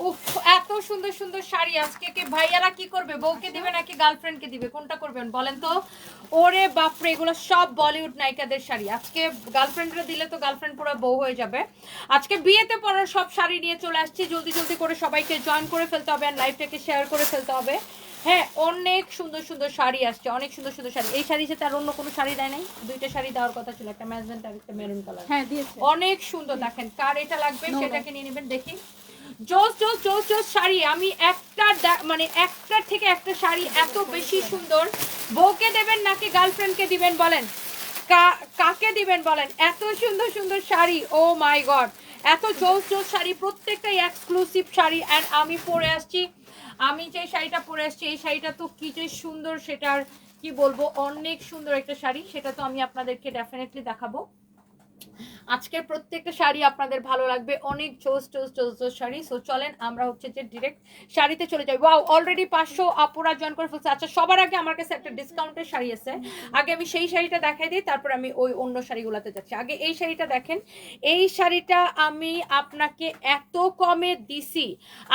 উফ, এত সুন্দর সুন্দর শাড়ি আজকে কি ভাইয়ারা কি করবে? বউকে দিবে নাকি গার্লফ্রেন্ডকে দিবে? কোনটা করবেন বলেন তো? ওরে বাপরে, এগুলো সব বলিউড নায়িকাদের শাড়ি। আজকে গার্লফ্রেন্ডরা দিলে তো গার্লফ্রেন্ড পুরো বউ হয়ে যাবে। আজকে বিয়েতে পরার সব শাড়ি নিয়ে চলে আসছি। জলদি জলদি করে সবাইকে জয়েন করে ফেলতে হবে আর লাইভটাকে শেয়ার করে ফেলতে হবে। হ্যাঁ, অনেক সুন্দর সুন্দর শাড়ি আসছে, অনেক সুন্দর সুন্দর শাড়ি। এই শাড়ি সাথে আর অন্য কোনো শাড়ি দেয় নাই? দুইটা শাড়ি দেওয়ার কথা ছিল, একটা ম্যাজেন্টা আর একটা মেরুন কালার। হ্যাঁ দিয়েছে। অনেক সুন্দর। দেখেন কার এটা লাগবে সেটাকে নিয়ে নেবেন। দেখি জোস জোস জোস জোস শাড়ি। আমি মানে একটার থেকে একটা শাড়ি এত বেশি সুন্দর। বউকে দেবেন নাকি গার্লফ্রেন্ডকে দিবেন বলেন? কাকে দিবেন বলেন? এত সুন্দর সুন্দর শাড়ি, ও মাই গড, এত জোস জোস শাড়ি, প্রত্যেকটাই এক্সক্লুসিভ শাড়ি। অ্যান্ড আমি পরে আসছি, আমি যে শাড়িটা পরে আসছি এই শাড়িটা তো কি যে সুন্দর, সেটার কি বলবো, অনেক সুন্দর একটা শাড়ি। সেটা তো আমি আপনাদেরকে ডেফিনেটলি দেখাবো। আজকের প্রত্যেকটা শাড়ি আপনাদের ভালো লাগবে, অনেক জোস জোস জোস জোস শাড়ি। সো চলেন আমরা হচ্ছে যে ডিরেক্ট শাড়িতে চলে যাই। ওয়াও, অলরেডি 500 আপুরা জয়েন করে ফেলছে। আচ্ছা, সবার আগে আমার কাছে একটা ডিসকাউন্টের শাড়ি আছে, আগে আমি সেই শাড়িটা দেখাই দিই, তারপর আমি ওই অন্য শাড়িগুলোতে যাচ্ছি। আগে এই শাড়িটা দেখেন, এই শাড়িটা আমি আপনাকে এত কমে দিছি।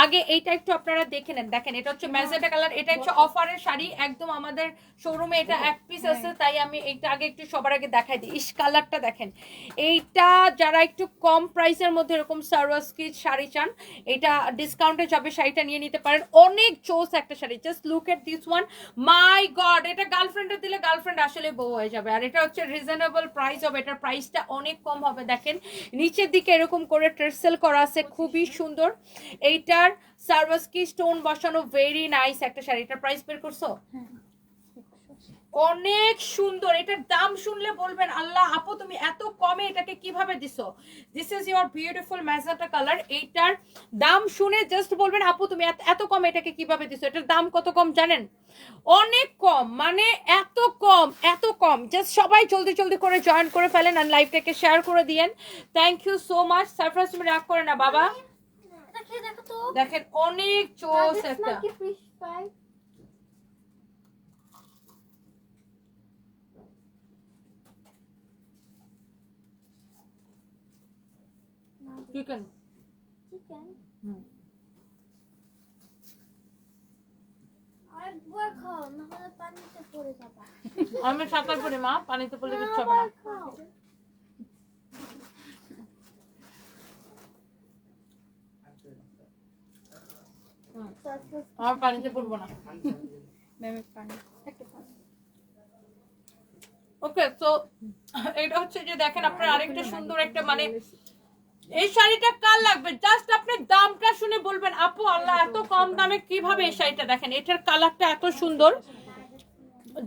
আগে এইটা একটু আপনারা দেখে নেন। দেখেন এটা হচ্ছে ম্যাজেন্টা কালার, এটা হচ্ছে অফারের শাড়ি, একদম আমাদের শোরুমে এটা এক পিস আছে, তাই আমি এইটা আগে একটু সবার আগে দেখাই দিই। ইস, কালারটা দেখেন। এইটা যারা একটু কম প্রাইসের মধ্যে এরকম সারওয়াস্কি শাড়ি চান, এটা ডিসকাউন্টে যাবে, শাড়িটা নিয়ে নিতে পারেন। অনেক চোস একটা sari, just look at this one, my god. এটা গার্লফ্রেন্ডে দিলে গার্লফ্রেন্ড আসলে বউ হয়ে যাবে। আর এটা হচ্ছে রিজনেবল প্রাইস হবে, এটার প্রাইসটা অনেক কম হবে। দেখেন নিচের দিকে এরকম করে ট্রেসেল করা আছে, খুবই সুন্দর। এইটার সারওয়াস্কি স্টোন বসানো, ভেরি নাইস একটা শাড়ি। এটার প্রাইস বের করছো? অনেক সুন্দর। এটার দাম শুনলে বলবেন আল্লাহ আপু তুমি এত কমে এটাকে কিভাবে দিছো। This is your beautiful magenta colour. এইটার দাম শুনে জাস্ট বলবেন আপু তুমি এত কমে এটাকে কিভাবে দিছো। এটার দাম কত কম জানেন? অনেক কম, মানে এত কম, এত কম। জাস্ট সবাই জলদি জলদি করে জয়েন করে ফেলেন আর লাইভটাকে শেয়ার করে দিয়েন। Thank you so much. Surprise তুমি রাগ করে না বাবা। দেখেন অনেক চোস একটা। চিকেন আমি সাঁতার করি মা, পানিতে পড়লে কিচ্ছু হবে না। আমার পানিতে পড়বো না। ওকে, তো এটা হচ্ছে যে দেখেন আপনার আরেকটা সুন্দর একটা, মানে এই শাড়িটা কার লাগবে জাস্ট আপনি দামটা শুনে বলবেন আপু আল্লাহ এত কম দামে কিভাবে এই শাড়িটা। দেখেন এটার কালারটা এত সুন্দর,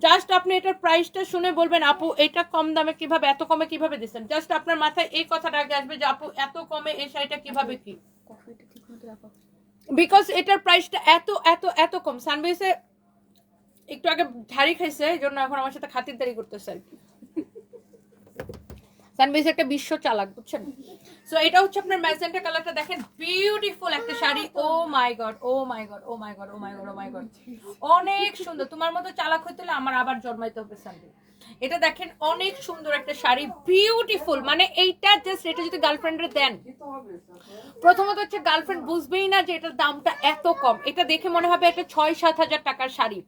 জাস্ট আপনি এটার প্রাইসটা শুনে বলবেন আপু এটা কম দামে কিভাবে, এত কমে কিভাবে দিচ্ছেন। জাস্ট আপনার মাথায় এই কথাটা আগে আসবে যে আপু এত কমে এই শাড়িটা কিভাবে কি, বিকজ এটার প্রাইসটা এত এত এত কম। সানবিসে একটু আগে ঝাড়ি খাইছে, এই জন্য এখন আমার সাথে খাতিরদারি করতেছে আর কি। সানবিস একটা বিশ্ব চালাক, বুঝছেন। সো এটা হচ্ছে আপনার ম্যাজেন্টা কালারটা, দেখেন বিউটিফুল একটা শাড়ি। ও my god, O my god, O my god, O my god, O my god, অনেক সুন্দর। তোমার মতো চালাক হইতে হলে আমার আবার জন্মাইতে হবে সানবি। এটা দেখেন অনেক সুন্দর একটা শাড়ি, বিউটিফুল। মানে এইটা জাস্ট, এটা যদি গার্লফ্রেন্ডে দেন, প্রথমত হচ্ছে গার্লফ্রেন্ড বুঝবেই না যে এটার দামটা এত কম। এটা দেখে মনে হবে এটা 6-7 হাজার টাকার শাড়ি।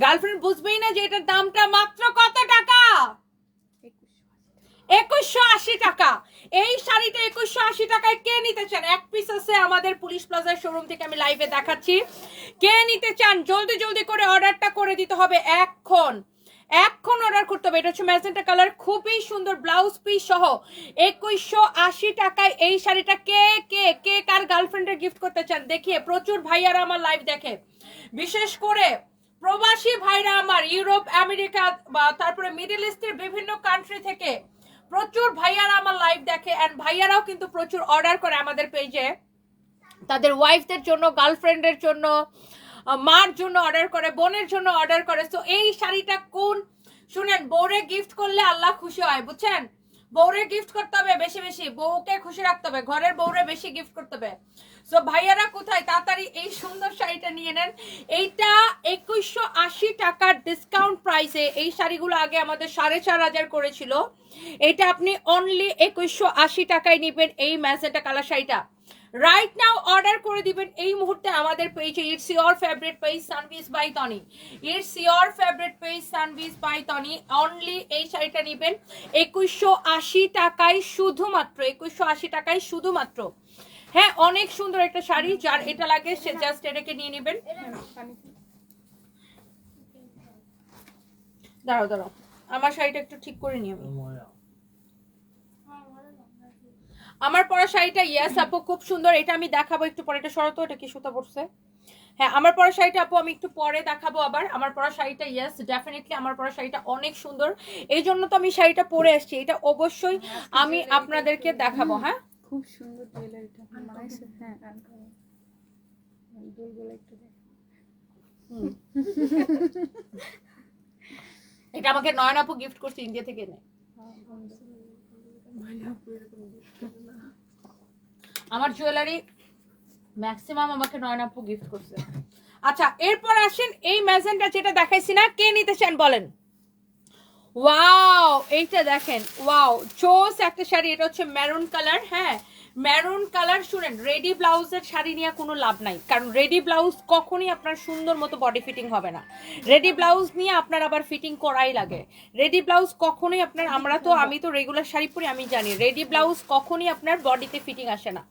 গার্লফ্রেন্ড বুঝবেই না যে এটার দামটা মাত্র কত টাকা, 2180 টাকা। এই শাড়িটা 2180 টাকায় কে নিতে চান? এক পিস আছে আমাদের পুলিশ প্লাজার শোরুম থেকে, আমি লাইভে দেখাচ্ছি। কে নিতে চান জলদি জলদি করে অর্ডারটা করে দিতে হবে এখন, এখন অর্ডার করতে হবে। এটা হচ্ছে ম্যাজেন্টা কালার, খুবই সুন্দর ব্লাউজ পিস সহ 2180 টাকায় এই শাড়িটা কে কে কে কার গার্লফ্রেন্ডের গিফট করতে চান দেখিয়ে। প্রচুর ভাইয়ারা আমার লাইভ দেখে, বিশেষ করে প্রবাসী ভাইরা আমার, ইউরোপ আমেরিকা বা তারপরে মিডল ইস্টের বিভিন্ন কান্ট্রি থেকে প্রচুর ভাইয়ারা আমার লাইভ দেখে। এন্ড ভাইয়ারাও কিন্তু প্রচুর অর্ডার করে আমাদের পেজে, তাদের ওয়াইফদের জন্য, গার্লফ্রেন্ডের জন্য, মার জন্য অর্ডার করে, বোনের জন্য অর্ডার করে। তো এই শাড়িটা কোন, শুনেন, বউরে গিফট করলে আল্লাহ খুশি হয়, বুঝছেন। বউরে গিফট করতে হবে বেশি বেশি, বউকে খুশি রাখতে হবে, ঘরের বউরে বেশি গিফট করতে হবে। সো ভাইয়ারা কোথায়, তাড়াতাড়ি এই সুন্দর শাড়িটা নিয়ে নেন। এইটা 2180 টাকার ডিসকাউন্ট প্রাইসে। এই শাড়িগুলো আগে আমাদের 4500 করেছিল, এটা আপনি অনলি 2180 টাকায় নিবেন এই ম্যাজেন্টা কালার শাড়িটা। রাইট নাও অর্ডার করে দিবেন এই মুহূর্তে আমাদের পেজে। It's your favourite page Sanvij by Toni, it's your favourite page Sanvij by Toni. Only এই শাড়িটা নেবেন 2180 টাকায় শুধুমাত্র, 2180 টাকায় শুধুমাত্র। হ্যাঁ অনেক সুন্দর একটা শাড়ি, যার এটা লাগে সে জাস্ট এটাকে নিয়ে নেবেন। দাঁড়াও দাঁড়াও, আমার শাড়িটা একটু ঠিক করে নিয়ে আমি। আমার পরা শাড়িটা ইয়াস আপু খুব সুন্দর, এটা আমি দেখাবো একটু পরে। এটা শরত, এটা কি সুতা পড়ছে? হ্যাঁ আমার পরা শাড়িটা আপু আমি একটু পরে দেখাবো আবার। আমার পরা শাড়িটা ইয়াস ডেফিনেটলি আমার পরা শাড়িটা অনেক সুন্দর, এই জন্য তো আমি শাড়িটা পরে আসছি। এটা অবশ্যই আমি আপনাদেরকে দেখাবো। হ্যাঁ খুব সুন্দর জুয়েলারিটা মানাইছে। হ্যাঁ দুলগুলো একটু দেখ। এটা আমাকে নয়ন আপু গিফট করছে ইন্ডিয়া থেকে এনে। আমার জুয়েলারি ম্যাক্সিমাম আমাকে নয়ন আপু গিফট করছে। আচ্ছা এরপর আসেন এই ম্যাজেন্টা যেটা দেখাইছি না, কে নিতে চান বলেন? ওয়াও এইটা দেখেন, ওয়াও চোস একটা শাড়ি। এটা হচ্ছে মেরুন কালার। হ্যাঁ মেরুন কালার। শুনেন, রেডি ব্লাউজের শাড়ি নিয়ে কোনো লাভ নাই, কারণ রেডি ব্লাউজ কখনই আপনার সুন্দর মতো বডি ফিটিং হবে না। রেডি ব্লাউজ নিয়ে আপনার আবার ফিটিং করাই লাগে। রেডি ব্লাউজ কখনোই আপনার, আমি তো রেগুলার শাড়ি পরি, আমি জানি রেডি ব্লাউজ কখনই আপনার বডিতে ফিটিং আসে না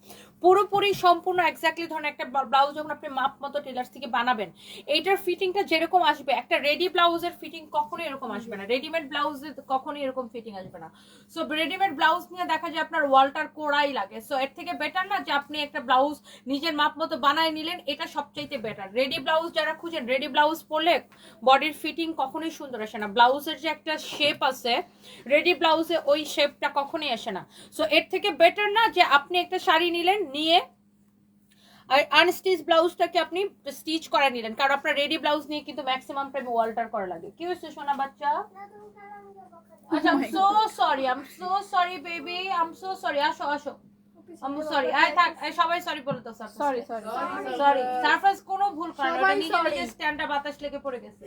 পুরোপুরি সম্পূর্ণ এক্স্যাক্টলি। ধরেন একটা ব্লাউজ যখন আপনি মাপ মতো টেলার্স থেকে বানাবেন, এইটার ফিটিংটা যেরকম আসবে, একটা রেডি ব্লাউজের ফিটিং কখনোই এরকম আসবে না। রেডিমেড ব্লাউজের কখনোই এরকম ফিটিং আসবে না। সো রেডিমেড ব্লাউজ নিয়ে দেখা যায় আপনার ওয়ালটার কোড়াই লাগে। সো এর থেকে বেটার না যে আপনি একটা ব্লাউজ নিজের মাপ মতো বানায় নিলেন, এটা সবচাইতে বেটার। রেডি ব্লাউজ যারা খুঁজেন, রেডি ব্লাউজ পরলে বডির ফিটিং কখনোই সুন্দর আসে না। ব্লাউজের যে একটা শেপ আছে রেডি ব্লাউজে, ওই শেপটা কখনোই আসে না। সো এর থেকে বেটার না যে আপনি একটা শাড়ি নিলেন, নিয়ে আর আনস্টিচ ব্লাউজটাকে আপনি স্টিচ করে নিলেন, কারণ আপনার রেডি ব্লাউজ নিয়ে কিন্তু ম্যাক্সিমাম টাইমে ওয়াল্টার করা লাগে। কি হয়েছে সোনা বাচ্চা? আচ্ছা I am so sorry baby, I am so sorry. আসো আসো, আই এম সরি। আয় থাক, সবাই সরি বলে তো। সরি সরি সরি, সারফেস কোনো ভুল করে না, ওটা নিজে নিজে স্ট্যান্ডটা বাতাস লেগে পড়ে গেছে।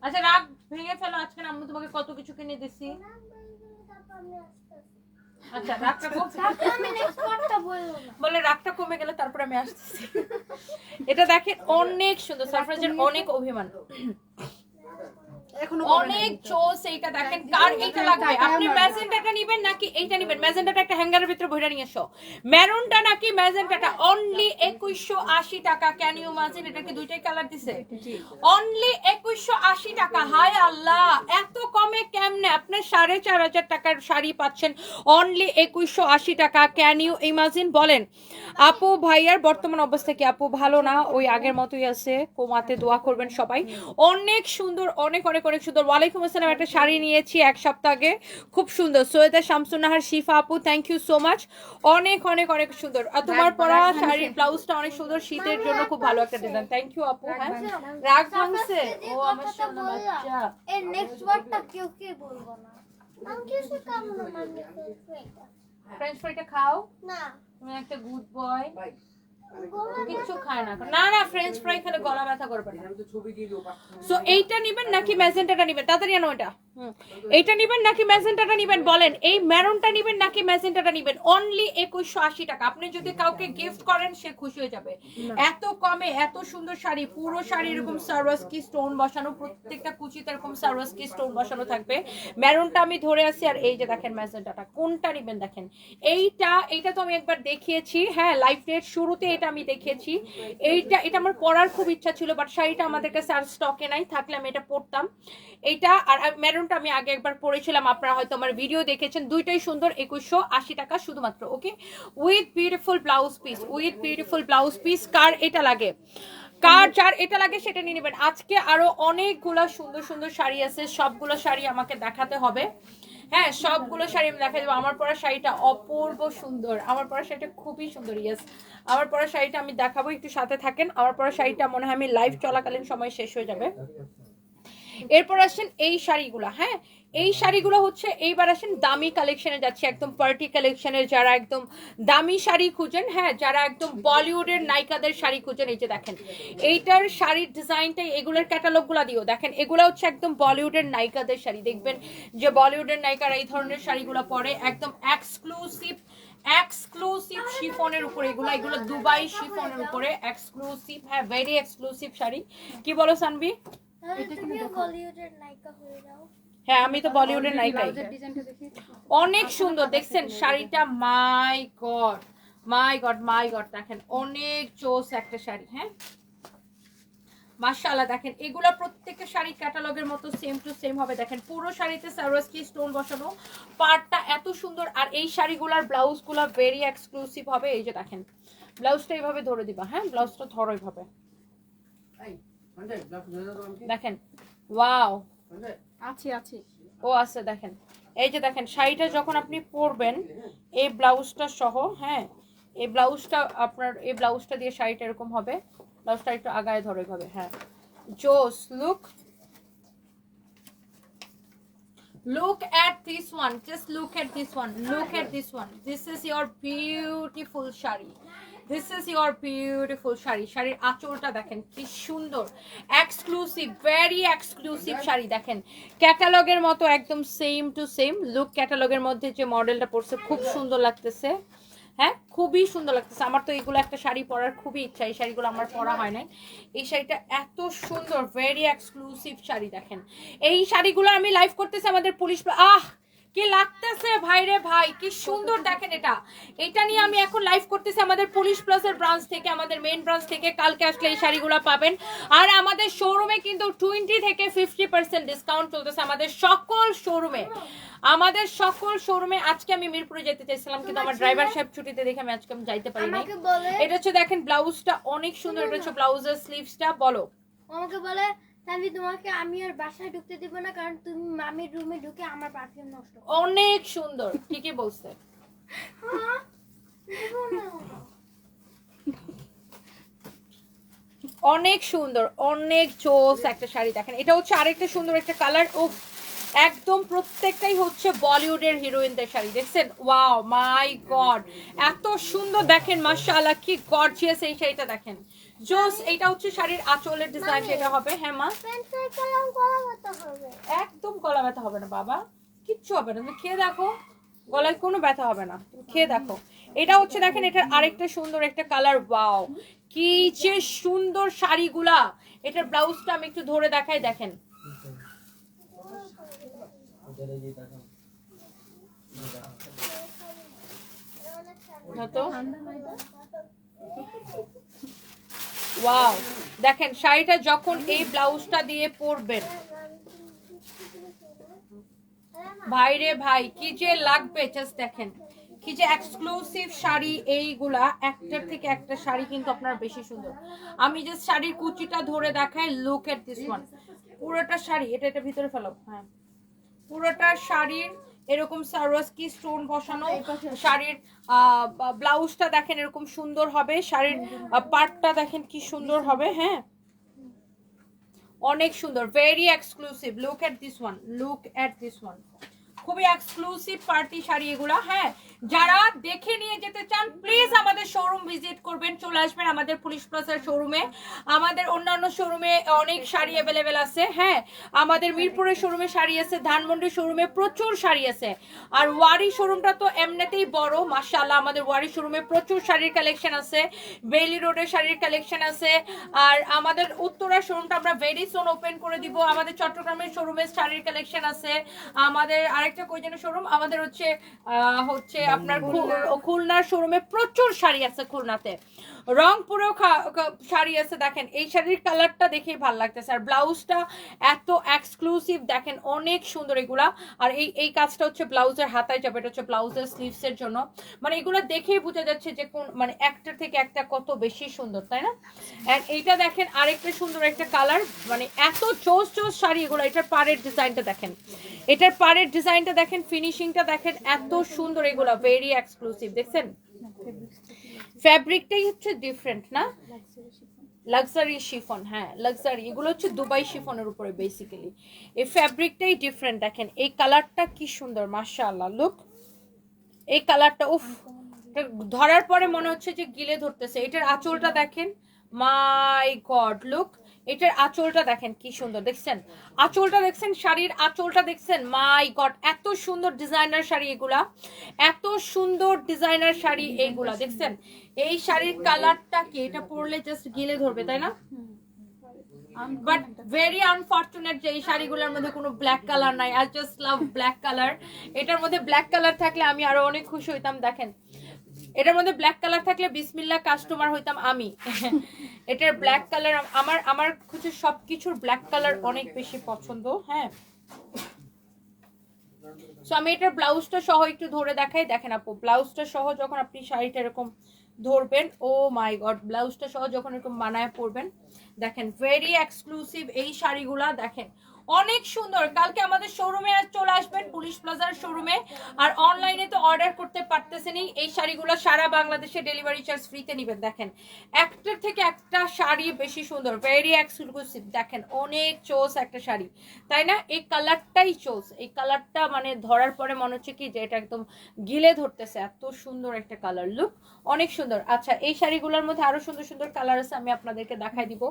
আচ্ছা রাগ ভেঙে ফেলো, আজকে আম্মু তোমাকে কত কিছু কিনে দিছি। আচ্ছা রাগটা বলে রাগটা কমে গেলে তারপর আমি আসতেছি। এটা দেখেন অনেক সুন্দর, সারফ্রাজের অনেক অভিমান, অনেক চোস। এইটা দেখেন, কার এইটা লাগবে? আপনি ম্যাজেন্টাটা নেবেন নাকি এইটা নেবেন? ম্যাজেন্টাটা একটা হ্যাঙ্গারের ভিতরে ভরে নিয়ে এসো। মেরুনটা নাকি ম্যাজেন্টাটা? অনলি 2180 টাকা। Can you imagine? এটা কি দুইটাই কালার দিছে? অনলি 2180 টাকা। হায় আল্লাহ, এত কমে কেমনে? আপনি 4500 টাকার শাড়ি পাচ্ছেন অনলি 2180 টাকা। Can you imagine? বলেন আপু ভাইয়ার বর্তমান অবস্থা কি? আপু ভালো না, ওই আগের মতোই আছে, কোমাতে। দোয়া করবেন সবাই। অনেক সুন্দর, অনেক অনেক অনেক সুন্দর। ওয়ালাইকুম আসসালাম। একটা শাড়ি নিয়েছি এক সপ্তাহ আগে, খুব সুন্দর। সৈয়দা শামসুন্নাহার শিফা আপু, থ্যাংক ইউ সো মাচ। অনেক অনেক অনেক সুন্দর। আর তোমার পরা শাড়ির ব্লাউজটা অনেক সুন্দর, শীতের জন্য খুব ভালো একটা ডিজাইন। থ্যাংক ইউ আপু। হ্যাঁ রাগ ভাঙছে? ও আমার সোনা বাচ্চা। এর নেক্সট ওয়ার্ডটা কেউ কে বলবো না। আমি কিছু খাবো না মাম্মি, ফ্রেঞ্চ ফ্রাইটা খাও না। তুমি একটা গুড বয়। কিছু খায় না, না না ফ্রেঞ্চ ফ্রাই খেলে গলা ব্যথা করবে না। সো এইটা নেবেন নাকি ম্যাজেন্টাটা নেবেন? তাড়াতাড়ি আনো এটা। এইটা নেবেন নাকি ম্যাজেন্টাটা নেবেন বলেন? এই মেরুনটা নেবেন নাকি ম্যাজেন্টাটা নেবেন? অনলি 2180 টাকা। আপনি যদি কাউকে গিফট করেন সে খুশি হয়ে যাবে। এত কমে এত সুন্দর শাড়ি, পুরো শাড়ি এরকম সারওয়াস্কি স্টোন বসানো, প্রত্যেকটা কুচিতে এরকম সারওয়াস্কি স্টোন বসানো থাকবে। মেরুনটা আমি ধরে আছি, আর এই যে দেখেন ম্যাজেন্টাটা। কোনটা নেবেন দেখেন? এইটা তো আমি একবার দেখিয়েছি, হ্যাঁ লাইভ নেট শুরুতে এটা আমি দেখিয়েছি। এটা আমার পরার খুব ইচ্ছা ছিল, বাট শাড়িটা আমাদের কাছে আর স্টকে নাই, থাকলে আমি এটা পরতাম। এইটা আর মেরুনটা আমি আগে একবার পরেছিলাম, আপনারা হয়তো আমার ভিডিও দেখেছেন। দুইটাই সুন্দর, 2180 টাকা শুধুমাত্র। Okay, with beautiful blouse piece, with beautiful blouse piece. কার এটা লাগে, কার যার এটা লাগে সেটা নিয়ে নেবেন। আজকে আরো অনেকগুলো সুন্দর সুন্দর শাড়ি আছে, সবগুলো শাড়ি আমাকে দেখাতে হবে। হ্যাঁ সবগুলো শাড়ি আমি দেখাই দেবো। আমার পরা শাড়িটা অপূর্ব সুন্দর, আমার পরা শাড়িটা খুবই সুন্দর। ইয়েস, আমার পরা শাড়িটা আমি দেখাবো, একটু সাথে থাকেন। আমার পরা শাড়িটা মনে হয় আমি লাইভ চলাকালীন সময় শেষ হয়ে যাবে। এরপর আসেন এই শাড়িগুলো। হ্যাঁ এই শাড়িগুলো হচ্ছে, এইবার আসেন দামি কালেকশনে যাচ্ছে, একদম পার্টি কালেকশনের। যারা একদম দামি শাড়ি খুঁজেন, হ্যাঁ যারা একদম বলিউডের নায়িকাদের শাড়ি খুঁজেন, এই যে দেখেন এইটার শাড়ির ডিজাইনটাই, এগুলোর ক্যাটালগুলো দিও দেখেন। এগুলো হচ্ছে একদম বলিউডের নায়িকাদের শাড়ি। দেখবেন যে বলিউডের নায়িকারা এই ধরনের শাড়িগুলো পরে, একদম এক্সক্লুসিভ এক্সক্লুসিভ শিফনের উপরে এগুলো, এগুলো দুবাই শিফনের উপরে এক্সক্লুসিভ, হ্যাঁ ভেরি এক্সক্লুসিভ শাড়ি। কি বলো সানভি? তাহলে তুমিও বলিউডের নায়িকা হয়ে যাও। হ্যাঁ আমি তো বলিউডের নায়িকাই। ব্লাউজের ডিজাইনটা দেখি। অনেক সুন্দর দেখছেন শাড়িটা, মাই god my god my god, দেখেন অনেক চোস একটা শাড়ি। হ্যাঁ মাশাআল্লাহ, দেখেন এগুলা প্রত্যেকটা শাড়ি ক্যাটালগের মতো সেম টু সেম হবে। দেখেন পুরো শাড়িতে সারোয়ারস্কি স্টোন বসানো, পার্টটা এত সুন্দর। আর এই শাড়িগুলার ব্লাউজগুলো ভেরি এক্সক্লুসিভ হবে। এই যে দেখেন ব্লাউজটা এইভাবে ধরে দিবা, হ্যাঁ ব্লাউজটা ধরো এইভাবে, দেখেন ওয়াও আছে আছে। ও আছে দেখেন। এই যে দেখেন শাড়িটা যখন আপনি পরবেন এই ব্লাউজটা সহ, হ্যাঁ এই ব্লাউজটা আপনার, এই ব্লাউজটা দিয়ে শাড়িটা এরকম হবে। ব্লাউজটা একটু আগায় ধরে হবে, হ্যাঁ জোস। look at this one, just look at this one, look at this one. This is your beautiful shari, this is your beautiful shari. শাড়ির আঁচলটা দেখেন কি সুন্দর, এক্সক্লুসিভ ভেরি এক্সক্লুসিভ শাড়ি। দেখেন ক্যাটালগের মতো একদম সেম টু সেম লুক। ক্যাটালগের মধ্যে যে মডেলটা পড়ছে খুব সুন্দর লাগতেছে, হ্যাঁ খুবই সুন্দর লাগতেছে। আমার তো এগুলো একটা শাড়ি পরার খুবই ইচ্ছা, এই শাড়িগুলো আমার পরা হয় নাই। এই শাড়িটা এত সুন্দর ভেরি এক্সক্লুসিভ শাড়ি। দেখেন এই শাড়িগুলো আমি লাইভ করতেছি আমাদের পুলিশ, আহ কি লাগতেছে ভাই রে ভাই, কি সুন্দর দেখেন এটা। এটা নিয়ে আমি এখন লাইভ করতেছি আমাদের পুলিশ প্লাসের ব্রাঞ্চ থেকে, আমাদের মেইন ব্রাঞ্চ থেকে। কালকে আসলে এই শাড়িগুলো পাবেন। আর আমাদের শোরুমে কিন্তু 20 থেকে 50% ডিসকাউন্ট চলতেছে আমাদের সকল শোরুমে, আমাদের সকল শোরুমে। আজকে আমি মিরপুরে যেতে চাইছিলাম কিন্তু আমার ড্রাইভার সাহেব ছুটিতে দেখে আমি আজকে যাইতে পারি নাই। এটা হচ্ছে দেখেন ব্লাউজটা অনেক সুন্দর, এটা হচ্ছে ব্লাউজের স্লিভসটা। বলো আমাকে বলে আমি তোমাকে, আমি আর বাসায় ঢুকতে দিব না কারণ তুমি মামির রুমে ঢুকে আমার পারফিউম নষ্ট করো। অনেক সুন্দর, ঠিকই বলছে। হ্যাঁ, দিব না। অনেক সুন্দর, অনেক চোস একটা শাড়ি। দেখেন এটা হচ্ছে আরেকটা সুন্দর একটা কালার। ও একদম প্রত্যেকটাই হচ্ছে বলিউডের হিরোইনদের শাড়ি। দেখছেন ওয়াও মাই গড এত সুন্দর, দেখেন মাশাআল্লাহ কি গর্জিয়াস এই শাড়িটা। দেখেন জোস। এটা হচ্ছে শাড়ির আঁচলের ডিজাইন যেটা হবে। হ্যাঁ মা পেন্সিল কলম গলা ব্যথা হবে। একদম গলা ব্যথা হবে না বাবা, কিচ্ছু হবে না। তুমি খেয়ে দেখো, গলায় কোনো ব্যথা হবে না, তুমি খেয়ে দেখো। এটা হচ্ছে দেখেন এটার আরেকটা সুন্দর একটা কালার। ওয়াও কি যে সুন্দর শাড়িগুলা। এটার ব্লাউজটা আমি একটু ধরে দেখাই, দেখেন তো ওয়াও। দেখেন শাড়িটা যখন এই ব্লাউজটা দিয়ে পরবেন ভাই রে ভাই কি যে লাগবে, জাস্ট দেখেন কি যে এক্সক্লুসিভ শাড়ি এইগুলা। একটার থেকে একটা শাড়ি কিন্তু আপনার বেশি সুন্দর। আমি জাস্ট শাড়ির কুচিটা ধরে দেখাই, লুক এট দিস ওয়ান। পুরোটা শাড়ি, এটা ভিতরে ফেলো, হ্যাঁ পুরোটা শাড়ির এরকম সারোয়ারস্কি স্টোন বসানো। শাড়ির ব্লাউজটা দেখেন এরকম সুন্দর হবে, শাড়ির পার্টটা দেখেন কি সুন্দর হবে। হ্যাঁ অনেক সুন্দর very exclusive. Look at this one, look at this one. খুবই এক্সক্লুসিভ পার্টি শাড়ি এগুলা। হ্যাঁ যারা দেখে নিয়ে যেতে চান প্লিজ আমাদের শোরুম ভিজিট করবেন, চলে আসবেন আমাদের পুলিশ প্লাজার শোরুমে। আমাদের অন্যান্য শোরুমে অনেক শাড়ি অ্যাভেলেবেল আছে। হ্যাঁ আমাদের মিরপুরের শোরুমে শাড়ি আছে, ধানমন্ডির শোরুমে প্রচুর শাড়ি আছে। আর ওয়ারি শোরুমটা তো এমনিতেই বড় মাশাআল্লাহ। আমাদের ওয়ারি শোরুমে প্রচুর শাড়ির কালেকশন আছে, বেইলি রোডের শাড়ির কালেকশন আছে। আর আমাদের উত্তরা শোরুমটা আমরা ভেরি সুন ওপেন করে দিব। আমাদের চট্টগ্রামের শোরুমে শাড়ির কালেকশন আছে। আমাদের আরেকটা কই যেন শোরুম আমাদের হচ্ছে আপনার খুলনার শোরুমে প্রচুর শাড়ি আছে। খুলনাতে রংপুরেও শাড়ি আছে। দেখেন এই শাড়ির কালারটা দেখেই ভালো লাগতেছে, আর ব্লাউজটা এত এক্সক্লুসিভ দেখেন অনেক সুন্দর এগুলা। আর এই কাজটা হচ্ছে ব্লাউজের হাতায় যাবে, এটা হচ্ছে ব্লাউজের স্লিভসের জন্য। মানে এগুলো দেখেই বোঝা যাচ্ছে যে কোন মানে একটার থেকে একটা কত বেশি সুন্দর, তাই না? এন্ড এইটা দেখেন আরেকটা সুন্দর একটা কালার, মানে এত চোস চোস শাড়ি এগুলো। এটার পাড়ের ডিজাইনটা দেখেন, এটার পাড়ের ডিজাইনটা দেখেন, ফিনিশিংটা দেখেন এত সুন্দর এগুলো ভেরি এক্সক্লুসিভ। দেখছেন ফ্যাব্রিকটাই হচ্ছে ডিফারেন্ট না, লাক্সারি শিফন। হ্যাঁ লাক্সারি, এগুলো হচ্ছে দুবাই শিফনের উপরে বেসিক্যালি। এই ফ্যাব্রিকটাই ডিফারেন্ট। দেখেন এই কালারটা কি সুন্দর মাশাআল্লাহ। লুক এই কালারটা, উফ ধরার পরে মনে হচ্ছে যে গিলে ধরতেছে। এটার আঁচলটা দেখেন মাই গড। লুক এটার আঁচলটা দেখেন কি সুন্দর, দেখছেন আঁচলটা দেখছেন, শাড়ির আঁচলটা দেখছেন, মাই গড এত সুন্দর ডিজাইনার শাড়ি এগুলা, এত সুন্দর ডিজাইনার শাড়ি এইগুলা দেখছেন। এই শাড়ির কালারটা কি, এটা পরলে জাস্ট গিলে ধরবে তাই না, বাট ভেরি আনফরচুনেট যে এই শাড়িগুলোর মধ্যে কোনো ব্ল্যাক কালার নাই। I just love black colour. এটার মধ্যে ব্ল্যাক কালার থাকলে আমি আরো অনেক খুশি হইতাম। দেখেন এটার মধ্যে ব্ল্যাক কালার থাকলে বিসমিল্লাহ কাস্টমার হইতাম আমি। এটার ব্ল্যাক কালার আমার কিছু সবকিছুর ব্ল্যাক কালার অনেক বেশি পছন্দ। হ্যাঁ, সো আমি এটার ব্লাউজটা সহ একটু ধরে দেখাই। দেখেন আপু, ব্লাউজটা সহ যখন আপনি শাড়িটা এরকম ধরবেন, ও মাই গড, ব্লাউজটা সহ যখন এরকম বানায় পরবেন, দেখেন ভেরি এক্সক্লুসিভ এই শাড়িগুলা। দেখেন অনেক সুন্দর। কালকে আমাদের শোরুমে চলে আসবেন, পুলিশ প্লাজার শোরুমে। আর অনলাইনে তো অর্ডার করতে পারতেছেনই। এই শাড়িগুলো সারা বাংলাদেশে ডেলিভারি চার্জ ফ্রিতে নেবেন। দেখেন একটার থেকে একটা শাড়ি বেশি সুন্দর, ভেরি এক্সক্লুসিভ। দেখেন অনেক চোস একটা শাড়ি, তাই না? এই কালারটাই চোস, এই কালারটা মানে ধরার পরে মনে হচ্ছে কি যে এটা একদম গিলে ধরতেছে, এত সুন্দর একটা কালার, লুক অনেক সুন্দর। আচ্ছা, এই শাড়িগুলোর মধ্যে আরো সুন্দর সুন্দর কালার আছে, আমি আপনাদেরকে দেখাই দিব।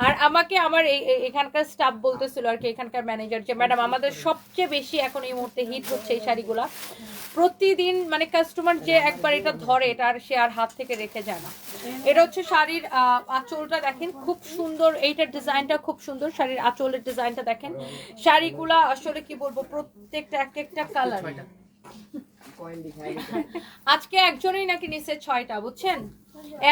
আর আমাকে আমার এখানকার স্টাফ বলতেছিল আর কি, এখানকার ম্যানেজার, যে ম্যাডাম আমাদের সবচেয়ে বেশি এখন এই মুহূর্তে হিট হচ্ছে এই শাড়িগুলা। প্রতিদিন মানে কাস্টমার যে একবার এটা ধরে, এটা আর সে আর হাত থেকে রেখে যায় না। এটা হচ্ছে শাড়ির আঁচলটা দেখেন, খুব সুন্দর। এইটার ডিজাইনটা খুব সুন্দর, শাড়ির আঁচলের ডিজাইনটা দেখেন। শাড়িগুলা আসলে কি বলবো, প্রত্যেকটা এক একটা কালার। আজকে একজনই নাকি নিচে 6টা, বুঝছেন,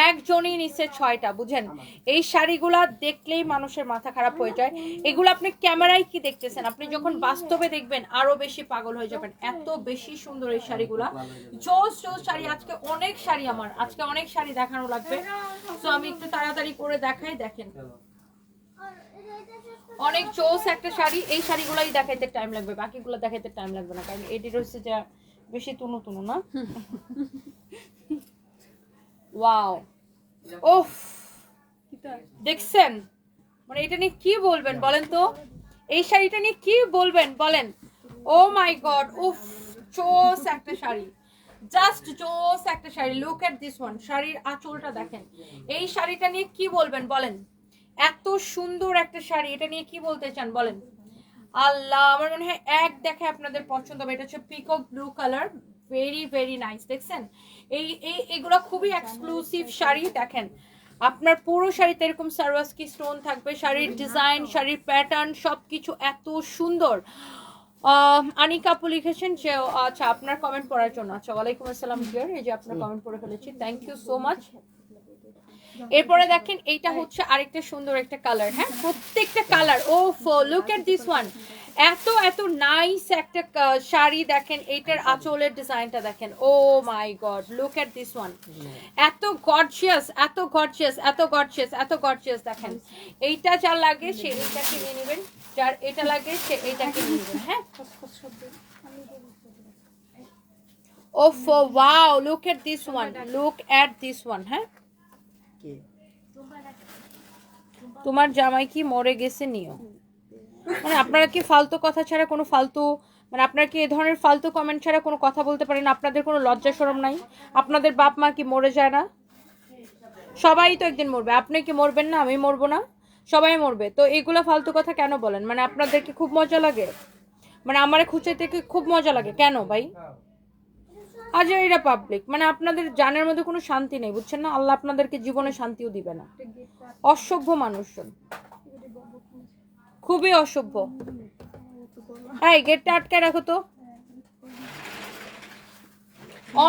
একজনই নিচে 6টা, বুঝেন। এই শাড়িগুলা দেখলেই মানুষের মাথা খারাপ হয়ে যায়। এগুলো আপনি ক্যামেরায় কি দেখতেছেন, আপনি যখন বাস্তবে দেখবেন আরো বেশি পাগল হয়ে যাবেন, এত বেশি সুন্দর এই শাড়িগুলা। জোস জোস শাড়ি, আজকে অনেক শাড়ি, আমার আজকে অনেক শাড়ি দেখানো লাগবে। তো আমি একটু তাড়াতাড়ি করে দেখাই। দেখেন অনেক জোস একটা শাড়ি। এই শাড়িগুলাই দেখাইতে টাইম লাগবে, বাকিগুলো দেখাইতে টাইম লাগবে না, কারণ এটির হচ্ছে যে বেশি তুনু তুনু না। ওয়াও, ওফ, দেখছেন মানে এটা নিয়ে কি বলবেন বলেন তো, এই শাড়িটা নিয়ে কি বলবেন বলেন। ও মাই গড, উফ, জোস একটা শাড়ি, জাস্ট জোস একটা sari. Look at this one, শাড়ির আঁচলটা দেখেন। এই শাড়িটা নিয়ে কি বলবেন বলেন, এত সুন্দর একটা শাড়ি, এটা নিয়ে কি বলতে চান বলেন। আল্লাহ, আমার মনে হয় এক দেখে আপনাদের পছন্দ হবে। এটা হচ্ছে peacock blue colour, very very nice. দেখছেন এগুলো খুবই এক্সক্লুসিভ শাড়ি। দেখেন আপনার পুরো শাড়িতে এরকম সারওয়াস্কি স্টোন থাকবে, শাড়ির ডিজাইন, শাড়ির প্যাটার্ন সবকিছু এত সুন্দর। আনিকা আপু লিখেছেন যে, আচ্ছা আপনার কমেন্ট পড়ার জন্য। আচ্ছা, ওয়ালাইকুম আসসালাম ডিয়ার, এই যে আপনার কমেন্ট পড়ে ফেলেছি, থ্যাংক ইউ সো মাচ। এরপরে দেখেন এইটা হচ্ছে আরেকটা সুন্দর একটা কালার। হ্যাঁ, প্রত্যেকটা colour, oh look at this one, এত এত নাইস একটা শাড়ি। দেখেন এইটার আঁচলের ডিজাইনটা দেখেন, oh my god, look at this one, এত গর্জিয়াস, এত গর্জিয়াস, এত গর্জিয়াস, এত গর্জিয়াস। দেখেন এইটা যার লাগে সে এইটাকে নিয়ে নেবেন, যার এটা লাগে সে এইটাকে নিয়ে নেবেন। হ্যাঁ, ওফ, wow, look at this one, look at this one. হ্যাঁ, তোমার জামাই কি মরে গেছে নিও, মানে আপনারা কি ফালতু কথা ছাড়া কোনো ফালতু, মানে আপনারা কি এ ধরনের ফালতু কমেন্ট ছাড়া কোনো কথা বলতে পারেন? আপনাদের কোনো লজ্জা শরম নাই? আপনাদের বাপ মা কি মরে যায় না? সবাই তো একদিন মরবে। আপনি কি মরবেন না? আমি মরবো না? সবাই মরবে। তো এইগুলা ফালতু কথা কেন বলেন? মানে আপনাদেরকে খুব মজা লাগে, মানে আমারে খুঁচাইতে কি খুব মজা লাগে কেন ভাই? আজ এরা পাবলিক, মানে আপনাদের জানের মধ্যে কোনো শান্তি নেই, বুঝছেন না? আল্লাহ আপনাদেরকে জীবনে শান্তিও দিবে না। অসভ্য মানুষজন, খুবই অসভ্য। এই গেটটা আটকে রাখো তো।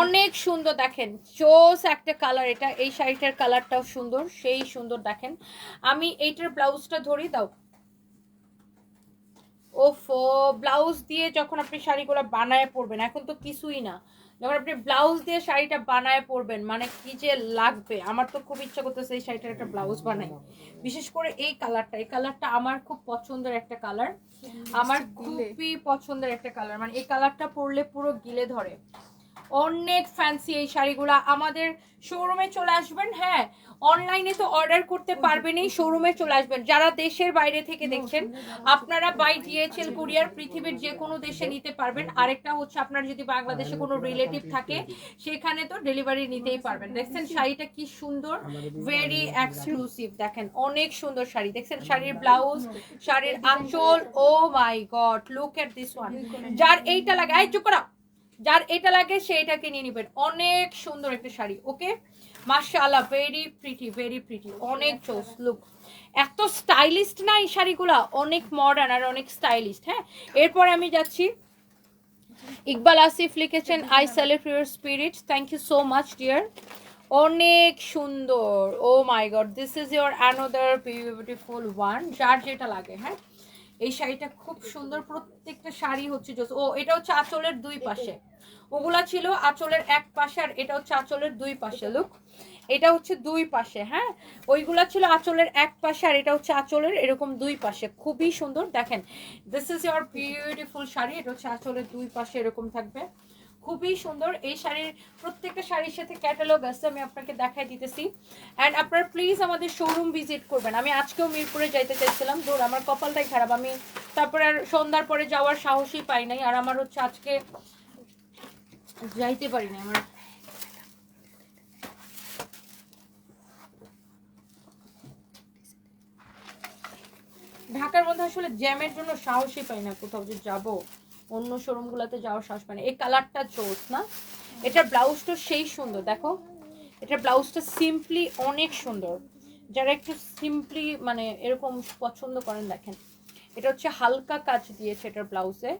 অনেক সুন্দর, দেখেন চোস একটা কালার এটা। এই শাড়িটার কালারটাও সুন্দর, সেই সুন্দর। দেখেন আমি এইটার ব্লাউজটা ধরি, দাও। ওফো, ব্লাউজ দিয়ে যখন আপনি শাড়িগুলো বানায় পরবেন, এখন তো কিছুই না, যখন আপনি ব্লাউজ দিয়ে শাড়িটা বানায় পরবেন মানে কি যে লাগবে। আমার তো খুব ইচ্ছা করতেছে এই শাড়িটার একটা ব্লাউজ বানাই, বিশেষ করে এই কালারটা। এই কালারটা আমার খুব পছন্দের একটা কালার, আমার খুবই পছন্দের একটা কালার। মানে এই কালারটা পরলে পুরো গিলে ধরে, অনেক ফ্যান্সি এই শাড়িগুলা। আমাদের শোরুমে চলে আসবেন। হ্যাঁ, অনলাইনে তো অর্ডার করতে পারবেনই, শোরুমে চলে আসবেন। যারা দেশের বাইরে থেকে দেখছেন আপনারা বাই ডিএচএল কুরিয়ার পৃথিবীর যে কোনো দেশে নিতে পারবেন। আরেকটা হচ্ছে আপনার যদি বাংলাদেশে কোনো রিলেটিভ থাকে সেখানে তো ডেলিভারি নিতেই পারবেন। দেখছেন শাড়িটা কি সুন্দর, ভেরি এক্সক্লুসিভ। দেখেন অনেক সুন্দর শাড়ি। দেখছেন শাড়ির ব্লাউজ, শাড়ির আঁচল, oh my god, look at this one. যার এইটা লাগে, এই চুপ করো, যার এটা লাগে সে এটাকে নিয়ে নেবেন। অনেক সুন্দর একটা শাড়ি। ওকে, মাশাআল্লাহ, ভেরি প্রিটি, ভেরি প্রিটি, অনেক চোস। লুক, এত স্টাইলিস্ট না এই শাড়িগুলা, অনেক মডার্ন আর অনেক স্টাইলিস্ট। হ্যাঁ, এরপর আমি যাচ্ছি, ইকবাল আসিফ লিখেছেন I celebrate your spirit, thank you so much dear. অনেক সুন্দর, oh my god, this is your another beautiful one. যার যেটা লাগে। হ্যাঁ, এই শাড়িটা খুব সুন্দর, প্রত্যেকটা শাড়ি হচ্ছে ও এটা হচ্ছে আঁচলের দুই পাশে, ওগুলা ছিল আঁচলের এক পাশে, আর এটা হচ্ছে আঁচলের দুই পাশে। লুক, এটা হচ্ছে দুই পাশে। হ্যাঁ, ওইগুলা ছিল আঁচলের এক পাশে, আর এটা হচ্ছে আঁচলের এরকম দুই পাশে। খুবই সুন্দর। দেখেন, this is your beautiful sari. এটা হচ্ছে আঁচলের দুই পাশে এরকম থাকবে, খুবই সুন্দর। এই শাড়ির প্রত্যেকটা শাড়ির সাথে ক্যাটালগ আছে, আমি আপনাকে দেখাই দিতেছি। অ্যান্ড আপনারা প্লিজ আমাদের শোরুম ভিজিট করবেন। আমি আজকেও মিরপুরে যাইতে চাইছিলাম, ধর আমার কপালটাই খারাপ, আমি তারপরে আর সন্ধ্যার পরে যাওয়ার সাহসই পাই নাই। আর আমার হচ্ছে আজকে যাইতে পারি না। আমার ঢাকার মধ্যে আসলে জ্যামের জন্য সাহসই পাই না কোথাও যে যাবো, অন্য শোরুম গুলাতে যাওয়ার সাহস পাই না। এই কালারটা চোস না, এটার ব্লাউজটা সেই সুন্দর। দেখো, এটার ব্লাউজটা সিম্পলি অনেক সুন্দর। যারা একটু সিম্পলি মানে এরকম পছন্দ করেন, দেখেন এটা হচ্ছে হালকা কাজ দিয়েছে এটার ব্লাউজে,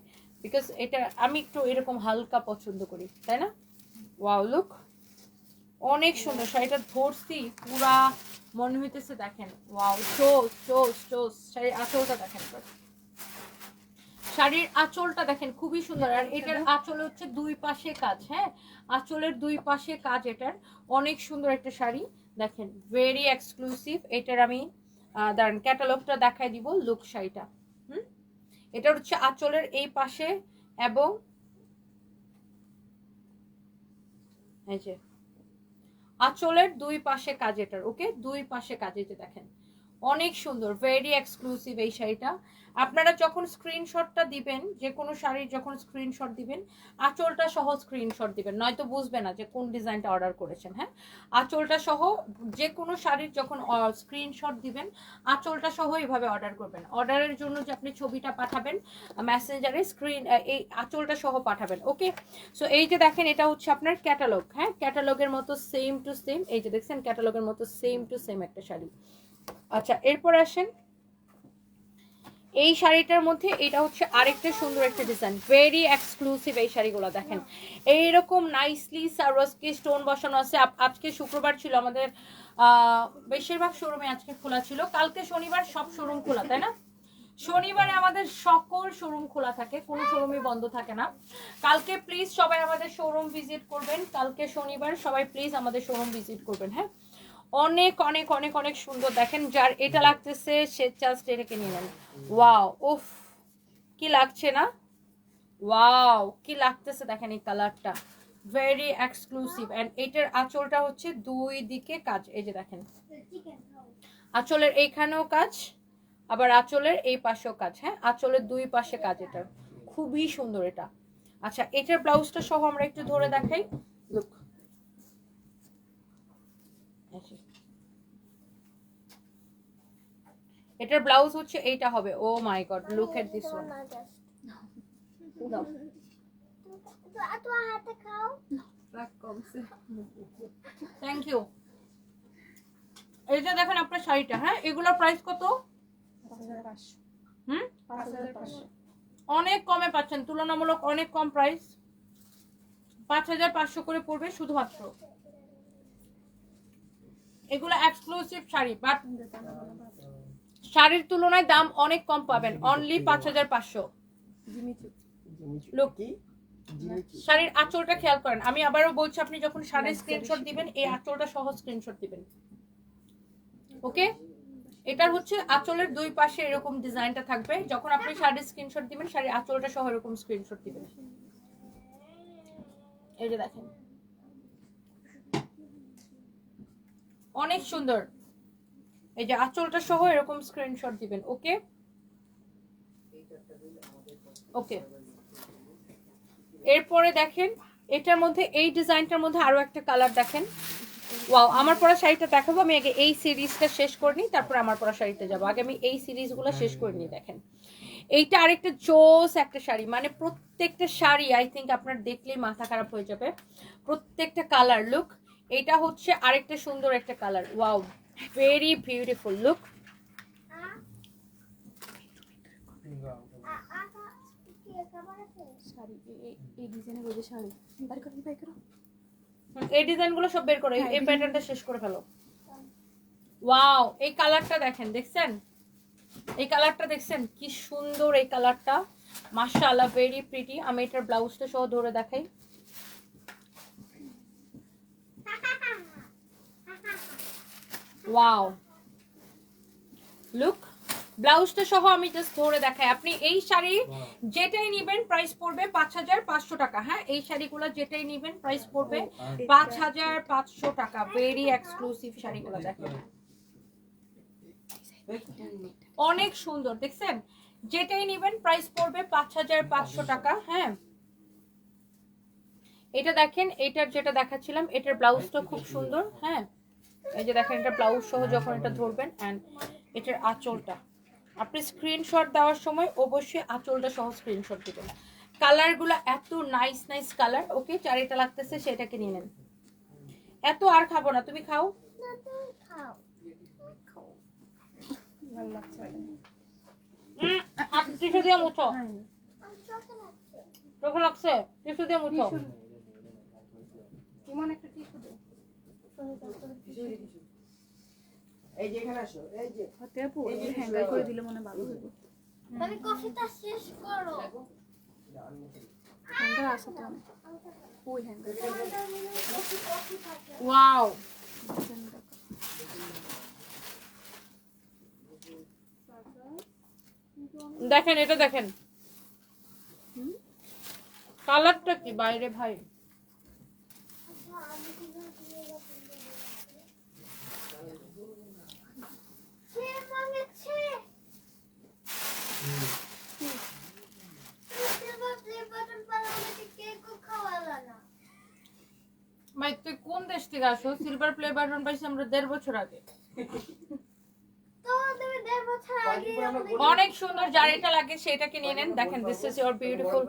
বিকজ এটা আমি একটু এরকম হালকা পছন্দ করি, তাই না? ওয়াও, লুক, অনেক সুন্দর শাড়িটা। ধরছি পুরা মনে হইতেছে, দেখেন ওয়াও, চোস চোস চোস। শাড়ির আঁচলটা দেখেন, শাড়ির আঁচলটা দেখেন খুবই সুন্দর। আর এটার আঁচল হচ্ছে দুই পাশে কাজ। হ্যাঁ, আঁচলের দুই পাশে কাজ এটার। অনেক সুন্দর একটা শাড়ি, দেখেন ভেরি এক্সক্লুসিভ। এটার আমি দাঁড়ান ক্যাটালগটা দেখাই দিব। লুক শাড়িটা, এটা হচ্ছে আঁচলের এই পাশে, এবং এই যে আঁচলের দুই পাশে কাজ এটার। ওকে, দুই পাশে কাজ, এই যে দেখেন অনেক সুন্দর, ভেরি এক্সক্লুসিভ এই শাড়িটা। আপনারা যখন স্ক্রিনশটটা দিবেন, যে কোনো শাড়ির যখন স্ক্রিনশট দিবেন, আঁচলটা সহ স্ক্রিনশট দিবেন, নয়তো বুঝবে না যে কোন ডিজাইনটা অর্ডার করেছেন। হ্যাঁ, আঁচলটা সহ যে কোনো শাড়ির যখন স্ক্রিনশট দিবেন, আঁচলটা সহ এইভাবে অর্ডার করবেন। অর্ডারের জন্য যে আপনি ছবিটা পাঠাবেন মেসেঞ্জারে, এই আঁচলটা সহ পাঠাবেন। ওকে, সো এই যে দেখেন, এটা হচ্ছে আপনার ক্যাটালগ। হ্যাঁ, ক্যাটালগের মতো সেম টু সেম, এই যে দেখছেন ক্যাটালগের মতো সেম টু সেম একটা শাড়ি। আচ্ছা, এরপর আসেন এই শাড়িটার মধ্যে, এটা হচ্ছে আরেকটা সুন্দর একটা ডিজাইন, ভেরি এক্সক্লুসিভ এই শাড়িগুলো। দেখেন এইরকম নাইসলি সারোয়ারস্কি স্টোন বসানো আছে। আজকে শুক্রবার ছিল আমাদের, বেশিরভাগ শোরুমে আজকে খোলা ছিল। কালকে শনিবার সব শোরুম খোলা, তাই না? শনিবারে আমাদের সকল শোরুম খোলা থাকে, কোনো শোরুমই বন্ধ থাকে না। কালকে প্লিজ সবাই আমাদের শোরুম ভিজিট করবেন। কালকে শনিবার, সবাই প্লিজ আমাদের শোরুম ভিজিট করবেন। হ্যাঁ, অনেক অনেক অনেক অনেক সুন্দর। দেখেন যার এটা লাগতেছে সে জাস্ট এটাকে নিয়ে নেন। ওয়াও, উফ, কি লাগছে না? ওয়াও, কি লাগতেছে দেখেন এই কালারটা, ভেরি এক্সক্লুসিভ। এন্ড এটার আঁচলটা হচ্ছে দুই দিকে কাজ, এই যে দেখেন আঁচলের এইখানেও কাজ, আবার আঁচলের এই পাশেও কাজ। হ্যাঁ, আঁচলের দুই পাশে কাজ, এটার খুবই সুন্দর এটা। আচ্ছা, এটার ব্লাউজটা সহ আমরা একটু ধরে দেখাই। লুক, এটার ব্লাউজ হচ্ছে এইটা হবে। Oh my god, look at this one. Thank you. এই যে দেখেন আপনার শাড়িটা। হ্যাঁ, এগুলোর প্রাইস কত? 5,500 অনেক কমে পাচ্ছেন, তুলনামূলক অনেক কম প্রাইস। 5,500 করে পড়বে শুধুমাত্র। এগুলো এক্সক্লুসিভ শাড়ি, বাট শাড়ির তুলনায় দাম অনেক কম পাবেন। অনলি 5,500। লোক, শাড়ির আঁচলটা খেয়াল করেন। আমি আবারও বলছি, আপনি যখন শাড়ির স্ক্রিনশট দিবেন, এই আঁচলটা সহ স্ক্রিনশট দিবেন। ওকে, এটার হচ্ছে আঁচলের দুই পাশে এরকম ডিজাইনটা থাকবে। যখন আপনি শাড়ির স্ক্রিনশট দিবেন, শাড়ির আঁচলটা সহ এরকম স্ক্রিনশট দিবেন। এই যে দেখেন অনেক সুন্দর। এই যে আঁচলটা সহ এরকম স্ক্রিনশট দিবেন। ওকে ওকে, এরপরে দেখেন এটার মধ্যে এই ডিজাইনটার মধ্যে আরো একটা কালার দেখেন। ওয়াও, আমার পরা শাড়িটা দেখাবো, আমি আগে এই সিরিজটা শেষ করে নিই, তারপর আমার পরা শাড়িতে যাবো। আগে আমি এই সিরিজগুলো শেষ করে নিই। দেখেন এইটা আরেকটা জোস একটা শাড়ি, মানে প্রত্যেকটা শাড়ি আই থিঙ্ক আপনার দেখলেই মাথা খারাপ হয়ে যাবে, প্রত্যেকটা কালার। লুক, এটা হচ্ছে আরেকটা সুন্দর একটা colour. Wow, very beautiful. Look, sari এই ডিজাইনের ওই যে শাড়ি বাই করো বাই করো। এই ডিজাইনগুলো সব বের করো, এই প্যাটার্নটা শেষ করে ফেলো। ওয়াও, এই কালারটা দেখেন, দেখছেন এই কালারটা দেখছেন কি সুন্দর এই কালারটা, মাশাআল্লাহ ভেরি প্রিটি। আমি এটার ব্লাউজটা সহ ধরে দেখাই। ওয়াও, লুক, ব্লাউজটা সহ আমি জাস্ট ধরে দেখাই। আপনি এই শাড়ি যেটাই নেবেন প্রাইস পড়বে 5500 টাকা। হ্যাঁ, এই শাড়িগুলো যেটাই নেবেন প্রাইস পড়বে 5500 টাকা। ভেরি এক্সক্লুসিভ শাড়িগুলো দেখেন, অনেক সুন্দর। দেখছেন, যেটাই নেবেন প্রাইস পড়বে 5500 টাকা। হ্যাঁ, এটা দেখেন, এটার যেটা দেখাচ্ছিলাম এটার ব্লাউজটা খুব সুন্দর। হ্যাঁ, এই যে দেখেন এটা ব্লাউজ সহ যখন এটা ধরবেন, এন্ড এটার আঁচলটা আপনি স্ক্রিনশট দেওয়ার সময় অবশ্যই আঁচলটা সহ স্ক্রিনশট দিবেন। কালারগুলো এত নাইস নাইস কালার। ওকে, চারিটা লাগতেছে সেটাকে নিয়ে নেন। এত আর খাবো না, তুমি খাও। ভালো লাগছে টিস্যু দিয়ে মুছো, চোখে লাগছে, টিস্যু দিয়ে মুছো। কেমন একটা টিস্যু দাও এই যে এখানে আসো, এই যে হাতে আপু এই হ্যাঙ্গার করে দিলে মনে ভালো হবে। আমি কফিটা শেষ করো। হ্যাঙ্গার আছে তো অনেক। ওই হ্যাঙ্গার ওয়াও, দেখেন এটা দেখেন কালারটা কি বাইরে ভাই। ভাই তুই কোন দেশ থেকে আসো? সিলভার প্লে বাটন পাইছি আমরা 1.5 বছর আগে। অনেক সুন্দর, যার এটা লাগে সেটাকে নিয়ে নেন। দেখেন this is your beautiful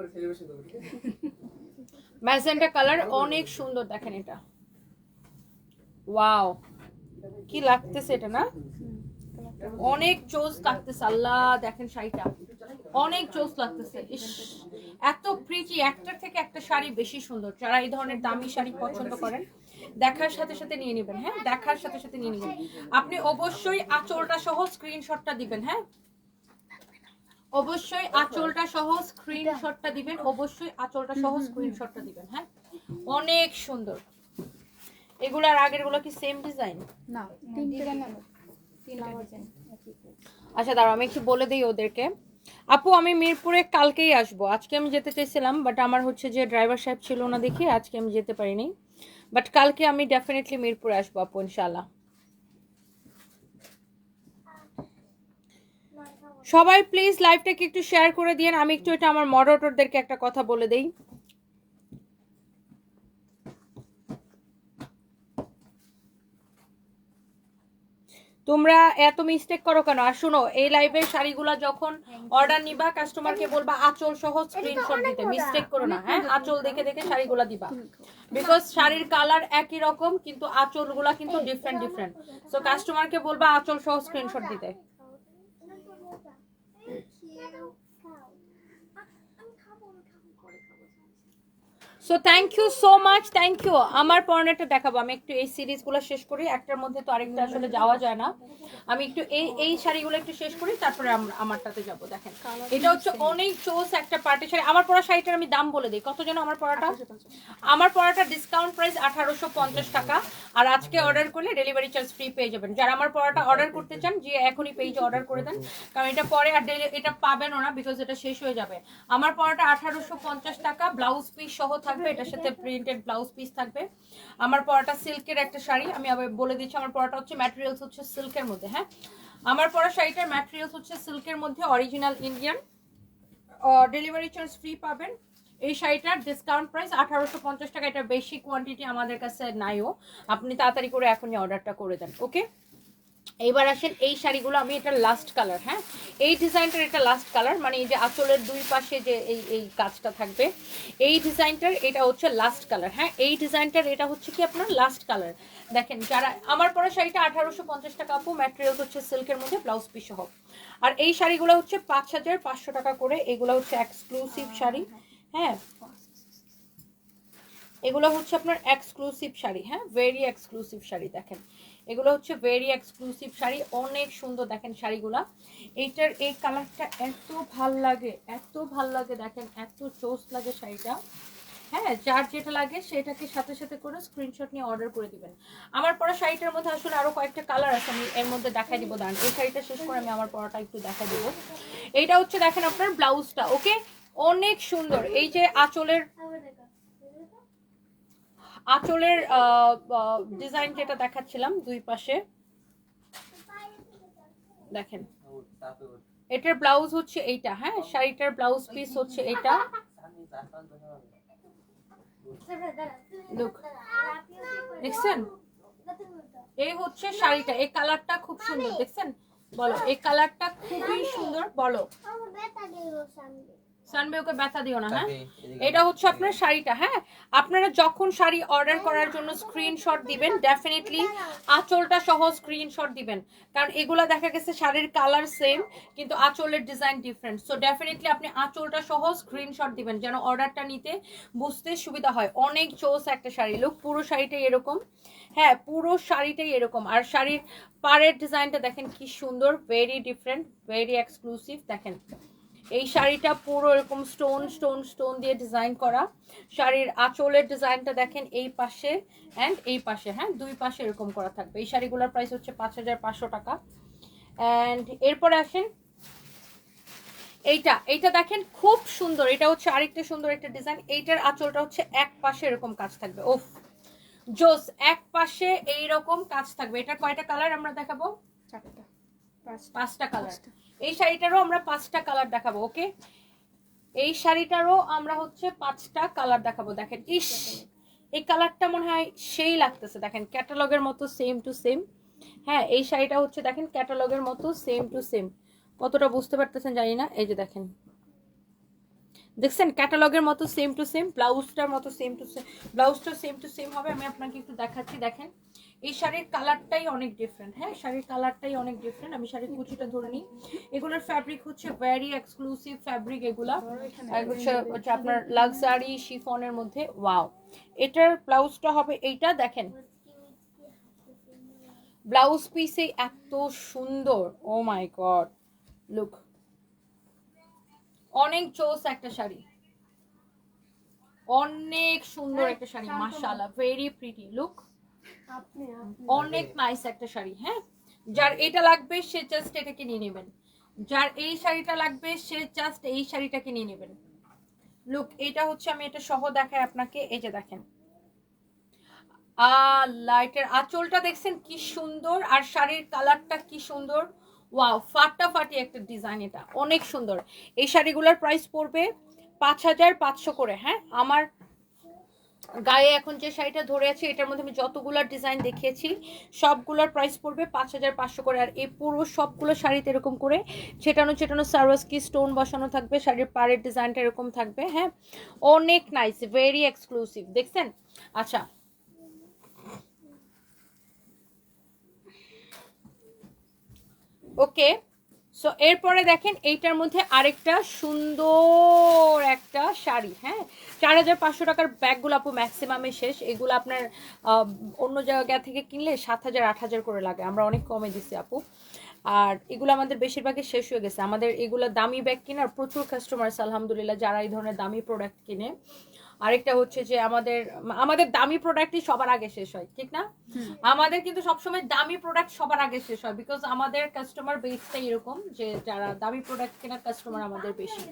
magenta colour, অনেক সুন্দর। দেখেন এটা, ওয়াও কি লাগতেছে এটা না, অনেক জোস লাগতেছে। আল্লাহ, দেখেন শাড়িটা অনেক জোস লাগতেছে। ইস, এত প্রিটি, একটার থেকে একটা শাড়ি বেশি সুন্দর। যারা এই ধরনের দামি শাড়ি পছন্দ করেন দেখার সাথে সাথে নিয়ে নেবেন। হ্যাঁ, দেখার সাথে সাথে নিয়ে নেবেন। আপনি অবশ্যই আঁচলটা সহ স্ক্রিনশটটা দিবেন। হ্যাঁ, অবশ্যই আঁচলটা সহ স্ক্রিনশটটা দিবেন, অবশ্যই আঁচলটা সহ স্ক্রিনশটটা দিবেন। হ্যাঁ, অনেক সুন্দর। এগুলার আগের গুলো কি সেম ডিজাইন? না, তিনটা ডিজাইন তিনটা ডিজাইন। আচ্ছা দাঁড়াও, আমি একটু বলে দিই ওদেরকে। আপু আমি মিরপুরে কালকেই আসবো, আজকে আমি যেতে চাইছিলাম বাট আমার হচ্ছে যে ড্রাইভার সাহেব ছিল না দেখি আজকে আমি যেতে পারিনি, বাট কালকে আমি ডেফিনেটলি মিরপুরে আসবো আপু ইনশাআল্লাহ। সবাই প্লিজ লাইভটাকে একটু শেয়ার করে দিন। আমি একটু এটা আমার মডারেটরদেরকে একটা কথা বলে দেই। তোমরা এত মিস্টেক করো কেন? আর শুনো, এই লাইভের শাড়িগুলো যখন অর্ডার নিবা কাস্টমারকে বলবা আঁচল সহ স্ক্রিনশট দিতে, মিস্টেক করো না। হ্যাঁ, আঁচল দেখে দেখে শাড়িগুলো দিবা, বিকজ শাড়ির কালার একই রকম কিন্তু আঁচলগুলা কিন্তু ডিফারেন্ট ডিফারেন্ট। সো কাস্টমারকে বলবা আঁচল সহ স্ক্রিনশট দিতে। So thank you so much, thank you. আমার পরনেটা দেখাবো, আমি একটু এই সিরিজগুলো শেষ করি, একটার মধ্যে তো আরেকটা আসলে যাওয়া যায় না। আমি একটু এই শাড়িগুলো একটু শেষ করি, তারপরে আমারটাতে যাব। দেখেন এটা হচ্ছে অনেক চোস একটা পার্টি শাড়ি। আমার পরা শাড়িটার আমি দাম বলে দিই, কত যেন আমার পরাটা? আমার পরাটা ডিসকাউন্ট প্রাইস 1850 টাকা, আর আজকে অর্ডার করলে ডেলিভারি চার্জ ফ্রি পেয়ে যাবেন। যারা আমার পরাটা অর্ডার করতে চান যে এখনই পেজে অর্ডার করে দেন, কারণ এটা পরে আর এটা পাবেনও না, বিকজ এটা শেষ হয়ে যাবে। আমার পরাটা 1850 টাকা, ব্লাউজ পিস সহ থাকবে থাকবে, এটার সাথে প্রিন্টেড ব্লাউজ পিস থাকবে। আমার পরাটা সিল্কের একটা শাড়ি, আমি আবার বলে দিচ্ছি আমার পরাটা হচ্ছে ম্যাটেরিয়ালস হচ্ছে সিল্কের মধ্যে। হ্যাঁ, আমার পরা শাড়িটার ম্যাটেরিয়ালস হচ্ছে সিল্কের মধ্যে, original Indian, delivery charge free পাবেন। এই শাড়িটার ডিসকাউন্ট প্রাইস 1850 টাকা। এটা বেশি কোয়ান্টিটি আমাদের কাছে নাইও, আপনি তাড়াতাড়ি করে এখনই অর্ডারটা করে দেন। ওকে, এইবার আসেন এই শাড়িগুলো, আমি এটা লাস্ট কালার। হ্যাঁ, এই ডিজাইনটার এটা লাস্ট কালার, মানে এই যে আঁচলের দুই পাশে যে এই কাজটা থাকবে, এই ডিজাইনটার এটা হচ্ছে লাস্ট কালার। হ্যাঁ, এই ডিজাইনটার এটা হচ্ছে কি আপনার লাস্ট কালার। দেখেন, যারা আমার পরা শাড়িটা 1850 টাকা আপু, ম্যাটেরিয়ালস হচ্ছে সিল্কের মধ্যে, ব্লাউজ পিস সহ। আর এই শাড়িগুলো হচ্ছে 5500 টাকা করে। এগুলো হচ্ছে এক্সক্লুসিভ শাড়ি। হ্যাঁ, এগুলো হচ্ছে আপনার এক্সক্লুসিভ শাড়ি। হ্যাঁ, ভেরি এক্সক্লুসিভ শাড়ি। দেখেন, এগুলো হচ্ছে ভেরি এক্সক্লুসিভ শাড়ি, অনেক সুন্দর। দেখেন শাড়িগুলা, এইটার এই কালারটা এত ভাল লাগে, এত ভাল লাগে। দেখেন এত চোস লাগে শাড়িটা। হ্যাঁ, যার যেটা লাগে সেটাকে সাথে সাথে করে স্ক্রিনশট নিয়ে অর্ডার করে দিবেন। আমার পরা শাড়িটার মধ্যে আসলে আরো কয়েকটা কালার আছে, আমি এর মধ্যে দেখাই দিব। দাঁড়ান, এই শাড়িটা শেষ করে আমি আমার পরাটা একটু দেখাই দিব। এইটা হচ্ছে দেখেন আপনার ব্লাউজটা। ওকে, অনেক সুন্দর। এই যে আঁচলের ডিজাইন যেটা দেখাচ্ছিলাম দুই পাশে, দেখেন এটার ব্লাউজ হচ্ছে এইটা। হ্যাঁ, শাড়িটার ব্লাউজ পিস হচ্ছে এটা। লুক, দেখছেন, এই হচ্ছে শাড়িটা। এই কালারটা খুব সুন্দর, দেখছেন? বলো, এই কালারটা খুবই সুন্দর। বলো সানবে, ওকে ব্যথা দিও না। হ্যাঁ, এটা হচ্ছে আপনার শাড়িটা। হ্যাঁ, আপনারা যখন শাড়ি অর্ডার করার জন্য স্ক্রিনশট দিবেন, ডেফিনেটলি আঁচলটা সহ স্ক্রিনশট দিবেন, কারণ এগুলা দেখা গেছে শাড়ির কালার সেম কিন্তু আঁচলের ডিজাইন ডিফারেন্ট। সো ডেফিনেটলি আপনি আঁচলটা সহ স্ক্রিনশট দিবেন যেন অর্ডারটা নিতে বুঝতে সুবিধা হয়। অনেক চোস একটা শাড়ি। লুক, পুরো শাড়িটাই এরকম। হ্যাঁ, পুরো শাড়িটাই এরকম। আর শাড়ির পাড়ের ডিজাইনটা দেখেন কি সুন্দর, ভেরি ডিফারেন্ট, ভেরি এক্সক্লুসিভ। দেখেন এই শাড়িটা পুরো এরকম স্টোন স্টোন স্টোন দিয়ে ডিজাইন করা। শাড়ির আঁচলের ডিজাইনটা দেখেন এই পাশে অ্যান্ড এই পাশে। হ্যাঁ, দুই পাশে এরকম করা থাকবে। এই শাড়িগুলোর প্রাইস হচ্ছে 5500 টাকা। অ্যান্ড এরপরে আসেন এইটা দেখেন খুব সুন্দর। এটা হচ্ছে আরেকটা সুন্দর একটা ডিজাইন। এইটার আঁচলটা হচ্ছে এক পাশে এরকম কাজ থাকবে। ওফ, জোস, এক পাশে এইরকম কাজ থাকবে। এটা কয়টা কালার আমরা দেখাবো? পাঁচটা কালার। এই শাড়িটারও আমরা 5টা কালার দেখাবো। ওকে, এই শাড়িটারও আমরা হচ্ছে 5টা কালার দেখাবো। দেখেন, ইস, এই কালারটা মনে হয় সেই লাগতেছে। দেখেন ক্যাটালগের মতো সেম টু সেম। হ্যাঁ, এই শাড়িটা হচ্ছে দেখেন ক্যাটালগের মতো সেম টু সেম। কতটা বুঝতে পারতেছেন জানি না। এই যে দেখেন, দেখছেন ক্যাটালগের মতো সেম টু সেম। ব্লাউজটার মতো সেম টু সেম, ব্লাউজটা সেম টু সেম হবে। আমি আপনাকে একটু দেখাচ্ছি। দেখেন এই শাড়ির কালারটাই অনেক ডিফারেন্ট। হ্যাঁ, শাড়ির কালারটাই অনেক ডিফারেন্ট। আমি শাড়ির কুচিটা ধরে নিই। এগুলোর ফ্যাব্রিক হচ্ছে ভেরি এক্সক্লুসিভ ফ্যাব্রিক। এগুলা হচ্ছে আপনার লাক্সারি শিফনের মধ্যে। ওয়াও, এটার ব্লাউজটা হবে এইটা। দেখেন ব্লাউজ পিসে এত সুন্দর, ও মাই গড, লুক, অনেক চোস একটা শাড়ি, অনেক সুন্দর একটা শাড়ি, মাশাআল্লাহ, ভেরি প্রিটি। লুক, অনেক নাইস একটা শাড়ি। হ্যাঁ, যার এটা লাগবে সে জাস্ট এটাকে নিয়ে নেবেন। যার এই শাড়িটা লাগবে সে জাস্ট এই শাড়িটাকে নিয়ে নেবেন। লুক, এটা হচ্ছে, আমি এটা সহ দেখাই আপনাকে। এই যে দেখেন লাইটের আঁচলটা দেখছেন কি সুন্দর, আর শাড়ির কালারটা কি সুন্দর। ওয়াও, ফাটাফাটি একটা ডিজাইন, এটা অনেক সুন্দর। এই শাড়িগুলোর প্রাইস পড়বে 5500 করে। হ্যাঁ, আমার গায়ে এখন যে শাড়িটা ধরে আছে এটার মধ্যে আমি যতগুলো ডিজাইন দেখিয়েছি সবগুলোর প্রাইস পড়বে 5500 করে। আর এই পুরো সবগুলো শাড়িতে এরকম করে ছেটানো ছেটানো সারোয়ারস্কি স্টোন বসানো থাকবে। শাড়ির পাড়ের ডিজাইনটা এরকম থাকবে। হ্যাঁ, অনেক নাইস, ভেরি এক্সক্লুসিভ। দেখছেন? আচ্ছা, ওকে, সো এরপরে দেখেন এইটার মধ্যে আরেকটা সুন্দর একটা শাড়ি। হ্যাঁ, 4500 টাকার ব্যাগগুলো আপু ম্যাক্সিমামে শেষ। এগুলো আপনার অন্য জায়গা থেকে কিনলে 7000 8000 করে লাগে, আমরা অনেক কমে দিচ্ছি আপু। আর এগুলো আমাদের বেশিরভাগই শেষ হয়ে গেছে। আমাদের এগুলো দামি ব্যাগ কেনার প্রচুর কাস্টমার আলহামদুলিল্লাহ যারা এই ধরনের দামি প্রোডাক্ট কিনে। আরেকটা হচ্ছে যে আমাদের দামি প্রোডাক্টই সবার আগে শেষ হয়, ঠিক না? আমাদের কিন্তু সবসময় দামি প্রোডাক্ট সবার আগে শেষ হয়, বিকজ আমাদের কাস্টমার বেসটাই এরকম যে যারা দামি প্রোডাক্ট কেনার কাস্টমার আমাদের বেশি।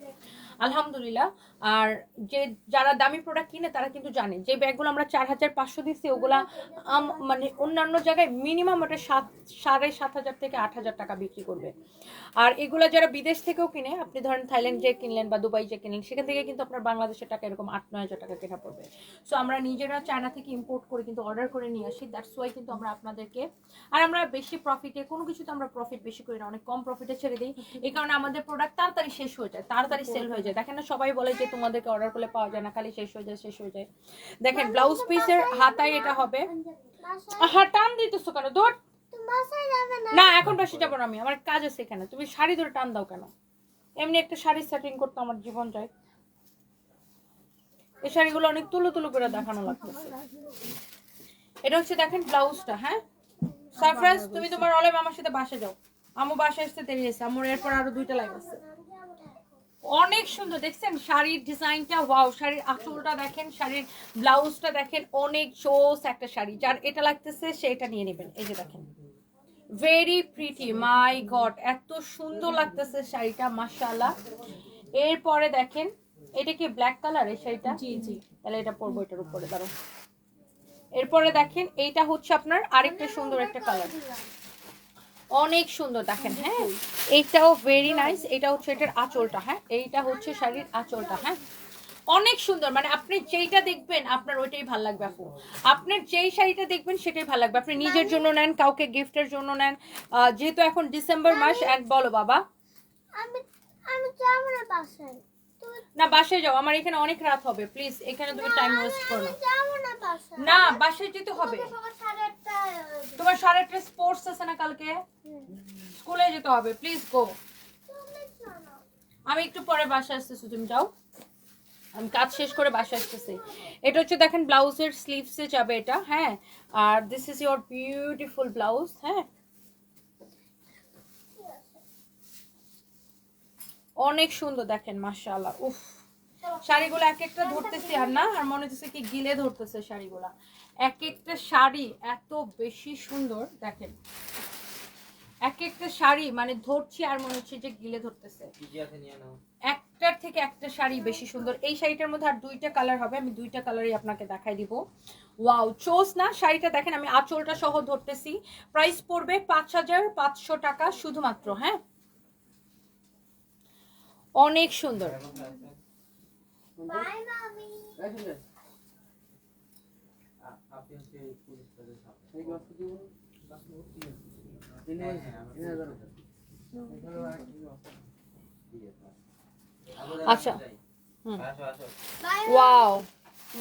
আলহামদুলিল্লাহ। আর যারা দামি প্রোডাক্ট কিনে তারা কিন্তু জানে যে ব্যাগগুলো আমরা 4500 দিচ্ছি ওগুলা মানে অন্যান্য জায়গায় মিনিমাম ওটা 7,500 থেকে 8,000 টাকা বিক্রি করবে। আর এগুলো যারা বিদেশ থেকেও কিনে, আপনি ধরেন থাইল্যান্ড যে কিনলেন বা দুবাই যে কিনলেন, সেখান থেকে কিন্তু আপনার বাংলাদেশের টাকা এরকম 8-9 হাজার টাকা কেনা পড়বে। সো আমরা নিজেরা চায়না থেকে ইম্পোর্ট করে কিন্তু অর্ডার করে নিয়ে আসি, দ্যাটস ওয়াই কিন্তু আমরা আপনাদেরকে, আর আমরা বেশি প্রফিটে কোনো কিছুতে আমরা প্রফিট বেশি করি না, অনেক কম প্রফিটে ছেড়ে দিই। এই কারণে আমাদের প্রোডাক্ট তাড়াতাড়ি শেষ হয়ে যায়, তাড়াতাড়ি সেল হয়ে যায়। দেখেন না, সবাই বলে যে তোমাদেরকে অর্ডার করলে পাওয়া যায় না, খালি শেষ হয়ে যায় শেষ হয়ে যায়। দেখেন ব্লাউজ পিসের হাতায় এটা হবে। হ্যাঁ, টান দিতেছো কেন? দৌড় না, এখন বাসে যাবো না, আমি আমার কাজ আছে এখানে। তুমি শাড়ি ধরে টান দাও কেন? এমনি একটা শাড়ি সেটিং করতে আমার জীবন যায়। এই শাড়িগুলো অনেক তুলো তুলো করে দেখানো লাগতেছে। এটা হচ্ছে দেখেন ব্লাউজটা। হ্যাঁ সারপ্রাইজ, তুমি তোমার অলেম আমার সাথে বাসে যাও। আমু বাসে আসতে দেরি আছে, আমার এরপর আরো 2টা লাইভ আছে। অনেক সুন্দর দেখছেন শাড়ির ডিজাইনটা, ওয়াও। শাড়ির আঁচলটা দেখেন, শাড়ির ব্লাউজটা দেখেন, অনেক চোস একটা শাড়ি। যার এটা লাগতেছে সে এটা নিয়ে নেবেন। এই যে দেখেন, ভেরি প্রিটি, মাই গড, এত সুন্দর লাগতেছে শাড়িটা, মাশাআল্লাহ। এরপরে দেখেন, এটা কি ব্ল্যাক কালার এই শাড়িটা? জি জি। তাহলে এটা পরবো এটার উপরে, দাঁড়ো। এরপরে দেখেন, এইটা হচ্ছে আপনার আরেকটা সুন্দর একটা কালার, অনেক সুন্দর দেখেন। হ্যাঁ এইটাও ভেরি নাইস। এটা হচ্ছে এটার আঁচলটা। হ্যাঁ এইটা হচ্ছে শাড়ির আঁচলটা। হ্যাঁ অনেক সুন্দর, মানে আপনি যেইটা দেখবেন আপনার ওইটাই ভালো লাগবে আপু। আপনার যেই শাড়িটা দেখবেন সেটাই ভালো লাগবে। আপনি নিজের জন্য নেন, কাউকে গিফটের জন্য নেন। যেহেতু এখন ডিসেম্বর মাস, এক বলো বাবা। আমি আমি যাব না বাসায়। না বাসায় যাও, আমার এখানে অনেক রাত হবে, প্লিজ এখানে তুমি টাইম ওয়েস্ট করো না। যাব না বাসায়। না বাসায় যেতে হবে, সকাল 8:30 তোমার 8:30 স্পোর্টস আছে না কালকে, স্কুলে যেতে হবে, প্লিজ গো। আমি একটু পরে বাসায় আসতেছি, তুমি যাও, আমি কাজ শেষ করে বাসায় আসতেছি। এটা হচ্ছে দেখেন ব্লাউজের স্লিভসে যাবে এটা। হ্যাঁ আর this is your beautiful blouse. হ্যাঁ অনেক সুন্দর দেখেন, মাশাআল্লাহ। উফ, শাড়িগুলো এক একটা ধরতেছি আর না, আর মনে হচ্ছে কি গিলে ধরতেছে শাড়িগুলা। এক একটা শাড়ি এত বেশি সুন্দর দেখেন, এক একটা শাড়ি মানে ধরছি আর মনে হচ্ছে যে গিলে ধরতেছে। একটার থেকে একটা শাড়ি বেশি সুন্দর। এই শাড়িটার মধ্যে আর 2টা কালার হবে, আমি 2টা কালারই আপনাকে দেখাই দিব। ওয়াও চোস না শাড়িটা দেখেন, আমি আঁচলটা সহ ধরতেছি। প্রাইস পড়বে 5,500 টাকা শুধুমাত্র। হ্যাঁ অনেক সুন্দর। বাই মামি। আচ্ছা wow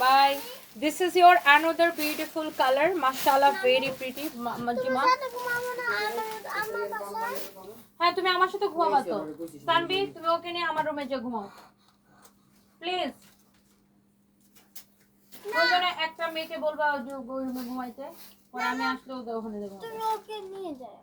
bye, this is your another beautiful color, mashallah, very pretty majima। আমার বাসায় হ্যাঁ তুমি আমার সাথে ঘুমাবা তো, তানভীর তুমি ওকে নিয়ে আমার রুমে যা ঘুমাও প্লিজ। ওখানে একটা মেয়েকে বলবা যে ওই রুমে ঘুমাইতে, পরে আমি আসলে ওদের ওখানে যাবো। তুমি ওকে নিয়ে যাও।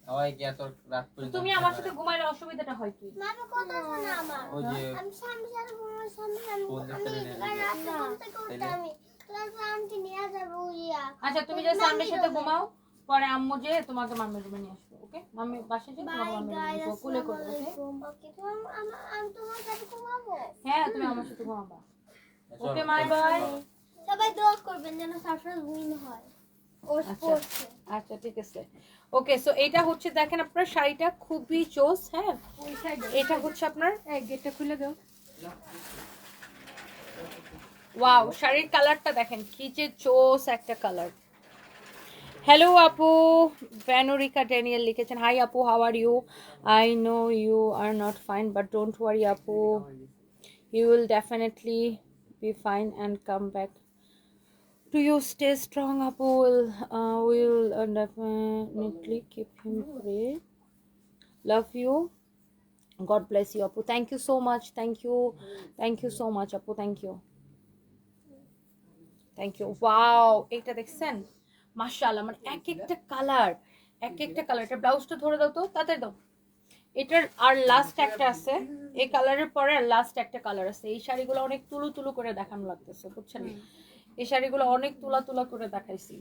সবাই কি এত রাত পর্যন্ত? তুমি আমার সাথে ঘুমাইলে অসুবিধাটা হয় কি? মামি কথা শোনা আমার। ওই যে আমি সামনে সামনে ঘুমাই, সামনে সামনে কোন দিকটা নিয়ে রাতে ঘুমতে করতে আমি ক্লাসে আন্টি নিয়ে যাবো ইয়া। আচ্ছা তুমি যে সামনের সাথে ঘুমাও, পরে আম্মু যে তোমাকে মাম্মির রুমে নিয়ে আসবে। ওকে মাম্মি বাসায় যে তোমাকে মাম্মির রুমে নিয়ে আসবে, কোলে করে। ওকে তুমি আমি তোমার সাথে ঘুমাবো। হ্যাঁ তুমি আমার সাথে ঘুমাবা। Okay bye bye. সবাই দোয়া করবেন যেন সারপ্রাইজ উইন হয় ও স্পোর্টসে। আচ্ছা ঠিক আছে। ওকে সো এটা হচ্ছে দেখেন আপনার শাড়িটা খুবই চোস। হ্যাঁ এটা হচ্ছে আপনার, গেটটা খুলে দাও। ওয়াও শাড়ির কালারটা দেখেন কি যে চোস একটা কালার। হ্যালো আপু, ভ্যানোরিকা ড্যানিয়েল লিখেছেন, হাই আপু, how are you? I know you are not fine but don't worry আপু, you will definitely be fine and come back to you. Stay strong apu, will definitely keep him pray. Love you, God bless you apu. Thank you so much, thank you so much apu, thank you. Wow এটা দেখছেন মাশাআল্লাহ, মানে এক একটা colour, এক একটা colour. এটা ব্লাউজটা ধরে দাও তো, তাড়াতাড়ি দাও। এটার আর লাস্ট একটা আছে, এই কালারের পরে আর লাস্ট একটা কালার আছে। এই শাড়িগুলো অনেক তুলু তুলু করে দেখানো লাগতেছে, বুঝছেন? এই শাড়িগুলো অনেক তুলা তুলা করে দেখাইছি,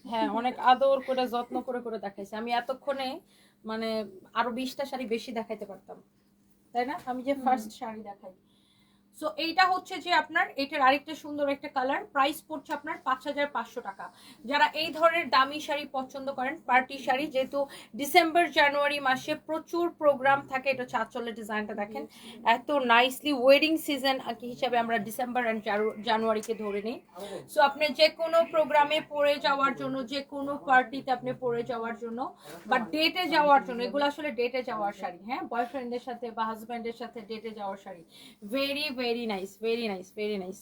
হ্যাঁ অনেক আদর করে যত্ন করে করে দেখাইছি। আমি এতক্ষণে মানে আরো 20টা শাড়ি বেশি দেখাইতে পারতাম। তাই না? আমি যে ফার্স্ট শাড়ি দেখাই, সো এইটা হচ্ছে যে আপনার এটার আরেকটা সুন্দর একটা কালার, প্রাইস পড়ছে আপনার 5500 টাকা। যারা এই ধরনের দামি শাড়ি পছন্দ করেন, পার্টি শাড়ি, যেহেতু ডিসেম্বর জানুয়ারি মাসে প্রচুর প্রোগ্রাম থাকে, এটা হচ্ছে আঁচলের ডিজাইনটা দেখেন, এত নাইসলি ওয়েডিং সিজন হিসাবে আমরা ডিসেম্বর অ্যান্ড জানুয়ারিকে ধরে নিই। সো আপনি যে কোনো প্রোগ্রামে পরে যাওয়ার জন্য, যে কোনো পার্টিতে আপনি পরে যাওয়ার জন্য বা ডেটে যাওয়ার জন্য, এগুলো আসলে ডেটে যাওয়ার শাড়ি, হ্যাঁ, বয়ফ্রেন্ডের সাথে বা হাজব্যান্ডের সাথে ডেটে যাওয়ার sari. Very very nice, very nice, very nice.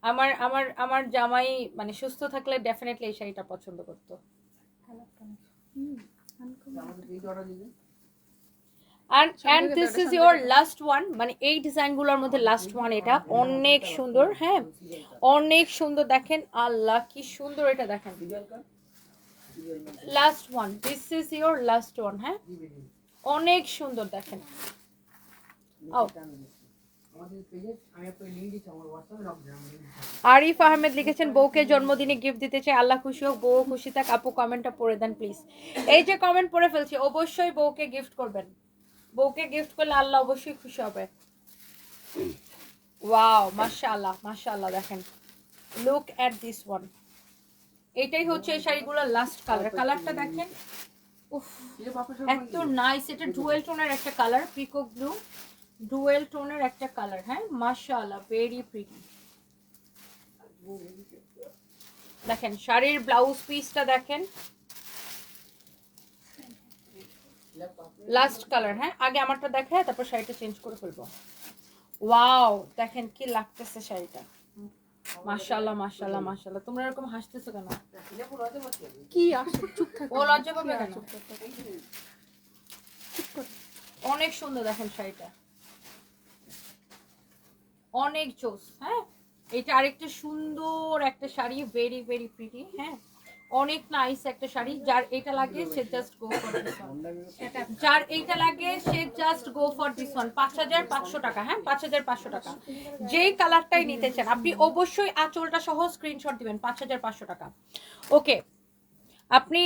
আমার আমার আমার জামাই মানে সুস্থ থাকলে ডেফিনেটলি এই শাড়িটা পছন্দ করতো। and this is your last one, মানে এই ডিজাইনগুলোর মধ্যে লাস্ট ওয়ান, এটা অনেক সুন্দর, হ্যাঁ অনেক সুন্দর, দেখেন আল্লাহ কি সুন্দর, এটা দেখেন last one, this is your last one, হ্যাঁ অনেক সুন্দর দেখেন। আরিফ আহমেদ লিখেছেন বউকে জন্মদিনে গিফট দিতে চাই, আল্লাহ খুশি হোক, বউ খুশি থাক। আপু কমেন্টটা পড়ে দেন প্লিজ। এই যে কমেন্ট পড়ে ফেলছি, অবশ্যই বউকে গিফট করবেন, বউকে গিফট করলে আল্লাহ অবশ্যই খুশি হবে। ওয়াও মাশাআল্লাহ মাশাআল্লাহ, দেখেন লুক এট দিস ওয়ান। এটাই হচ্ছে এই শাড়িগুলোর লাস্ট কালার, কালারটা দেখেন উফ এত নাইস। এটা ডুয়েল টোনের একটা কালার, পিকক ব্লু ডুয়েল টোনের একটা কালার, হ্যাঁ মাশাআল্লাহ ভেরি প্রিটি। দেখেন শাড়ির ব্লাউজ পিসটা দেখেন, লাস্ট কালার, হ্যাঁ আগে আমারটা দেখায় তারপর শাড়িটা চেঞ্জ করে ফেলবো। ওয়াও দেখেন কি লাগতেছে শাড়িটা, মাশাআল্লাহ মাশাআল্লাহ মাশাআল্লাহ। তোমরা এরকম হাসতেছো কেন? কি আসে, চুপ থাক, ও লজ্জা পাবে কেন? অনেক সুন্দর দেখেন শাড়িটা, অনেক জোস, হ্যাঁ এটা আরেকটা সুন্দর একটা শাড়ি, ভেরি ভেরি প্রিটি, হ্যাঁ অনেক নাইস একটা শাড়ি। যার এটা লাগে সে just go for this one, যার এইটা লাগে সে just go for this one. 5500 টাকা, হ্যাঁ 5500 টাকা। যেই কালারটাই নিতে চান আপনি অবশ্যই আঁচলটা সহ স্ক্রিনশট দিবেন, 5500 টাকা। ওকে, আপনি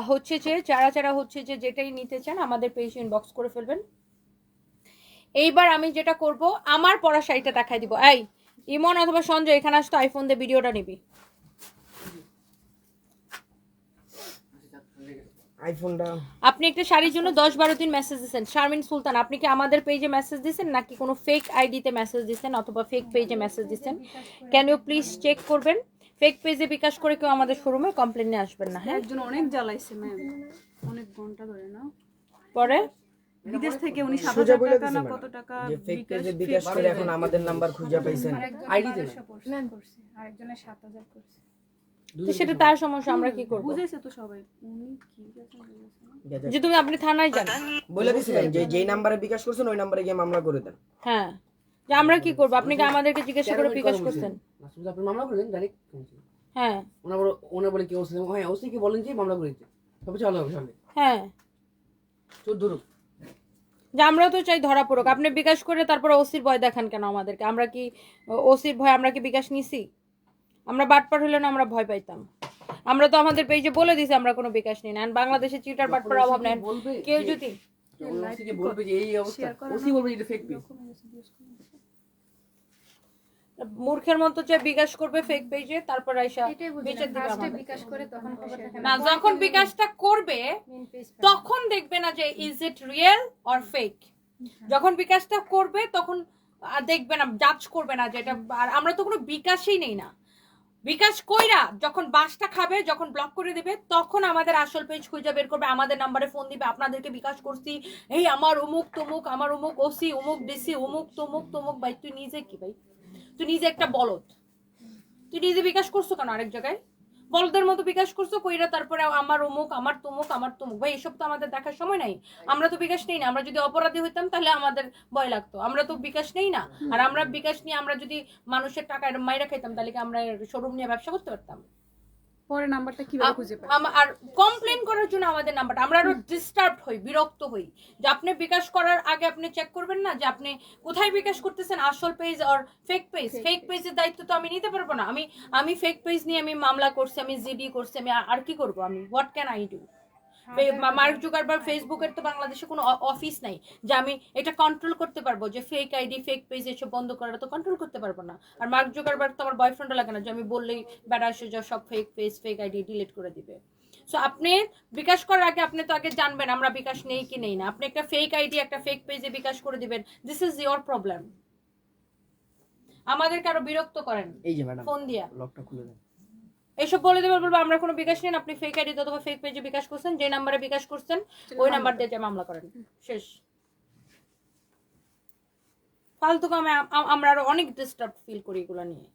হচ্ছে যে যারা যারা হচ্ছে যে যেটাই নিতে চান আমাদের পেজ ইনবক্স করে ফেলবেন। এইবার আমি যেটা করব, আমার পরা শাড়িটা দেখাই দিব। এই ইমন অথবা সঞ্জয় এখানে আসতো, আইফোন দিয়ে ভিডিওটা নিবি। আইফোনটা আপনি একটা শাড়ির জন্য 10-12 দিন মেসেজ দিয়েছেন। শারমিন সুলতান, আপনি কি আমাদের পেজে মেসেজ দিয়েছেন নাকি কোনো ফেক আইডিতে মেসেজ দিয়েছেন অথবা ফেক পেজে মেসেজ দিয়েছেন? ক্যান ইউ প্লিজ চেক করবেন? ফেক পেজে বিকাশ করে কেউ আমাদের শোরুমে কমপ্লেন নিয়ে আসবেন না, হ্যাঁ একজন অনেক জ্বালাইছে ম্যাম, অনেক ঘন্টা ধরে না, পরে বিদেশ থেকে উনি সোজা 7000 বলে টাকা না দিছি কত টাকা যে ফেক পেজে বিকাশ করে এখন আমাদের নাম্বার খুঁজে পাইছেন আইডি দেন করছে, আরেকজনের 7000 করছে। তো সেটা তার সমস্যা, আমরা কি করব? বুঝাইছে তো সবাই, উনি কি গেছেন বুঝাইছে না। যে তুমি আপনি থানায় যান, বলে দিছিলেন যে যেই নাম্বারে বিকাশ করছেন ওই নাম্বারে গিয়ে মামলা করে দেন। হ্যাঁ যে আমরা কি করব? আপনি কি আমাদেরকে জিজ্ঞাসা করে বিকাশ করছেন? মাসুদ আপনি মামলা করেন ডাইরেক্ট। হ্যাঁ ওনা বলে কি ওসি, হ্যাঁ ওসি কি বলেন যে মামলা করেছে, তবে ভালো হবে সামনে হ্যাঁ, চোর ধরুক। যে আমরাও তো চাই ধরা পড়ুক। আপনি বিকাশ করে তারপর ওসির ভয় দেখান কেন আমাদেরকে? আমরা কি ওসির ভয় আমরা কি বিকাশ নিছি? আমরা বাটপার হলে না আমরা ভয় পাইতাম? আমরা তো আমাদের পেজে বলে দিছি আমরা কোনো বিকাশ নিই না। বাংলাদেশে চিটার বাটপার অভাব নেই। কেউ যদি ওসি কি বলবে যে এই অবস্থা, ওসি বলবে যে এটা ফেক পেজ। মূর্খের মতো যে বিকাশ করবে ফেক পেজে, তারপর আইসা এটাই বুঝি বিচার দিবে ফার্স্টে আমাদের। বিকাশ করে তখন খবর থাকে না, যখন বিকাশটা করবে মেইন পেজ তখন দেখবে না যে is it real or fake. যখন বিকাশটা করবে তখন দেখবে না, জাজ করবে না যে এটা। আর আমরা তো কোনো বিকাশই নেই না। বিকাশ কইরা যখন বাসটা খাবে, যখন ব্লক করে দিবে, তখন আমাদের আসল পেজ খুঁজে বের করবে, আমাদের নাম্বারে ফোন দিবে, আপনাদেরকে বিকাশ করছি, এই আমার অমুক তমুক, আমার অমুক ওসি, অমুক ডিসি, অমুক তমুক তমুক। ভাই তুই নিজে কি ভাই? তুই নিজে একটা বলদ, তুই নিজে বিকাশ করছো কেন আরেক জায়গায়? বলদের মতো বিকাশ করছো কইরা তারপরে আমার অমুক, আমার তমুক, আমার তমুক। ভাই এসব তো আমাদের দেখার সময় নাই। আমরা তো বিকাশ নেই না। আমরা যদি অপরাধী হইতাম তাহলে আমাদের ভয় লাগতো। আমরা তো বিকাশ নেই না। আর আমরা বিকাশ নিয়ে আমরা যদি মানুষের টাকা মাইরা খাইতাম তাহলে কি আমরা শোরুম নিয়ে ব্যবসা করতে পারতাম? পরে নাম্বারটা কিভাবে খুঁজে পাই? আর কমপ্লেন করার জন্য আমাদের নাম্বারটা, আমরা আরো ডিস্টার্ব হই, বিরক্ত হই যে আপনি বিকাশ করার আগে আপনি চেক করবেন না যে আপনি কোথায় বিকাশ করতেছেন, আসল পেজ আর ফেক পেজ। ফেক পেজের দায়িত্ব তো আমি নিতে পারবো না। আমি ফেক পেজ নিয়ে আমি মামলা করছি, আমি জিডি করছি, আমি আর কি করব? আমি what can I do? Mark Zuckerberg ফেসবুকের তো বাংলাদেশে কোনো অফিস নাই যে আমি এটা কন্ট্রোল করতে পারবো, যে ফেক আইডি ফেক পেজ এসব বন্ধ করাটা তো কন্ট্রোল করতে পারবো না। আর মার্ক জুকারবার্গ তো আমার বয়ফ্রেন্ডও লাগে না যে আমি বললেই বেড়া আসে যা সব fake page fake ID delete করে দিবে। সো আপনি বিকাশ করার আগে আপনি তো আগে জানবেন আমরা বিকাশ নেই কি নেই না। আপনি একটা ফেক আইডি একটা ফেক পেজে বিকাশ করে দিবেন, দিস ইজ ইয়োর প্রবলেম। আমাদেরকে আরো বিরক্ত করেন এই যে ম্যাডাম ফোন দিয়া, লকটা খুলে দেন। এইসব বলে দেবে, বলবো আমরা কোনো বিকাশ নেন, আপনি ফেক আইডি অথবা ফেক পেজে বিকাশ করছেন, যে নাম্বারে বিকাশ করছেন ওই নাম্বার দিয়ে যে মামলা করেন, শেষ। ফালতু কামে আমরা আরো অনেক ডিস্টার্ব ফিল করি এগুলো নিয়ে।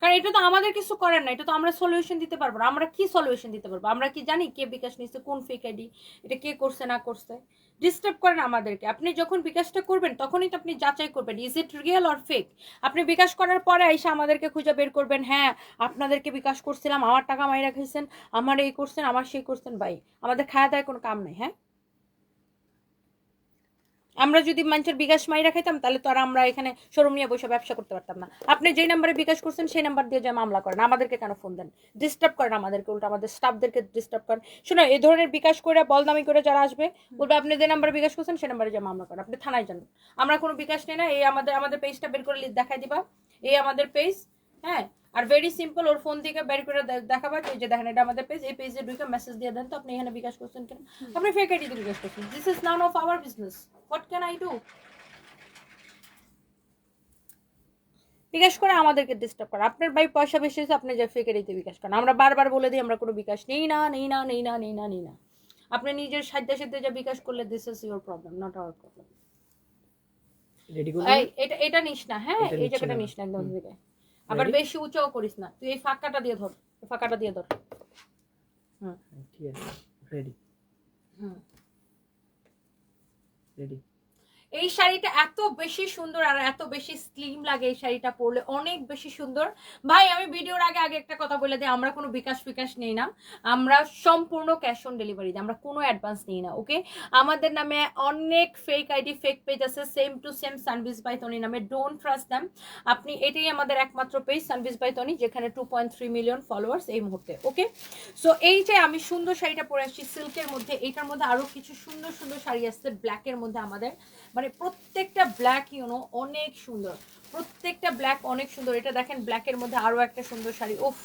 কারণ এটা তো আমাদের কিছু করার না, এটা তো আমরা সলিউশন দিতে পারবো না। আমরা কি সলিউশন দিতে পারবো? আমরা কি জানি কে বিকাশ নিচ্ছে, কোন ফেক আইডি, এটা কে করছে না করছে? ডিস্টার্ব করেন আমাদেরকে। আপনি যখন বিকাশটা করবেন তখনই তো আপনি যাচাই করবেন is it real or fake. আপনি বিকাশ করার পরে এসে আমাদেরকে খুঁজে বের করবেন, হ্যাঁ আপনাদেরকে বিকাশ করছিলাম, আমার টাকা মাইরা খাইছেন, আমার এই করছেন, আমার সেই করছেন। ভাই আমাদের খাওয়া দাওয়ার কোনো কাম নাই। হ্যাঁ, আমরা যদি মানুষের বিকাশ মাইরা খাইতাম তাহলে তো আর আমরা এখানে শোরুম নিয়ে বসে ব্যবসা করতে পারতাম না। আপনি যেই নাম্বারে বিকাশ করছেন সেই নাম্বার দিয়ে যে মামলা করেন, আমাদেরকে কেন ফোন দেন? ডিস্টার্ব করেন আমাদেরকে, উল্টো আমাদের স্টাফদেরকে ডিস্টার্ব করেন। শোনো, এই ধরনের বিকাশ করে বলদামি করে যারা আসবে বলবে আপনি যে নাম্বারে বিকাশ করছেন সেই নাম্বারে যে মামলা করেন, আপনি থানায় যান। আমরা কোনো বিকাশ নেই না। এই আমাদের পেজটা বের করে দেখাই দিবা, এই আমাদের পেজ। হ্যাঁ, are very simple, or phone থেকে বের করে দেখাবা যে দেখেন এটা আমাদের পেজ, এই পেজে ঢুকে মেসেজ দিয়ে দেন তো আপনি এখানে বিকাশ করছেন কেন, আপনি ফেক আইডি দিয়ে বিকাশ করছেন। This is none of our business, what can I do? BKash করে আমাদেরকে ডিস্টার্ব করে। আপনার ভাই পয়সা বেশি হয়েছে, আপনি যে ফেক আইডিতে বিকাশ করেন। আমরা বারবার বলে দিই আমরা কোনো বিকাশ নেই না নেই না নেই না নেই না নেই না। আপনি নিজের সাধ্যে সাধ্যে যে বিকাশ করলে this is your problem, not our problem. Ready করুন। এটা নিস না, হ্যাঁ এটা এই নিচ্ছে জায়গাটা না। নিস না একদম দিকে। আবার বেশি উঁচাও করিস না, তুই এই ফাঁকাটা দিয়ে ধর, এই ফাঁকাটা দিয়ে ধর। ঠিক আছে, রেডি রেডি। এই শাড়িটা এত বেশি সুন্দর আর এত বেশি স্লিম লাগে, এই শাড়িটা পরলে অনেক বেশি সুন্দর। ভাই আমি ভিডিওর আগে একটা কথা বলে দিই, আমরা কোনো বিকাশ নেই না, আমরা সম্পূর্ণ ক্যাশ অন ডেলিভারি দিই, আমরা কোনো অ্যাডভান্স নিই না। ওকে, আমাদের নামে অনেক ফেক আইডি ফেক পেজ আছে, same to same সানভিজ by Toni নামে, ডোন্ট ট্রাস্ট দ্যাম। আপনি এটাই আমাদের একমাত্র পেজ সানভিজ বাই তনি, যেখানে 2.3 মিলিয়ন ফলোয়ার্স এই মুহূর্তে। ওকে, সো এই যে আমি সুন্দর শাড়িটা পরে আসছি সিল্কের মধ্যে, এইটার মধ্যে আরো কিছু সুন্দর সুন্দর শাড়ি আসছে ব্ল্যাকের মধ্যে। আমাদের মানে প্রত্যেকটা ব্ল্যাক ইউনো অনেক সুন্দর, প্রত্যেকটা ব্ল্যাক অনেক সুন্দর। এটা দেখেন ব্ল্যাকের মধ্যে আরো একটা সুন্দর শাড়ি, উফ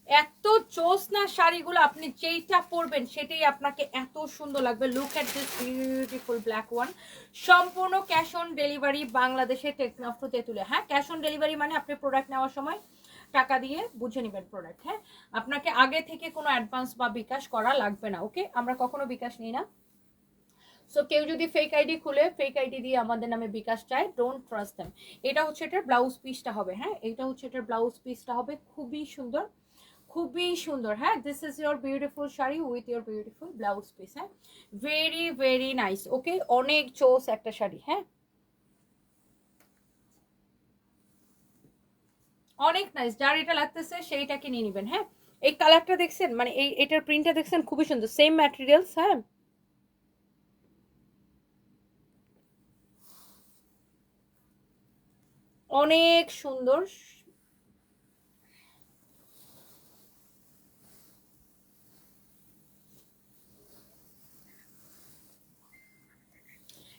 এত জোসনা শাড়িগুলো, আপনি যেইটা পরবেন সেটাই আপনাকে এত সুন্দর লাগবে। Look at this beautiful black one. সম্পূর্ণ ক্যাশ অন ডেলিভারি বাংলাদেশে টেকনাফ টু তেঁতুলিয়া। হ্যাঁ, ক্যাশ অন ডেলিভারি মানে আপনি প্রোডাক্ট নেওয়ার সময় টাকা দিয়ে বুঝে নেবেন প্রোডাক্ট। হ্যাঁ, আপনাকে আগে থেকে কোনো অ্যাডভান্স বা বিকাশ করা লাগবে না। ওকে, আমরা কখনো বিকাশ নিই না। সো কেউ যদি ফেক আইডি খুলে ফেক আইডি দিয়ে আমাদের নামে বিকাশ চায়, ডোন্ট ট্রাস্ট দেম। এটা হচ্ছে এটার ব্লাউজ পিসটা হবে। হ্যাঁ, এটা হচ্ছে এটার ব্লাউজ পিসটা হবে, খুবই সুন্দর খুবই সুন্দর। হ্যাঁ, this is your beautiful sari with your beautiful blouse piece. হ্যাঁ, ভেরি ভেরি নাইস। ওকে, অনেক চোস একটা শাড়ি। হ্যাঁ, অনেক নাইস। যার এটা লাগতেছে সেইটাকে নিয়ে নেবেন। হ্যাঁ, এই কালারটা দেখছেন, মানে এটার প্রিন্টটা দেখছেন, খুবই সুন্দর, সেম ম্যাটেরিয়ালস। হ্যাঁ, অনেক সুন্দর।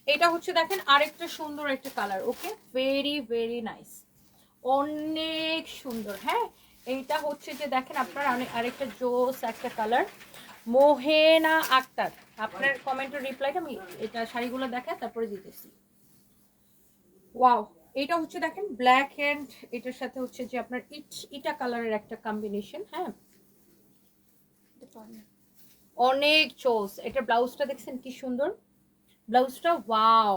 এটা হচ্ছে দেখেন আরেকটা সুন্দর একটা কালার। ওকে, ভেরি ভেরি নাইস, অনেক সুন্দর। হ্যাঁ, এইটা হচ্ছে যে দেখেন আপনার আরেকটা জোস একটা কালার, মোহেনা আক্তার। আপনার কমেন্টের রিপ্লাইটা আমি এটা শাড়িগুলো দেখা তারপরে দিতেছি। ওয়াও, এটা হচ্ছে দেখেন ব্ল্যাক এন্ড এটার সাথে হচ্ছে যে আপনার ইটা কালারের একটা কম্বিনেশন। হ্যাঁ, অনেক চোস। এটা ব্লাউজটা দেখছেন কি সুন্দর, ব্লাউজটা ওয়াও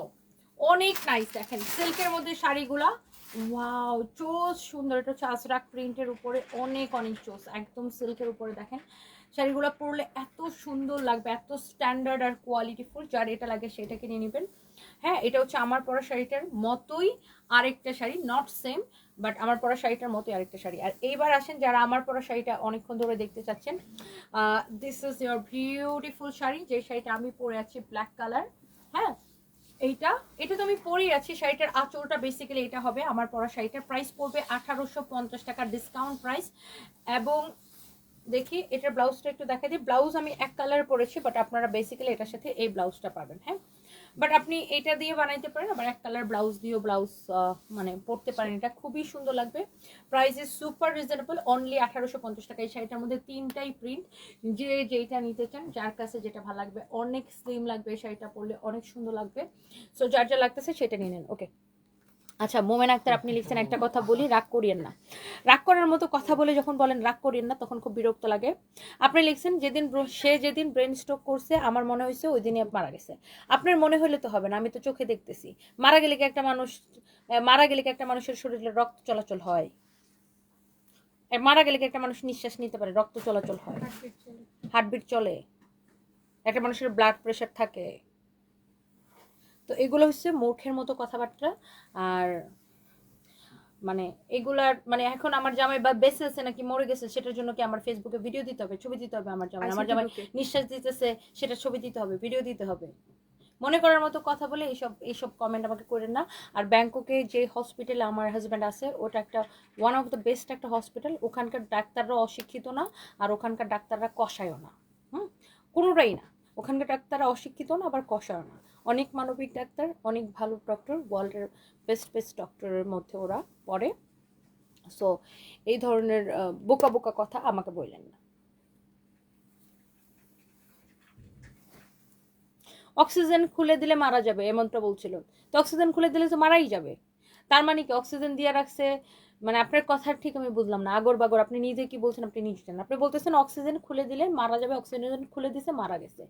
অনেক নাইস। দেখেন সিল্কের মধ্যে শাড়িগুলা ওয়াও চোস সুন্দর। এটা হচ্ছে আজরাক প্রিন্টের উপরে, অনেক অনেক চোস, একদম সিল্কের উপরে। দেখেন শাড়িগুলো পরলে এত সুন্দর লাগবে, এত স্ট্যান্ডার্ড আর কোয়ালিটিফুল। যার এটা লাগে সেটাকে নিয়ে নেবেন। হ্যাঁ, এটা হচ্ছে আমার পরা শাড়িটার মতোই আরেকটা শাড়ি, নট সেম বাট আমার পরা শাড়িটার মতোই আরেকটা শাড়ি। আর এইবার আসেন যারা আমার পরা শাড়িটা অনেকক্ষণ ধরে দেখতে চাচ্ছেন, this is your beautiful sari, যে শাড়িটা আমি পরে আছি ব্ল্যাক কালার। হ্যাঁ, এইটা এটা তো আমি পরেই আছি, শাড়িটার আঁচলটা বেসিক্যালি এটা হবে আমার পরা শাড়িটার প্রাইস পড়বে 1850 টাকা ডিসকাউন্ট প্রাইস। এবং দেখি এটার ব্লাউজটা একটু দেখা দিই, ব্লাউজ আমি এক কালার পরেছি, বাট আপনারা বেসিক্যালি এটার সাথে এই ব্লাউজটা পাবেন। হ্যাঁ, বাট আপনি এটা দিয়ে বানাইতে পারেন, আবার এক কালার ব্লাউজ দিয়েও ব্লাউজ মানে পরতে পারেন, এটা খুবই সুন্দর লাগবে। Price is super reasonable, only 1850 টাকা। এই শাড়িটার মধ্যে 3টাই প্রিন্ট, যে যেইটা নিতে চান, যার কাছে যেটা ভালো লাগবে, অনেক স্লিম লাগবে এই শাড়িটা পরলে, অনেক সুন্দর লাগবে। সো যার যা লাগতেছে সেটা নিয়ে নেন। ওকে, আচ্ছা মোমেন আক্তার আপনি লিখছেন একটা কথা বলি, রাগ করিয়েন না। রাগ করার মতো কথা বলে যখন বলেন রাগ করিয়েন না, তখন খুব বিরক্ত লাগে। আপনি লিখছেন সে যেদিন ব্রেন স্ট্রোক করছে আমার মনে হয়েছে ওই দিনই মারা গেছে। আপনার মনে হলে তো হবে না, আমি তো চোখে দেখতেছি। মারা গেলে কি একটা মানুষের শরীরে রক্ত চলাচল হয়? মারা গেলে কি একটা মানুষ নিঃশ্বাস নিতে পারে? রক্ত চলাচল হয়, হার্টবিট চলে, একটা মানুষের ব্লাড প্রেশার থাকে। তো এগুলো হচ্ছে মূর্খের মতো কথাবার্তা। আর মানে এগুলার মানে এখন আমার জামাই বা বেঁচে আছে নাকি মরে গেছে সেটার জন্য কি আমার ফেসবুকে ভিডিও দিতে হবে, ছবি দিতে হবে? আমার জামাই নিঃশ্বাস দিতেছে সেটা ছবি দিতে হবে, ভিডিও দিতে হবে? মনে করার মতো কথা বলে এইসব কমেন্ট আমাকে করেন না। আর ব্যাংককে যে হসপিটালে আমার হাজব্যান্ড আছে, ওটা একটা ওয়ান অফ দ্য বেস্ট একটা হসপিটাল। ওখানকার ডাক্তাররা অশিক্ষিত না, আর ওখানকার ডাক্তাররা কষায়ও না। কোনোটাই না। ওখানকার ডাক্তাররা অশিক্ষিত না, আবার কষায়ও না। অনেক মানবিক ডাক্তার, অনেক ভালো ডক্টর, ওয়ার্ল্ডের বেস্ট ডক্টরের মধ্যে ওরা পড়ে। সো এই ধরনের বোকা বোকা কথা আমাকে বললেন না। অক্সিজেন খুলে দিলে মারা যাবে এমনটা বলছিল, তো অক্সিজেন খুলে দিলে তো মারাই যাবে। তার মানে কি অক্সিজেন দিয়ে রাখছে? মানে আপনার কথা ঠিক আমি বুঝলাম না। আগর বাগর আপনি নিজে কি বলছেন আপনি নিজে জানেন। আপনি বলতেছেন অক্সিজেন খুলে দিলে মারা যাবে, অক্সিজেন খুলে দিছে মারা গেছে।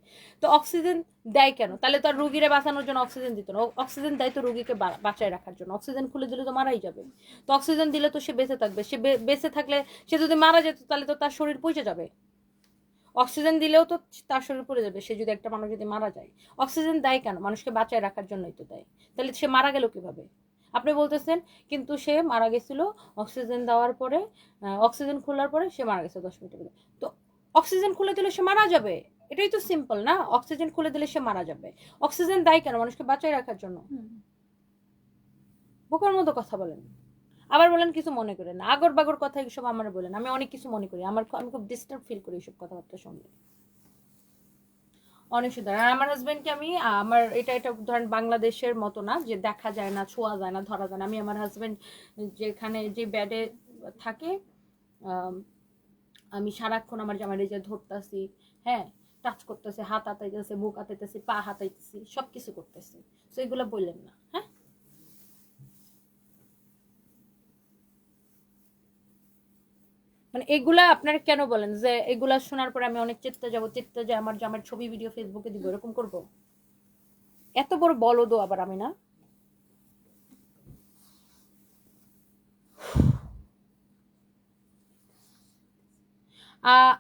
তো অক্সিজেন দেয় কেন? তাহলে তো আর রুগীরে বাঁচানোর জন্য অক্সিজেন দিত না। অক্সিজেন দেয় তো রুগীকে বাঁচায় রাখার জন্য। অক্সিজেন খুলে দিলে তো মারাই যাবে। তো অক্সিজেন দিলে তো সে বেঁচে থাকবে। সে বেঁচে থাকলে সে যদি মারা যেত তাহলে তো তার শরীর পচে যাবে। অক্সিজেন দিলেও তো তার শরীর পড়ে যাবে। সে যদি একটা মানুষ যদি মারা যায়, অক্সিজেন দেয় কেন? মানুষকে বাঁচায় রাখার জন্যই তো দেয়। তাহলে সে মারা গেল কিভাবে? আপনি বলতেছেন কিন্তু সে মারা গেছিল অক্সিজেন দেওয়ার পরে, অক্সিজেন খোলার পরে সে মারা গেছে 10 মিনিটের মধ্যে। তো অক্সিজেন খুলে দিলে সে মারা যাবে, এটাই তো সিম্পল না? অক্সিজেন খুলে দিলে সে মারা যাবে। অক্সিজেন দেয় কেন? মানুষকে বাঁচায় রাখার জন্য। বোকার মতো কথা বলেন। আবার বলেন কিছু মনে করেন না, আগর বাগর কথা এসব আমার বলেন। আমি অনেক কিছু মনে করি, আমি খুব ডিস্টার্ব ফিল করি এইসব কথাবার্তা শুনলে। অনেক সুন্দর। আর আমার হাজবেন্ডকে আমি আমার এটা ধরেন বাংলাদেশের মতো না যে দেখা যায় না, ছোঁয়া যায় না, ধরা যায় না। আমি আমার হাজবেন্ড যেখানে যে বেডে থাকে, আমি সারাক্ষণ আমার জামাইরে যে ধরতেছি, হ্যাঁ, টাচ করতেছি, হাত হাতাইতেছি, মুখ হাতাইতেছি, পা হাতাইতেছি, সব কিছু করতেছি। তো এগুলো বললেন না। হ্যাঁ, মানে এগুলা আপনারা কেন বলেন যে এগুলা শোনার পরে আমি অনেক চিত্তে যায় আমার জামার ছবি ভিডিও ফেসবুকে দিব, এরকম করব? এত বড় বলদো আবার আমি না।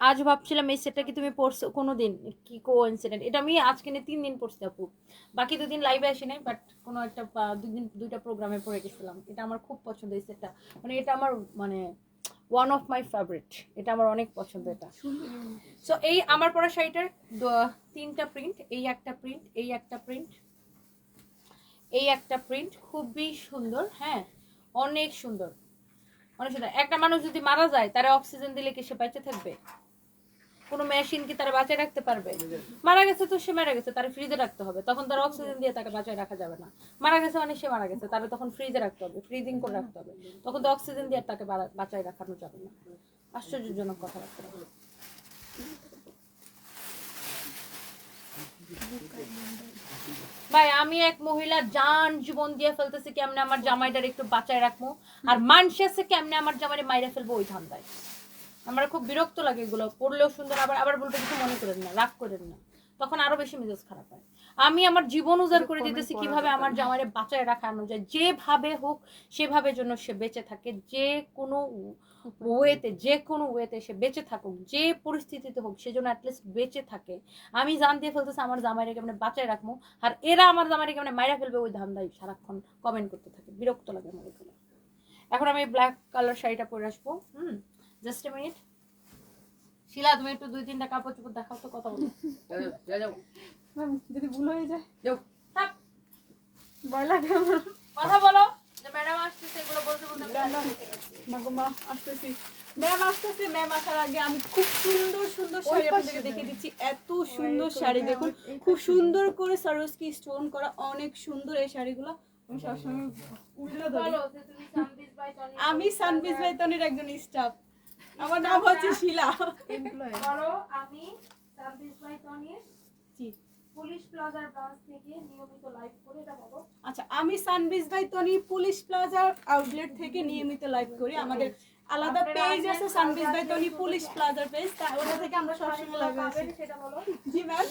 আজ ভাবছিলাম এই সেটটা কি তুমি পড়ছো কোনোদিন? কি কোইন্সিডেন্ট, এটা আমি আজকে নিয়ে 3 দিন পড়ছি আপু। বাকি 2 দিন লাইভে আসি নাই, বাট কোনো একটা 2 প্রোগ্রামে পড়ে গেছিলাম। এটা আমার খুব পছন্দ এই সেটটা। মানে এটা আমার মানে ওয়ান অফ মাই ফেভারিট। এটা আমার অনেক পছন্দ এটা। সো এই আমার পরা শাড়িটার 3টা প্রিন্ট, এই একটা প্রিন্ট, এই একটা প্রিন্ট, এই একটা প্রিন্ট, খুবই সুন্দর। হ্যাঁ, অনেক সুন্দর, অনেক সুন্দর। একটা মানুষ যদি মারা যায় তারা অক্সিজেন দিলে কি সে বেঁচে থাকবে? কোনো মেশিন কি তারা বাঁচায় রাখতে পারবে? মারা গেছে তো সে মারা গেছে, তারা ফ্রিজে রাখতে হবে, তখন তার অক্সিজেন দিয়ে তাকে বাঁচায় রাখা যাবে না। মারা গেছে মানে সে মারা গেছে, তারা তখন ফ্রিজে রাখতে হবে, ফ্রিজিং করে রাখতে হবে, তখন তো অক্সিজেন দিয়ে তাকে বাঁচায় রাখানো যাবে না। আশ্চর্যজনক কথাবার্তা। ভাই আমি এক মহিলা জান জীবন দিয়ে ফেলতেছি কেমনে আমার জামাইটার একটু বাঁচায় রাখবো, আর মানুষ আছে কেমনে আমার জামাইরে মাইরা ফেলবো ওই ধান্দায়। আমার খুব বিরক্ত লাগে এগুলো পড়লেও সুন্দর। আবার বলতে কিছু মনে করেন না, রাগ করেন না, তখন আরো বেশি মেজাজ খারাপ হয়। আমি আমার জীবন উজাড় করে দিতেছি কিভাবে আমার জামাইরে বাঁচায় রাখানো যায়, যেভাবে হোক সেভাবে জন্য সে বেঁচে থাকে, যে কোনো ওয়েতে সে বেঁচে থাকুক, যে পরিস্থিতিতে হোক সেজন্য অ্যাটলিস্ট বেঁচে থাকে। আমি জান দিয়ে ফেলতেছি আমার জামাইরে কেমনে বাঁচায় রাখবো, আর এরা আমার জামাইরে কেমনে মাইরা ফেলবে ওই ধান্দায় সারাক্ষণ কমেন্ট করতে থাকে। বিরক্ত লাগে আমার এগুলো। এখন আমি ব্ল্যাক কালার শাড়িটা পরে আসবো। Just a minute. শিলা তুমি একটু 2-3টা কাপড় চোপড় দেখাও তো, কথা বলো। যাও ম্যাম যদি ভুল হয়ে যায় যাও। থাক। ভয় লাগে আমার। কথা বলো যে ম্যাডাম আসতেছে, এগুলো বলতে বলতে মা আসতেছি, ম্যাম আসতেছে। ম্যাম আসার আগে আমি খুব সুন্দর সুন্দর শাড়ি আপনাদেরকে দেখিয়ে দিচ্ছি। এত সুন্দর শাড়ি দেখুন, খুব সুন্দর করে সরোজকি স্টোন করা, অনেক সুন্দর এই শাড়িগুলো। আমি সবসময় উল্টো ধরি। বলো যে তুমি সানবিজ বাই টনি, আমি সানবিজ বাইতনের একজন স্টাফ, আমার নাম হচ্ছে শিলা। বলো আমি সানবিজ বাই টনির জি। পুলিশ প্লাজার ব্রাঞ্চ থেকে নিয়মিত লাইভ করে, এটা বলো। আচ্ছা, আমি সানবিজ বাইতনি পুলিশ প্লাজা আউটলেট থেকে নিয়মিত লাইভ করি। আমাদের আলাদা পেজ আছে সানবিজ বাইতনি পুলিশ প্লাজার পেজ, ওটা থেকে আমরা সবসময় লাইভ আসি। সেটা বলো। জি ম্যাম।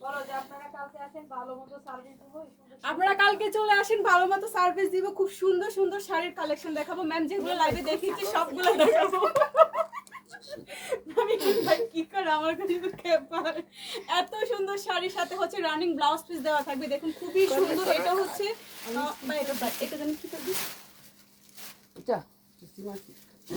বলো যে আপনারা কালকে আসেন, ভালো মতো সার্ভিস দেবো। আপনারা কালকে চলে আসেন, ভালো মতো সার্ভিস দিব, খুব সুন্দর সুন্দর শাড়ির কালেকশন দেখাবো। ম্যাম যেগুলো লাইভে দেখিয়েছি সবগুলো দেখাবো। আমি ভাই কি করে আমার কাছে তো খেপার। এত সুন্দর শাড়ির সাথে হচ্ছে রানিং ব্লাউজ পিস দেওয়া থাকবে, দেখুন খুবই সুন্দর। এটা হচ্ছে এটা জানি কি করবি, আচ্ছা সীমা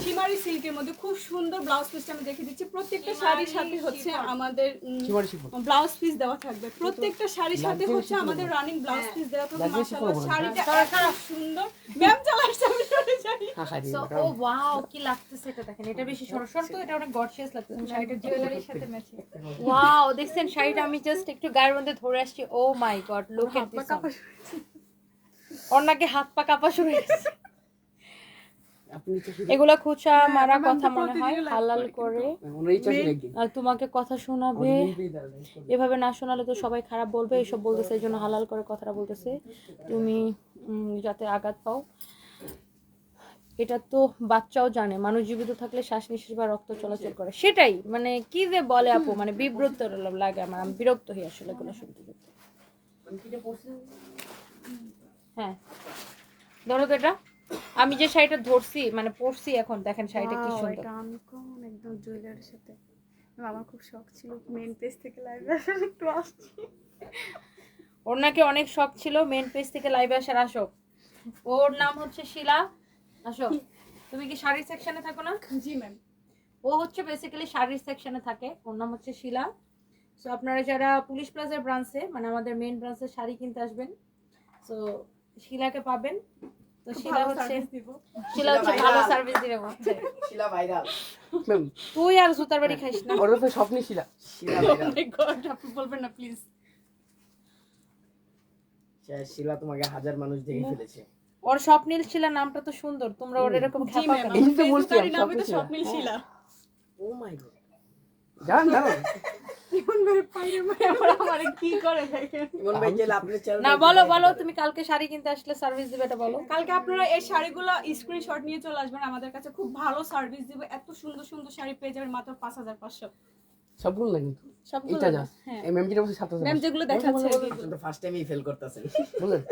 শিমারি সিল্কের মধ্যে খুব সুন্দর ব্লাউজ পিসটা আমি দেখিয়ে দিচ্ছি। প্রত্যেকটা শাড়ির সাথে হচ্ছে আমাদের সীমার শিখবো ব্লাউজ পিস দেওয়া থাকবে। প্রত্যেকটা শাড়ির সাথে হচ্ছে আমাদের রানিং ব্লাউজ পিস দেওয়া থাকবে। মাশাআল্লাহ শাড়িটা এত সুন্দর। ম্যাম চলে আসছে, আমি সরে যাই। হ্যাঁ খাই সো ও ওয়াও, কি লাগতেছে এটা দেখেন, এটা বেশি সরসর তো, এটা অনেক গর্জিয়াস লাগতেছে শাড়িটার জুয়েলারির সাথে ম্যাচিং। ওয়াও, দেখছেন শাড়িটা আমি জাস্ট একটু গায়ের মধ্যে ধরে আসছি। ও my god, look at this. ওর নাকি হাত পা কাঁপা শুরু হয়েছে। আপনি তো এগুলা খুচা মারা কথা মনে হয়, হালাল করে ওনারই চাষি একদিন আর তোমাকে কথা শোনাবে। এভাবে না শোনালে তো সবাই খারাপ বলবে, এইসব বলতেছে, এই জন্য হালাল করে কথাটা বলতেছে, তুমি যাতে আঘাত পাও। এটা তো বাচ্চাও জানে, মানুষ জীবিত থাকলে শ্বাস নিঃশ্বাস বা রক্ত চলাচল করে। সেটাই মানে কি যে বলে আপু, মানে বিব্রত লাগে আমার, আমি বিরক্ত হই আসলে এগুলো শুনতে শুনতে। হ্যাঁ ধরো তো এটা, আমি যে শাড়িটা ধরছি মানে পরছি এখন, দেখেন শাড়িটা কি সুন্দর। এটা আমি কোন একদম জুয়েলারির সাথে, আমার খুব শখ ছিল মেন পেজ থেকে লাইভে আসার, একটু আসছি। ওর নাকি অনেক শখ ছিল মেন পেজ থেকে লাইভে আসার। আসো, ওর নাম হচ্ছে শিলা। আসো, তুমি কি শাড়ির সেকশনে থাকো না? জি ম্যাম। ও হচ্ছে বেসিক্যালি শাড়ির সেকশনে থাকে, ওর নাম হচ্ছে শিলা। সো আপনারা যারা পুলিশ প্লাজার ব্রাঞ্চে মানে আমাদের মেইন ব্রাঞ্চে শাড়ি কিনতে আসবেন, সো শিলাকে পাবেন। তো শিলা হচ্ছে ভালো সার্ভিস দিবে বলছে। শিলা ভাইরাল। ম্যাম তুই আর জুতার বাড়ি খাইস না। ওর তো স্বপ্নে ছিল শিলা ভাইরাল। মাই গড, আপনি বলবেন না প্লিজ। শিলা তোমাকে হাজার মানুষ দেখে ফেলেছে। ওর স্বপ্নীল শিলা নামটা তো সুন্দর, তোমরা ওর এরকম জি খেপা ম্যাম, কেন? এই তো বলছি ফেসবুকের আমি নামে তো স্বপ্নে স্বপ্নিল শিলা। ও মাই গড। জান না ইমন ভাই পাইরে ভাই আমারে কি করে দেখেন। ইমন ভাই চাইলে আপনার চ্যানেল না বলো বলো, তুমি কালকে শাড়ি কিনতে আসলে সার্ভিস দিবে, এটা বলো। কালকে আপনারা এই শাড়িগুলো স্ক্রিনশট নিয়ে চলে আসবেন, আমাদের কাছে খুব ভালো সার্ভিস দিব। এত সুন্দর সুন্দর শাড়ি পেয়ে যাবেন মাত্র 5500। সবগুলো না কিন্তু সবগুলো এটা যা হ্যাঁ এই ম্যাম যেটা বলছে 7000 ম্যাম যেগুলো দেখাচ্ছে আপনি তো ফার্স্ট টাইমই ফেল করতেছেন। বুঝলেন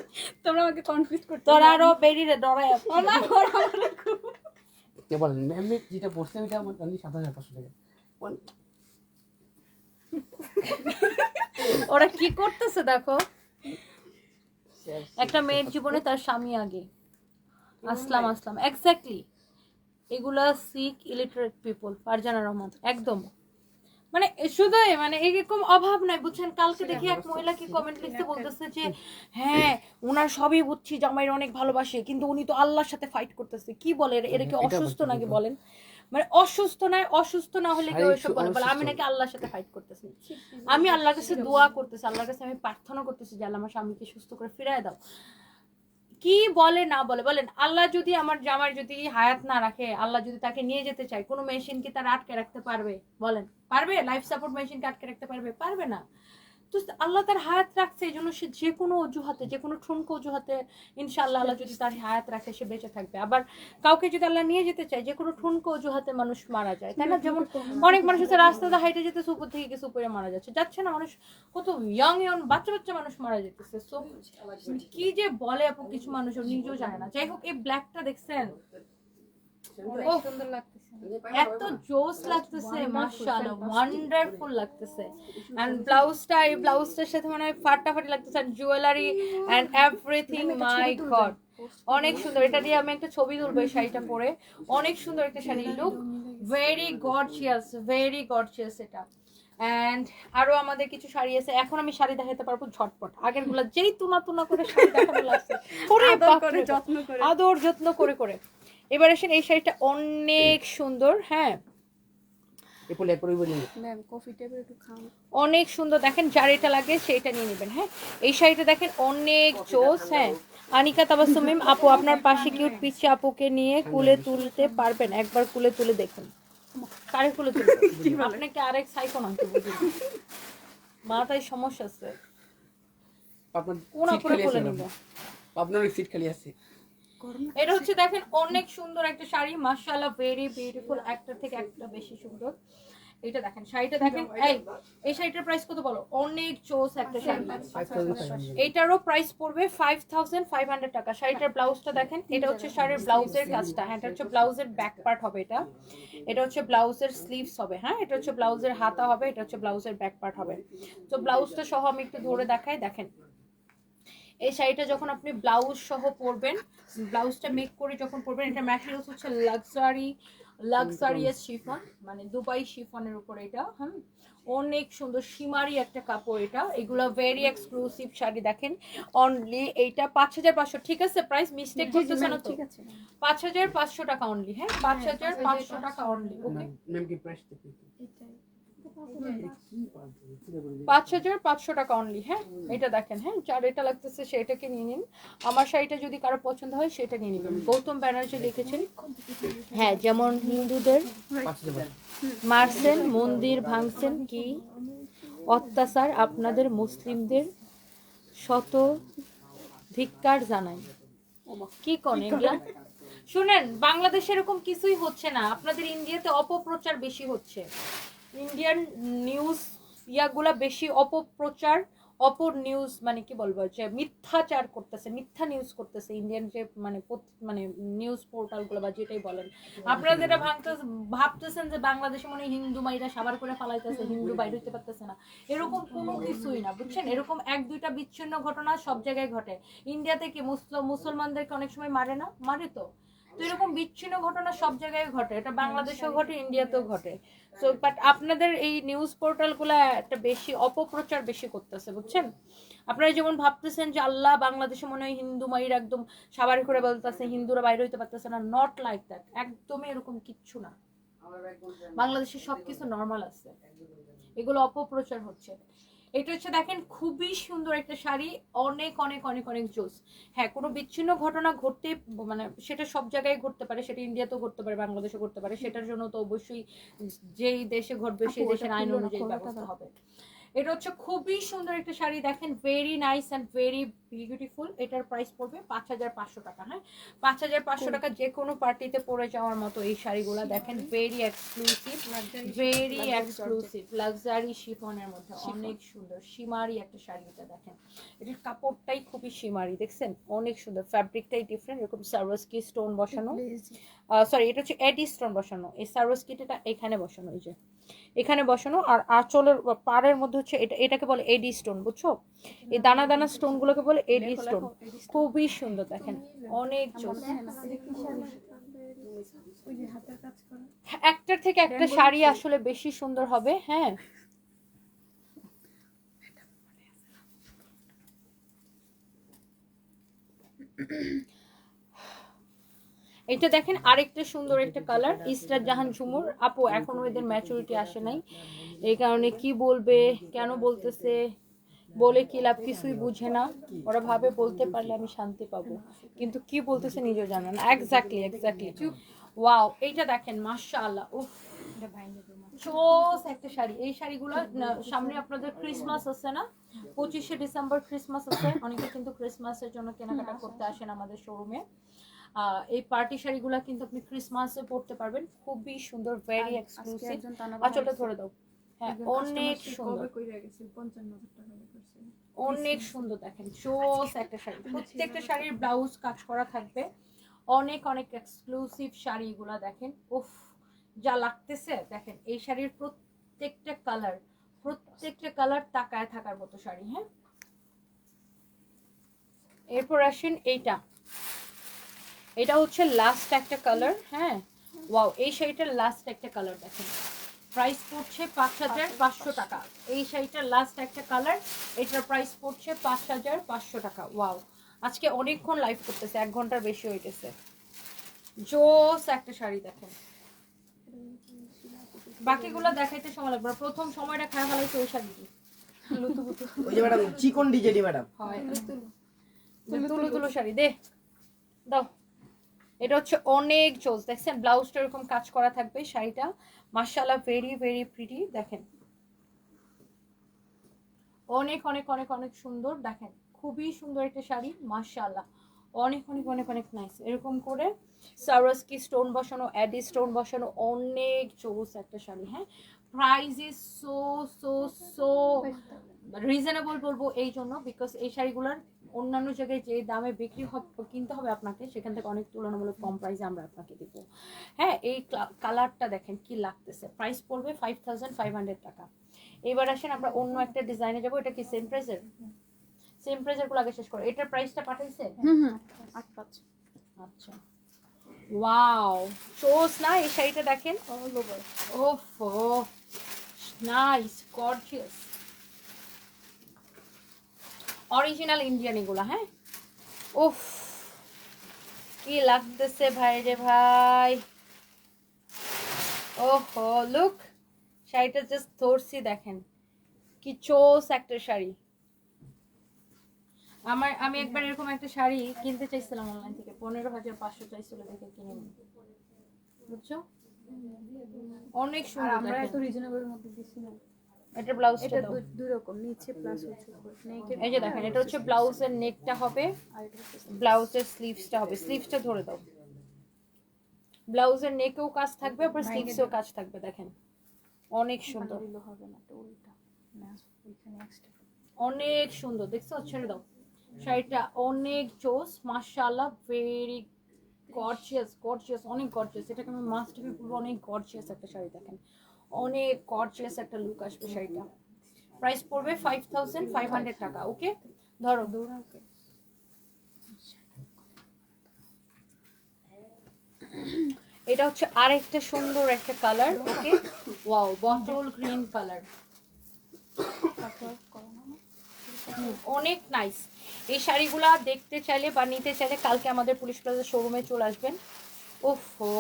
তোমরা আমাকে কনফিউজ করতে তোর আরো বেরিয়ে ডরায়। কে বলেন ম্যাম যেটা বলছে এটা আমার জানি 7500 টাকা ওরা কি করতেছে দেখো। একটা মেয়ের জীবনে তার স্বামী আগে। আসলাম আসলাম, এক্স্যাক্টলি। এগুলা sick illiterate people, Farzana Rahman একদম মানে শুধু মানে এরকম অভাব নাই বুঝছেন। কালকে দেখি এক মহিলা কি কমেন্ট লিখতে বলতেছে যে হ্যাঁ ওনার সবই বুঝছি জামাইয়ের অনেক ভালোবাসে, কিন্তু উনি তো আল্লাহর সাথে ফাইট করতেছে। কি বলে এরা কি অসুস্থ নাকি বলেন? মানে অসুস্থ নয়, অসুস্থ না হলে কেউ এসব বলে বলে আমি নাকি আল্লাহর সাথে ফাইট করতেছি। আমি আল্লাহর কাছে দোয়া করতেছি, আল্লাহর কাছে আমি প্রার্থনা করতেছি যে আল্লাহ আমার স্বামীকে সুস্থ করে ফিরায় দাও। কি বলে না বলে বলেন, আল্লাহ যদি আমার জামাই যদি হায়াত না রাখে, আল্লাহ যদি তাকে নিয়ে যেতে চায়, কোনো মেশিন কি তার আটকে রাখতে পারবে? বলেন পারবে? লাইফ সাপোর্ট মেশিনকে আটকে রাখতে পারবে? পারবে না। তো আল্লাহ তার হায়াত রাখছে, এই জন্য সে যে কোনো অজুহাতে, যে কোনো ঠুনকো অজুহাতে ইনশাআল্লাহ আল্লাহ যদি তার হায়াত রাখে সে বেঁচে থাকবে। আবার কাউকে যদি আল্লাহ নিয়ে যেতে চায়, যে কোনো ঠুনকো অজুহাতে মানুষ মারা যায়, তাই না? যেমন অনেক মানুষ আছে রাস্তাতে হাইটে যেতেছে, উপর থেকে কিছু উপরে মারা যাচ্ছে, যাচ্ছে না মানুষ, কত ইয়াং ইয়াং বাচ্চা বাচ্চা মানুষ মারা যেতেছে। সো কি যে বলে আপু কিছু মানুষ নিজেও জানে না। যাই হোক, এই ব্ল্যাকটা দেখছেন সুন্দর লাগতেছে, এত জোস লাগতেছে, মাশাআল্লাহ ওয়ান্ডারফুল লাগতেছে। এন্ড ব্লাউজটা, এই ব্লাউজটার সাথে মনে হয় ফাটাফাটি লাগতেছে, and jewellery and everything, my god অনেক সুন্দর। এটা দিয়ে আমি একটা ছবি তুলবো এই শাড়িটা পরে, অনেক সুন্দর একটা sari. Look very gorgeous, very gorgeous এটা। অ্যান্ড আরো আমাদের কিছু শাড়ি আছে। এখন আমি শাড়ি দেখাতে পারবো ঝটপট, আগের গুলা যেই তুনা তুনা করে শাড়ি দেখানো লাগছে, ওরে আদর বাপ করে, রে বাপ, যত্ন করে। আদর যত্ন করে করে। এবার আসেন এই শাড়িটা অনেক সুন্দর, হ্যাঁ এরপরে একবারই বলি ম্যাম কফি টেবিল একটু খান। অনেক সুন্দর। দেখেন যার এটা লাগে সেইটা নিয়ে নেবেন। হ্যাঁ এই শাড়িটা দেখেন অনেক জোস। হ্যাঁ আনিকা তাবাসসুম আপু আপনার পাশে কিউট পিচ্চি আপুকে নিয়ে কুলে তুলতে পারবেন? একবার কুলে তুলে দেখুন। কারে কুলে তুলবে? আপনাকে আরেক সাইকো না তো বুঝি না। মাথায় সমস্যা আছে। আপনার কোন সিট আপুরে খালি কুলে আছে নিব? আপনার ওই সিট খালি আছে এটা হচ্ছে দেখেন অনেক সুন্দর একটা শাড়ি, মাশাআল্লাহ ভেরি বিউটিফুল, একটা থেকে একটা বেশি সুন্দর। এটা দেখেন শাড়িটা দেখেন, এই শাড়িটার প্রাইস কত বলো? অনেক চোস একটা শাড়ি। 5500 এটারও প্রাইস পড়বে 5500 টাকা। শাড়িটার ব্লাউজটা দেখেন, এটা হচ্ছে শাড়ির ব্লাউজের কাজটা। হ্যাঁ এটা হচ্ছে ব্লাউজের ব্যাক পার্ট হবে, এটা হচ্ছে ব্লাউজের স্লিভস হবে। হ্যাঁ এটা হচ্ছে ব্লাউজের হাতা হবে, এটা হচ্ছে ব্লাউজের ব্যাক পার্ট হবে। তো ব্লাউজটা সহ আমি একটু ধরে দেখাই। দেখেন এই শাড়িটা যখন আপনি ব্লাউজ সহ পরবেন, ব্লাউজটা মেক করে যখন পরবেন, এটা ম্যাটেরিয়ালস হচ্ছে লাক্সারিয়াস শিফন, মানে দুবাই শিফনের উপর এটা। অনেক সুন্দর সীমারি একটা কাপড় এটা। এগুলো ভেরি এক্সক্লুসিভ শাড়ি। দেখেন অনলি এইটা 5500, ঠিক আছে? প্রাইস মিস্টেক করতেছ না তো? ঠিক আছে 5500 টাকা অনলি। হ্যাঁ 5500 টাকা অনলি। ওকে ম্যাম কি প্রাইস দেখুন 5500 টাকা অনলি। হ্যাঁ এটা দেখেন, হ্যাঁ যার এটা লাগতেছে সেটাকে নিয়ে নিন। আমার শাড়িটা যদি কারো পছন্দ হয় সেটা নিয়ে নেবেন। গৌতম ব্যানার্জি লিখেছেন, হ্যাঁ যেমন হিন্দুদের 5000 মারছেন, মন্দির ভাঙছেন, কি অত্যাচার আপনাদের মুসলিমদের, শত ধিক্কার জানাই। কি কোন এগুলা? শুনেন বাংলাদেশে এরকম কিছুই হচ্ছে না, আপনাদের ইন্ডিয়াতে অপপ্রচার বেশি হচ্ছে। ইন্ডিয়ান নিউজ ইয়াগুলা বেশি অপপ্রচার, নিউজ মানে কি বলবো, যে মিথ্যাচার করতেছে, মিথ্যা নিউজ করতেছে ইন্ডিয়ান যে মানে নিউজ পোর্টাল গুলো বা যেটাই বলেন। আপনারা যেটা ভাবতেছেন যে বাংলাদেশে মনে হয় হিন্দু মাইরা সাবার করে ফালাইতেছে, হিন্দু বাইরে হইতে পারতেছে না, এরকম কোনো কিছুই না বুঝছেন। এরকম এক দুইটা বিচ্ছিন্ন ঘটনা সব জায়গায় ঘটে। ইন্ডিয়াতে কি মুসলমানদেরকে অনেক সময় মারে না? মারে তো। তো এরকম বিচ্ছিন্ন ঘটনা সব জায়গায় ঘটে, এটা বাংলাদেশেও ঘটে, ইন্ডিয়াতেও ঘটে। সো বাট আপনাদের এই নিউজ পোর্টালগুলো একটা বেশি অপপ্রচার বেশি করতেছে বুঝছেন। আপনারা যেমন ভাবতেছেন যে আল্লাহ বাংলাদেশে মনে হয় হিন্দু মাইর একদম সাবারি করে বলতেছে, হিন্দুরা বাইরে হইতে পারতেছে না, নট লাইক দ্যাট, একদমই এরকম কিচ্ছু না। বাংলাদেশে সবকিছু নর্মাল আছে, এগুলো অপপ্রচার হচ্ছে। এটা হচ্ছে দেখেন খুবই সুন্দর একটা শাড়ি, অনেক অনেক অনেক অনেক জোস। হ্যাঁ কোনো বিচ্ছিন্ন ঘটনা ঘটতে মানে সেটা সব জায়গায় ঘটতে পারে, সেটা ইন্ডিয়াতেও ঘটতে পারে, বাংলাদেশেও ঘটতে পারে, সেটার জন্য তো অবশ্যই যেই দেশে ঘটবে সেই দেশের আইন অনুযায়ী ব্যবস্থা হবে। এটা হচ্ছে খুবই সুন্দর একটা শাড়ি, দেখেন very nice and very beautiful. এটার প্রাইস পড়বে 5500 টাকা। হ্যাঁ 5500 টাকা যে কোনো পার্টিতে পরে যাওয়ার মতো এই শাড়িগুলো। দেখেন very exclusive, very exclusive luxury শিফনের মধ্যে অনেক সুন্দর সীমারি একটা শাড়ি। এটা দেখেন এটার কাপড়টাই খুবই সীমারি, দেখছেন অনেক সুন্দর, ফ্যাব্রিকটাই ডিফারেন্ট, এরকম সারোয়ারস্কি স্টোন বসানো, সরি এটা হচ্ছে এডি স্টোন বসানো। এই সারোয়ারস্কিটা এখানে বসানো, এই যে এখানে বসানো, আর আঁচলের পাড়ের মধ্যে হচ্ছে এটাকে বলে এডি স্টোন, বুঝছো? এই দানা দানা স্টোন গুলোকে বলে এডি স্টোন। খুবই সুন্দর দেখেন, অনেক জোস। একটার থেকে একটা শাড়ি আসলে বেশি সুন্দর হবে। হ্যাঁ এটা দেখেন আরেকটা সুন্দর একটা কালার, ইস্টার জাহান ঝুমুর। আপু এখনো এদের ম্যাচুরিটি আসে নাই, এই কারণে কি বলবে, কেন বলতেছে, বলে কি লাভ, কিছুই বুঝে না। ওরা ভাবে বলতে পারলে আমি শান্তি পাবো, কিন্তু কি বলতেছে নিজেও জানে না। এক্স্যাক্টলি ওয়াও এইটা দেখেন মাশাআল্লাহ, উফ চোস একটা শাড়ি। এই শাড়িগুলো সামনে আপনাদের ক্রিসমাস আছে না, 25শে ডিসেম্বর ক্রিসমাস আছে, অনেকে কিন্তু ক্রিসমাসের জন্য কেনাকাটা করতে আসেন আমাদের শোরুমে। এই পার্টি শাড়িগুলো কিন্তু আপনি ক্রিসমাসে পরতে পারবেন, খুবই সুন্দর, ভেরি এক্সক্লুসিভ। আঁচলটা ধরে দাও। হ্যাঁ অনেক সুন্দর, অনেক সুন্দর দেখেন চোস একটা শাড়ি। প্রত্যেকটা শাড়ির ব্লাউজ কাজ করা থাকবে, অনেক অনেক এক্সক্লুসিভ শাড়িগুলা দেখেন, উফ যা লাগতেছে। দেখেন এই শাড়ির প্রত্যেকটা কালার তাকায় থাকার মতো শাড়ি। হ্যাঁ এরপর আসেন এটা হচ্ছে লাস্ট একটা কালার। হ্যাঁ ওয়াও এই শাড়িটার লাস্ট একটা কালার দেখেন, প্রাইস পড়ছে 5500 টাকা। এই শাড়িটার লাস্ট একটা কালার, এটার প্রাইস পড়ছে 5500 টাকা। ওয়াও, আজকে অনেকক্ষণ লাইভ করতেছে, 1 ঘন্টার বেশি হয়ে গেছে। জোস একটা শাড়ি দেখেন, বাকিগুলো দেখাইতে সময় লাগবে, প্রথম সময়টা খারাপ হলেছে ওই শাড়িটি। ওই যে ম্যাডাম চিকন ডিজেডি ম্যাডাম, হয় তুলো তুলো শাড়ি দে দাও। এটা হচ্ছে অনেক জোস, দেখছেন ব্লাউজটা এরকম কাজ করা থাকবে, শাড়িটা মাশাআল্লাহ ভেরি ভেরি প্রিটি। দেখেন অনেক অনেক অনেক অনেক সুন্দর, দেখেন খুবই সুন্দর একটা শাড়ি মাশাআল্লাহ, অনেক অনেক অনেক অনেক নাইস। এরকম করে সারোস্কি স্টোন বসানো, অ্যাডি স্টোন বসানো, অনেক জোস একটা শাড়ি। হ্যাঁ, price is so so so reasonable বলবো এই জন্য, বিকজ এই শাড়িগুলোর অন্যান্য জায়গায় যে দামে বিক্রি কিনতে হবে আপনাকে, সেখান থেকে অনেক তুলনামূলক কম প্রাইসে আমরা আপনাকে দিব। হ্যাঁ, এই কালারটা দেখেন কি লাগতেছে, প্রাইস পড়বে 5500 টাকা। এবার আসেন আমরা অন্য একটা ডিজাইনে যাবো। এটা কি সেম প্রাইসের? সেম প্রাইসের গুলো আগে শেষ করো। এটার প্রাইসটা পাঠাইছে? 8-5। আচ্ছা, ওয়াও চোস না এই শাড়িটা দেখেন, অল ওভার। ওফো নাইস গর্জিয়াস, অরিজিনাল ইন্ডিয়ান এগুলা। হ্যাঁ, উফ কি লাগতেছে ভাই রে ভাই, ওহো লুক, শাড়িটা জাস্ট ধরছি দেখেন কি চোস একটা শাড়ি। আমি একবার এরকম একটা শাড়ি কিনতে চাইছিলাম অনলাইন থেকে, 15,500 চাইছিল, দেখে কিনে নিই, বুঝছো? অনেক আর সুন্দর। আমরা দেখেন এত রিজনেবলের মধ্যে দিছি না। এটা ব্লাউজটা এটা দাও। দুই রকম, নিচে প্লাস হচ্ছে নেকের। এই যে দেখেন, এটা হচ্ছে ব্লাউজের নেকটা হবে, আর এটা হচ্ছে ব্লাউজের স্লিভসটা হবে। স্লিভসটা ধরে দাও, ব্লাউজের নেকেও কাজ থাকবে, আবার স্লিভসেও কাজ থাকবে। দেখেন অনেক সুন্দর, দিলে হবে না, এটা উল্টা না, ওইখানে এক্সট্রা। অনেক সুন্দর। দেখছো, ছেড়ে দাও। শাড়িটা অনেক জোস মাশাআল্লাহ, ভেরি গর্জিয়াস গর্জিয়াস, অনেক গর্জিয়াস। এটাকে আমি মাস্ট বি বলবো, অনেক গর্জিয়াস একটা শাড়ি। দেখেন অনেক গর্জিয়াস একটা লুক আসবে শাড়িটা। প্রাইস পড়বে 5500 টাকা। ওকে, ধরো। এটা হচ্ছে আরেকটা সুন্দর একটা কালার। ওকে, ওয়াও, বটল গ্রিন কালার, অনেক নাইস। এই শাড়িগুলা দেখতে চাইলে বা নিতে চাইলে কালকে আমাদের পুলিশ প্লাজা শোরুমে চলে আসবেন। ওফো,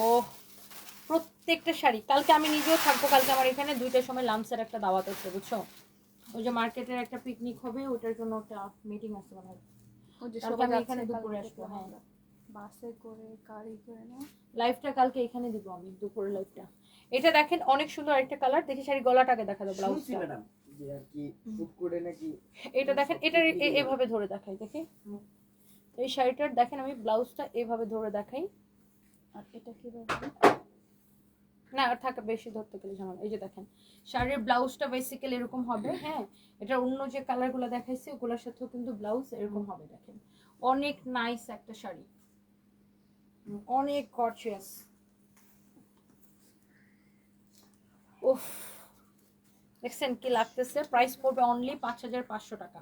প্রত্যেকটা শাড়ি, কালকে আমি নিজেও থাকবো। কালকে আমার এখানে 2টার সময় লাঞ্চের একটা দাওয়াত আছে, বুঝছো? ওই যে মার্কেটের একটা পিকনিক হবে, ওটার জন্য একটা মিটিং আছে মানে, ওই যে কালকে সবাই আমি যাচ্ছে এখানে দুপুরে কালকে আসবো। হ্যাঁ, বাসে করে গাড়ি করে না। লাইভটা কালকে এখানে দিব আমি, দুপুরে লাইভটা। এটা দেখেন অনেক সুন্দর একটা কালার। দেখি শাড়ি গলাটাকে দেখা দাও, শুনছি ব্লাউজটা। ম্যাডাম যে আর কি শুট করে নাকি এটা দেখেন, এটা এভাবে ধরে দেখাই, দেখি এই শাড়িটার দেখেন আমি ব্লাউজটা এভাবে ধরে দেখাই। আর এটা কিভাবে? না আর থাকা বেশি ধরতে গেলে ঝামেলা। এই যে দেখেন শাড়ির ব্লাউজটা বেসিক্যালি এরকম হবে। হ্যাঁ, এটা অন্য যে কালারগুলো দেখাইছি ওগুলোর সাথেও কিন্তু ব্লাউজ এরকম হবে। দেখেন অনেক নাইস একটা শাড়ি, অনেক গর্জিয়াস। উফ, দেখছেন কি লাগতেছে। প্রাইস পড়বে অনলি 5500 টাকা।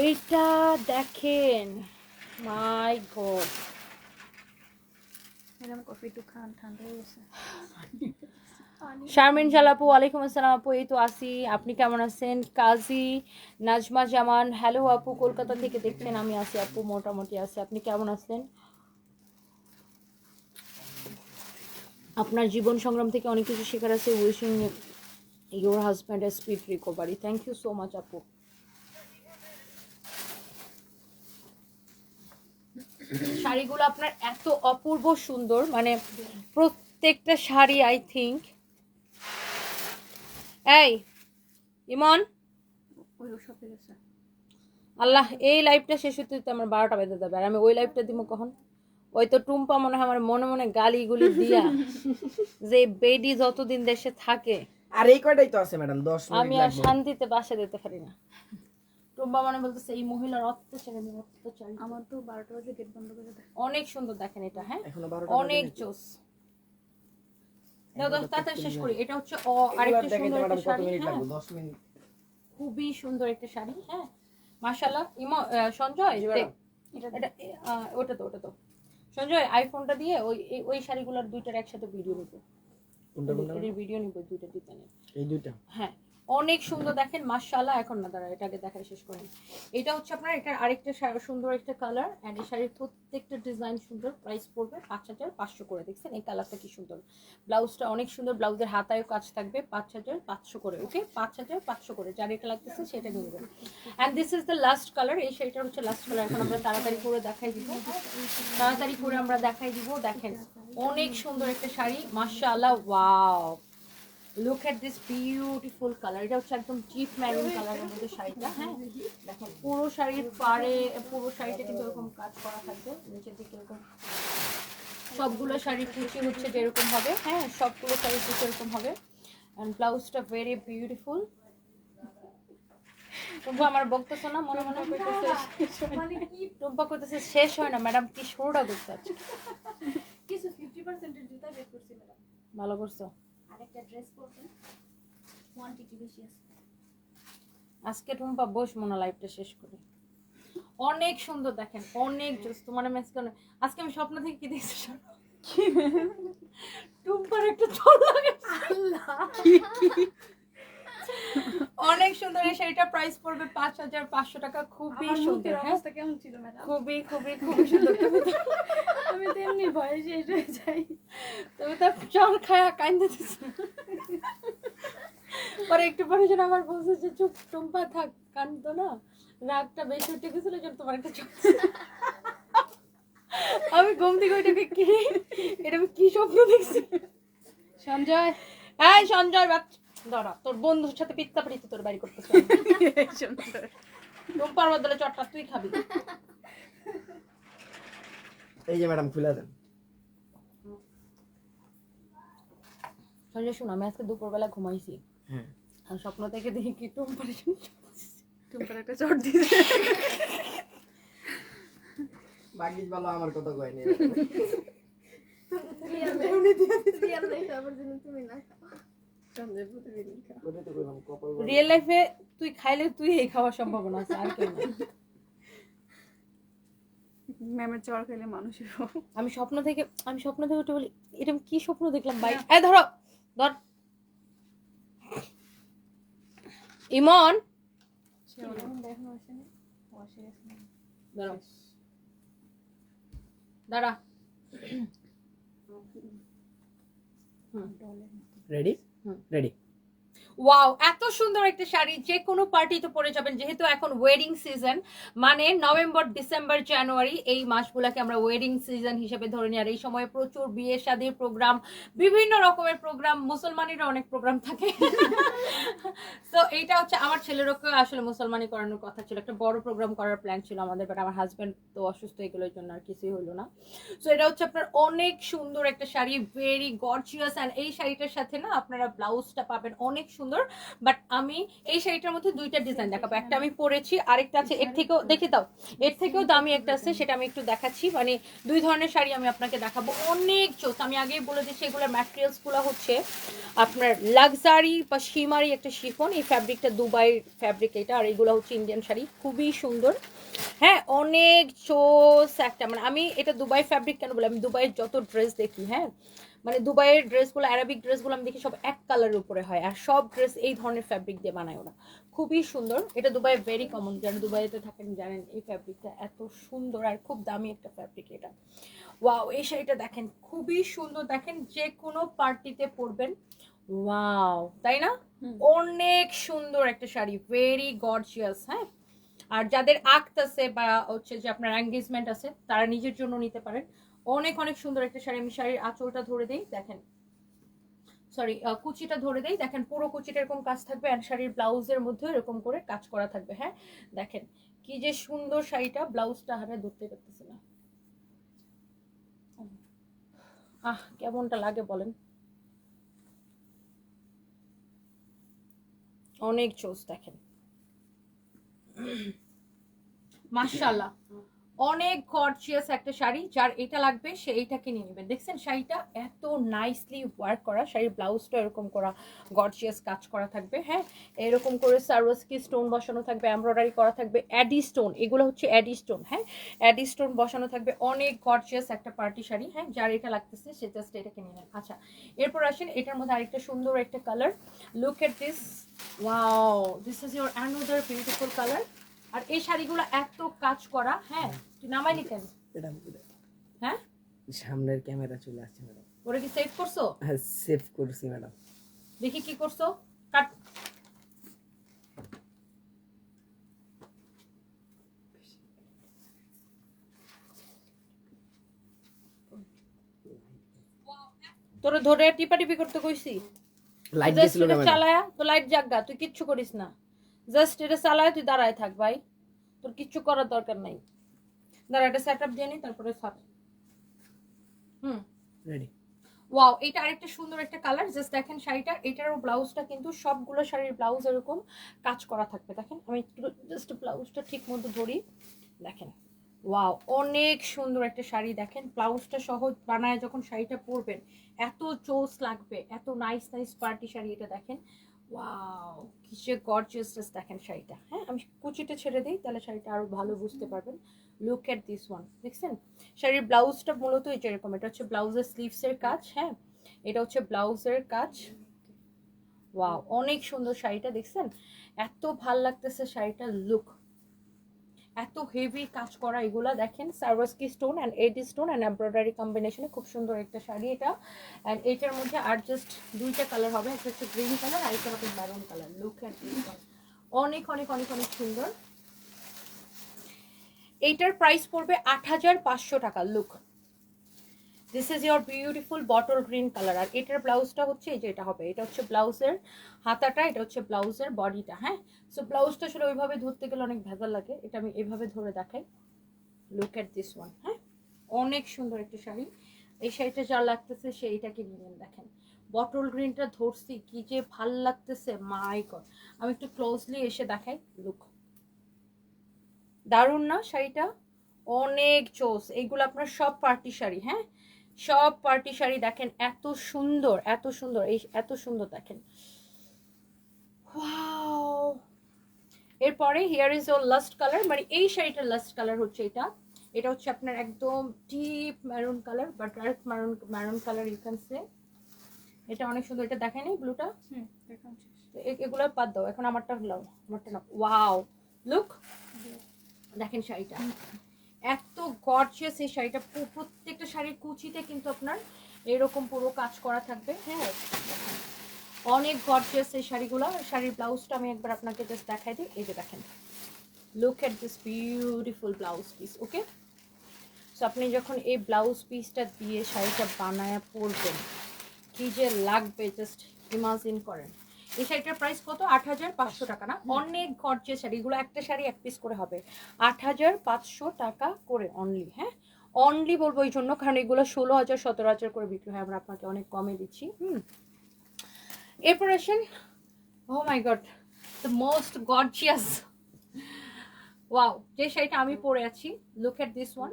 এইটা দেখেন, মাই গড, ম্যাডাম কফি একটু খান, ঠান্ডা হয়ে গেছে। শারমিন জাল আপু, ওয়ালাইকুম আসসালাম আপু, এই তো আসি, আপনি কেমন আছেন? কাজী নাজমা জামান, হ্যালো আপু, কলকাতা থেকে দেখছেন। আমি আসি আপু, মোটামুটি আছি, আপনি কেমন আছেন? আপনার জীবন সংগ্রাম থেকে অনেক কিছু শেখার আছে। Wishing your husband a speed recovery. Thank you so much আপু। শাড়িগুলো আপনার এত অপূর্ব সুন্দর, মানে প্রত্যেকটা শাড়ি আই থিঙ্ক। এই ইমন, ওই শপে গেছে। আল্লাহ, এই লাইভটা শেষ হতে হতে আমার 12টা বেজে যাবে, আর আমি ওই লাইভটা দিব কখন? ওই তো টুম্পা মনে হয় আমার মনে মনে গালিগুলি দিয়া যে বেডি যতদিন দেশে থাকে আর এই কয়টাই তো আছে ম্যাডাম, 10 আমি মিনিট আর লাগবে। শান্তিতে বাসা দিতে পারি না। টুম্পা মানে বলতেছে এই মহিলার অত্যাচার, আমার তো 12টা বাজে গেট বন্ধ করে দেয়। অনেক সুন্দর দেখেন এটা। হ্যাঁ, এখনো 12টা অনেক বাজেনি। জোস। দাও দাও তাড়াতাড়ি শেষ করি। এটা হচ্ছে এগুলো আরেকটা দেখাইতে সুন্দর ম্যাডাম একটা কত শাড়ি। মিনিট হ্যাঁ, লাগবে? 10 মিনিট। খুবই সুন্দর একটা শাড়ি। হ্যাঁ মাশাআল্লাহ। সঞ্জয় জি দেখ, ম্যাডাম। এটা ওটা তো সঞ্জয় আইফোনটা দিয়ে ওই শাড়িগুলোর দুইটার একসাথে ভিডিও নিব, কোনটা কোনটা এর ভিডিও নিব দুইটা ডিজাইনের। এই দুইটা হ্যাঁ অনেক সুন্দর দেখেন মাশাআল্লাহ। এখন না দাঁড়া এটাকে দেখাই শেষ করি। এটা হচ্ছে আপনার এটার আরেকটা সুন্দর একটা কালার এন্ড এই শাড়ির প্রত্যেকটা ডিজাইন সুন্দর। প্রাইস পড়বে 5500 করে। দেখছেন এই কালারটা কি সুন্দর, ব্লাউজটা অনেক সুন্দর, ব্লাউজের হাতায়ও কাজ থাকবে। 5500 করে, ওকে 5500 করে। যার এটা লাগতেছে সেটা নিয়ে নেবেন। And this is the last colour. এই শাড়িটা হচ্ছে লাস্ট কালার। এখন আমরা তাড়াতাড়ি করে দেখাই দিব, দেখেন অনেক সুন্দর একটা শাড়ি মাশাআল্লাহ। Wow, look at this beautiful colour. এটা হচ্ছে একদম চিপ ম্যারুন কালারের মধ্যে শাড়িটা। হ্যাঁ দেখেন পুরো শাড়ির পাড়ে পুরো শাড়িটা কিন্তু এরকম কাজ করা থাকবে, নিচের দিকে এরকম সবগুলো শাড়ির কুচি হচ্ছে যেরকম হবে। হ্যাঁ সবগুলো শাড়ির কুচি এরকম হবে। এন্ড ব্লাউজটা ভেরি বিউটিফুল। টুম্পা আমার বক্তব্য না মনে মনে কইতেছে, মানে কি টুম্পা কইতেছে শেষ হয় না ম্যাডাম, কি শুরুটা করতে আছে। কিছু 50% এর জুতা বের করছি ম্যাডাম। ভালো করছো। আরেকটা ড্রেস পরবেন, কোয়ান্টিটি বেশি আছে। আজকে টুম্পা বস মনে লাইফটা শেষ করে। অনেক সুন্দর দেখেন, অনেক জোস। তোমার মেস করে আজকে আমি স্বপ্ন থেকে কি দেখছি শোনো, টুম্পার একটা চল লাগে। আল্লাহ কি অনেক সুন্দর। এই শাড়িটা প্রাইস পড়বে 5500 টাকা। খুবই সুন্দর। অবস্থা কেমন ছিল ম্যাডাম? খুবই সুন্দর। আমি তো এমনি ভয়ে শেষ হয়ে যাই। তুমি তো চল খায়া কাইন্দে দিছ। পরে একটু পরে যেন আমার বলছে যে চুপ টুম্পা থাক, কান্দো না, রাগটা বেশি উঠে গেছিল যেন তোমার একটা চোখ। আমি ঘুম থেকে ওইটাকে কি এটা আমি কি স্বপ্ন দেখছি। সঞ্জয়, এই সঞ্জয় বাচ্চা ধরা, তোর বন্ধুর সাথে পিত্তা পিত্তি তোর বাড়ি করতেছ। টুম্পার বদলে চটটা তুই খাবি। এই যে ম্যাডাম খুলে দেন। সঞ্জয় শোন, আমি আজকে দুপুরবেলা ঘুমাইছি, হ্যাঁ আর স্বপ্ন থেকে দেখি কি টুম্পার টুম্পার একটা চট দিয়েছে। বাকি ভালো আমার কথা কয় নি। ওটাই তো কইলাম কপাল ভালো। রিয়েল লাইফে তুই খাইলে তুই এই খাওয়ার সম্ভাবনা আছে, আর কেউ না। ম্যামের চড় খেলে মানুষের আমি স্বপ্ন থেকে উঠে বলি এটা আমি কি স্বপ্ন দেখলাম ভাই। এই ধরো ধর ইমন, দাঁড়াও দাঁড়া। Ready ready. ওয়াও, এত সুন্দর একটা শাড়ি, যে কোনো পার্টিতে পরে যাবেন। যেহেতু এখন ওয়েডিং সিজন, মানে নভেম্বর ডিসেম্বর জানুয়ারি এই মাসগুলোকে আমরা ওয়েডিং সিজন হিসেবে ধরে নিই। আর এই সময় প্রচুর বিয়ে শাদীর প্রোগ্রাম, বিভিন্ন রকমের প্রোগ্রাম, মুসলমানেরও অনেক প্রোগ্রাম থাকে। তো এইটা হচ্ছে আমার ছেলেরকে আসলে মুসলমানি করানোর কথা ছিল, একটা বড় প্রোগ্রাম করার প্ল্যান ছিল আমাদের, বাট আমার হাজব্যান্ড তো অসুস্থ, এগুলোর জন্য আর কিছুই হলো না। সো এটা হচ্ছে আপনার অনেক সুন্দর একটা শাড়ি, ভেরি গর্জিয়াস। অ্যান্ড এই শাড়িটার সাথে না আপনারা ব্লাউজটা পাবেন অনেক সুন্দর। বাট আমি এই শাড়িটার মধ্যে দুইটা ডিজাইন দেখাবো, একটা আমি পরেছি, আরেকটা আছে এর থেকেও, দেখে দাও এর থেকেও দামি একটা আছে, সেটা আমি একটু দেখাচ্ছি। মানে দুই ধরনের শাড়ি আমি আপনাকে দেখাবো, অনেক জোস। আমি আগেই বলে দিচ্ছি এগুলোর ম্যাটেরিয়ালস গুলো হচ্ছে আপনার লাক্সারি বা শিমারি একটা শিফন। এই ফ্যাব্রিকটা দুবাইয়ের ফ্যাব্রিক এটা, আর এগুলো হচ্ছে ইন্ডিয়ান শাড়ি, খুবই সুন্দর। হ্যাঁ অনেক জোস একটা, মানে আমি এটা দুবাই ফ্যাব্রিক কেন বলি, আমি দুবাইয়ের যত ড্রেস দেখি, হ্যাঁ মানে দুবাইয়ের ড্রেসগুলো, অ্যারাবিক ড্রেসগুলো আমি দেখি সব এক কালারের উপরে হয়, আর সব ড্রেস এই ধরনের ফ্যাব্রিক দিয়ে বানায় ওরা, খুবই সুন্দর। এটা দুবাই ভেরি কমন, যারা দুবাইতে থাকেন জানেন এই ফ্যাব্রিকটা এত সুন্দর, আর খুব দামি একটা ফ্যাব্রিক এটা। ওয়াও, এই শাড়িটা দেখেন খুবই সুন্দর, দেখেন যে কোনো পার্টিতে পরবেন। ওয়াও, তাই না? অনেক সুন্দর একটা শাড়ি, ভেরি গর্জিয়াস। হ্যাঁ, আর যাদের আক্ত আছে বা হচ্ছে যে আপনার এঙ্গেজমেন্ট আছে, তারা নিজের জন্য নিতে পারেন। অনেক অনেক সুন্দর একটা শাড়ি। আমি শাড়ির আঁচলটা ধরে দেই, দেখেন, সরি কুচিটা ধরে দেই, দেখেন পুরো কুচিটা এরকম কাজ থাকবে, আর শাড়ির ব্লাউজের মধ্যে এরকম করে কাজ করা থাকবে। হ্যাঁ দেখেন কি যে সুন্দর শাড়িটা, ব্লাউজটা হারে ধরতে পারতেছি না, কেমনটা লাগে বলেন। অনেক জোস, দেখেন মাশাআল্লাহ অনেক গর্জিয়াস একটা শাড়ি, যার এটা লাগবে সে এইটাকে নিয়ে নেবেন। দেখছেন শাড়িটা এত নাইসলি ওয়ার্ক করা, শাড়ির ব্লাউজটা এরকম করা গর্জিয়াস কাজ করা থাকবে। হ্যাঁ, এরকম করে সারোয়ারস্কি স্টোন বসানো থাকবে, এমব্রয়ডারি করা থাকবে, অ্যাডি স্টোন, এগুলো হচ্ছে অ্যাডি স্টোন। হ্যাঁ, অ্যাডি স্টোন বসানো থাকবে, অনেক গর্জিয়াস একটা পার্টি শাড়ি। হ্যাঁ, যার এটা লাগতেছে সে জাস্ট এটাকে নিয়ে নেন। আচ্ছা, এরপর আসেন এটার মধ্যে আরেকটা সুন্দর একটা colour, look at this, wow, this is your another beautiful colour. আর এই শাড়িগুলো এত কাজ করা। হ্যাঁ, তুই নামাইলি কেন? ম্যাডাম হ্যাঁ, সামনের ক্যামেরা চলে আসছে ম্যাডাম। ওরা কি সেভ করছো? হ্যাঁ সেভ করছি ম্যাডাম। দেখি কি করছো, কাট। তোরে ধরে টিপাটিপি করতে কইছি? লাইট Just গেছিল না এটা ম্যাডাম। চালায়া তো লাইট জাগা, তুই কিচ্ছু করিস না। জাস্ট এটা চালায় তুই দাঁড়ায় থাক ভাই, তোর কিচ্ছু করার দরকার নাই। দাঁড়া, এটা সেট আপ দিয়ে নি, তারপরে সাপ। রেডি। ওয়াও, এটা আরেকটা সুন্দর একটা কালার। জাস্ট দেখেন শাড়িটা, এটারও ব্লাউজটা কিন্তু সবগুলো শাড়ির ব্লাউজ এরকম কাজ করা থাকবে। দেখেন আমি একটু জাস্ট ব্লাউজটা ঠিক মতো ধরি, দেখেন ওয়াও, অনেক সুন্দর একটা শাড়ি। দেখেন ব্লাউজটা সহ বানায় যখন শাড়িটা পরবেন এত চোস লাগবে, এত নাইস নাইস পার্টি শাড়ি। এটা দেখেন ওয়াও, কি যে গর্জিয়াস দেখেন শাড়িটা। হ্যাঁ, আমি কুচিটা ছেড়ে দিই, তাহলে শাড়িটা আরো ভালো বুঝতে পারবেন। লুক এট দিস ওয়ান, দেখছেন শাড়ির ব্লাউজটা মূলত এই যেরকম, এটা হচ্ছে ব্লাউজের স্লিভসের কাজ। হ্যাঁ, এটা হচ্ছে ব্লাউজের কাজ। ওয়াও, অনেক সুন্দর শাড়িটা, দেখছেন এত ভাল লাগতেছে শাড়িটার লুক, এত হেভি কাজ করা এগুলা। দেখেন Swarovski stone and AD stone and embroidery কম্বিনেশনে খুব সুন্দর একটা শাড়ি এটা। অ্যান্ড এটার মধ্যে আর জাস্ট দুইটা কালার হবে, একটা হচ্ছে গ্রিন কালার আর একটা হবে maroon colour. Look at this one, অনেক অনেক অনেক অনেক সুন্দর। এইটার প্রাইস পড়বে ৮৫০০ টাকা। Look, this is your beautiful bottle green colour. আর এটার ব্লাউজটা হচ্ছে এই যে এটা হবে, এটা হচ্ছে ব্লাউজের হাতাটা, এটা হচ্ছে ব্লাউজের বডিটা। হ্যাঁ, সো ব্লাউজটা আসলে ওইভাবে ধরতে গেলে অনেক ভেজাল লাগে, এটা আমি এভাবে ধরে দেখাই। Look at this one. হ্যাঁ, অনেক সুন্দর একটা শাড়ি। এই শাড়িটা যা লাগতেছে সেইটাকে নিয়ে দেখেন, বটল গ্রিনটা ধরছি কি যে ভাল লাগতেছে, মাই গড। আমি একটু ক্লোজলি এসে দেখাই, লুক, দারুণ না শাড়িটা? অনেক চোস। এইগুলো আপনার সব পার্টি শাড়ি। হ্যাঁ, সব পার্টি শাড়ি। দেখেন এত সুন্দর, এত সুন্দর, এই এত সুন্দর দেখেন। ওয়াও, এরপরে here is or last colour, মানে এই শাড়িটার লাস্ট কালার হচ্ছে এটা। এটা হচ্ছে আপনার একদম ডিপ ম্যারুন কালার বা dark maroon colour you can say. এটা অনেক সুন্দর। এটা দেখেন এই ব্লুটা, এগুলো বাদ দাও, এখন আমারটা হলাম, আমারটা না। ওয়াও, লুক, দেখেন শাড়িটা এত গর্জিয়াস। এই শাড়িটা প্রত্যেকটা শাড়ির কুচিতে কিন্তু আপনার এরকম পুরো কাজ করা থাকবে। হ্যাঁ, অনেক গর্জিয়াস এই শাড়িগুলো। শাড়ির ব্লাউজটা আমি একবার আপনাকে জাস্ট দেখাই দিই, এই যে দেখেন, look at this beautiful blouse piece. Okay, so আপনি যখন এই ব্লাউজ পিসটা দিয়ে শাড়িটা বানায় পরবেন কি যে লাগবে জাস্ট ইমাজিন করেন। এই শাড়িটার প্রাইস কত? ৮৫০০ টাকা না? অনেক গর্জিয়াস শাড়ি এগুলো, একটা শাড়ি এক পিস করে হবে ৮৫০০ টাকা করে অনলি। হ্যাঁ, অনলি বলবো এই জন্য কারণ এগুলো ১৬,০০০ ১৭,০০০ করে বিক্রি হয়, আমরা আপনাকে অনেক কমে দিচ্ছি। এরপর আসেন, oh my god, the most gorgeous, wow, যে শাড়িটা আমি পরে আছি, লুক এট দিস ওয়ান।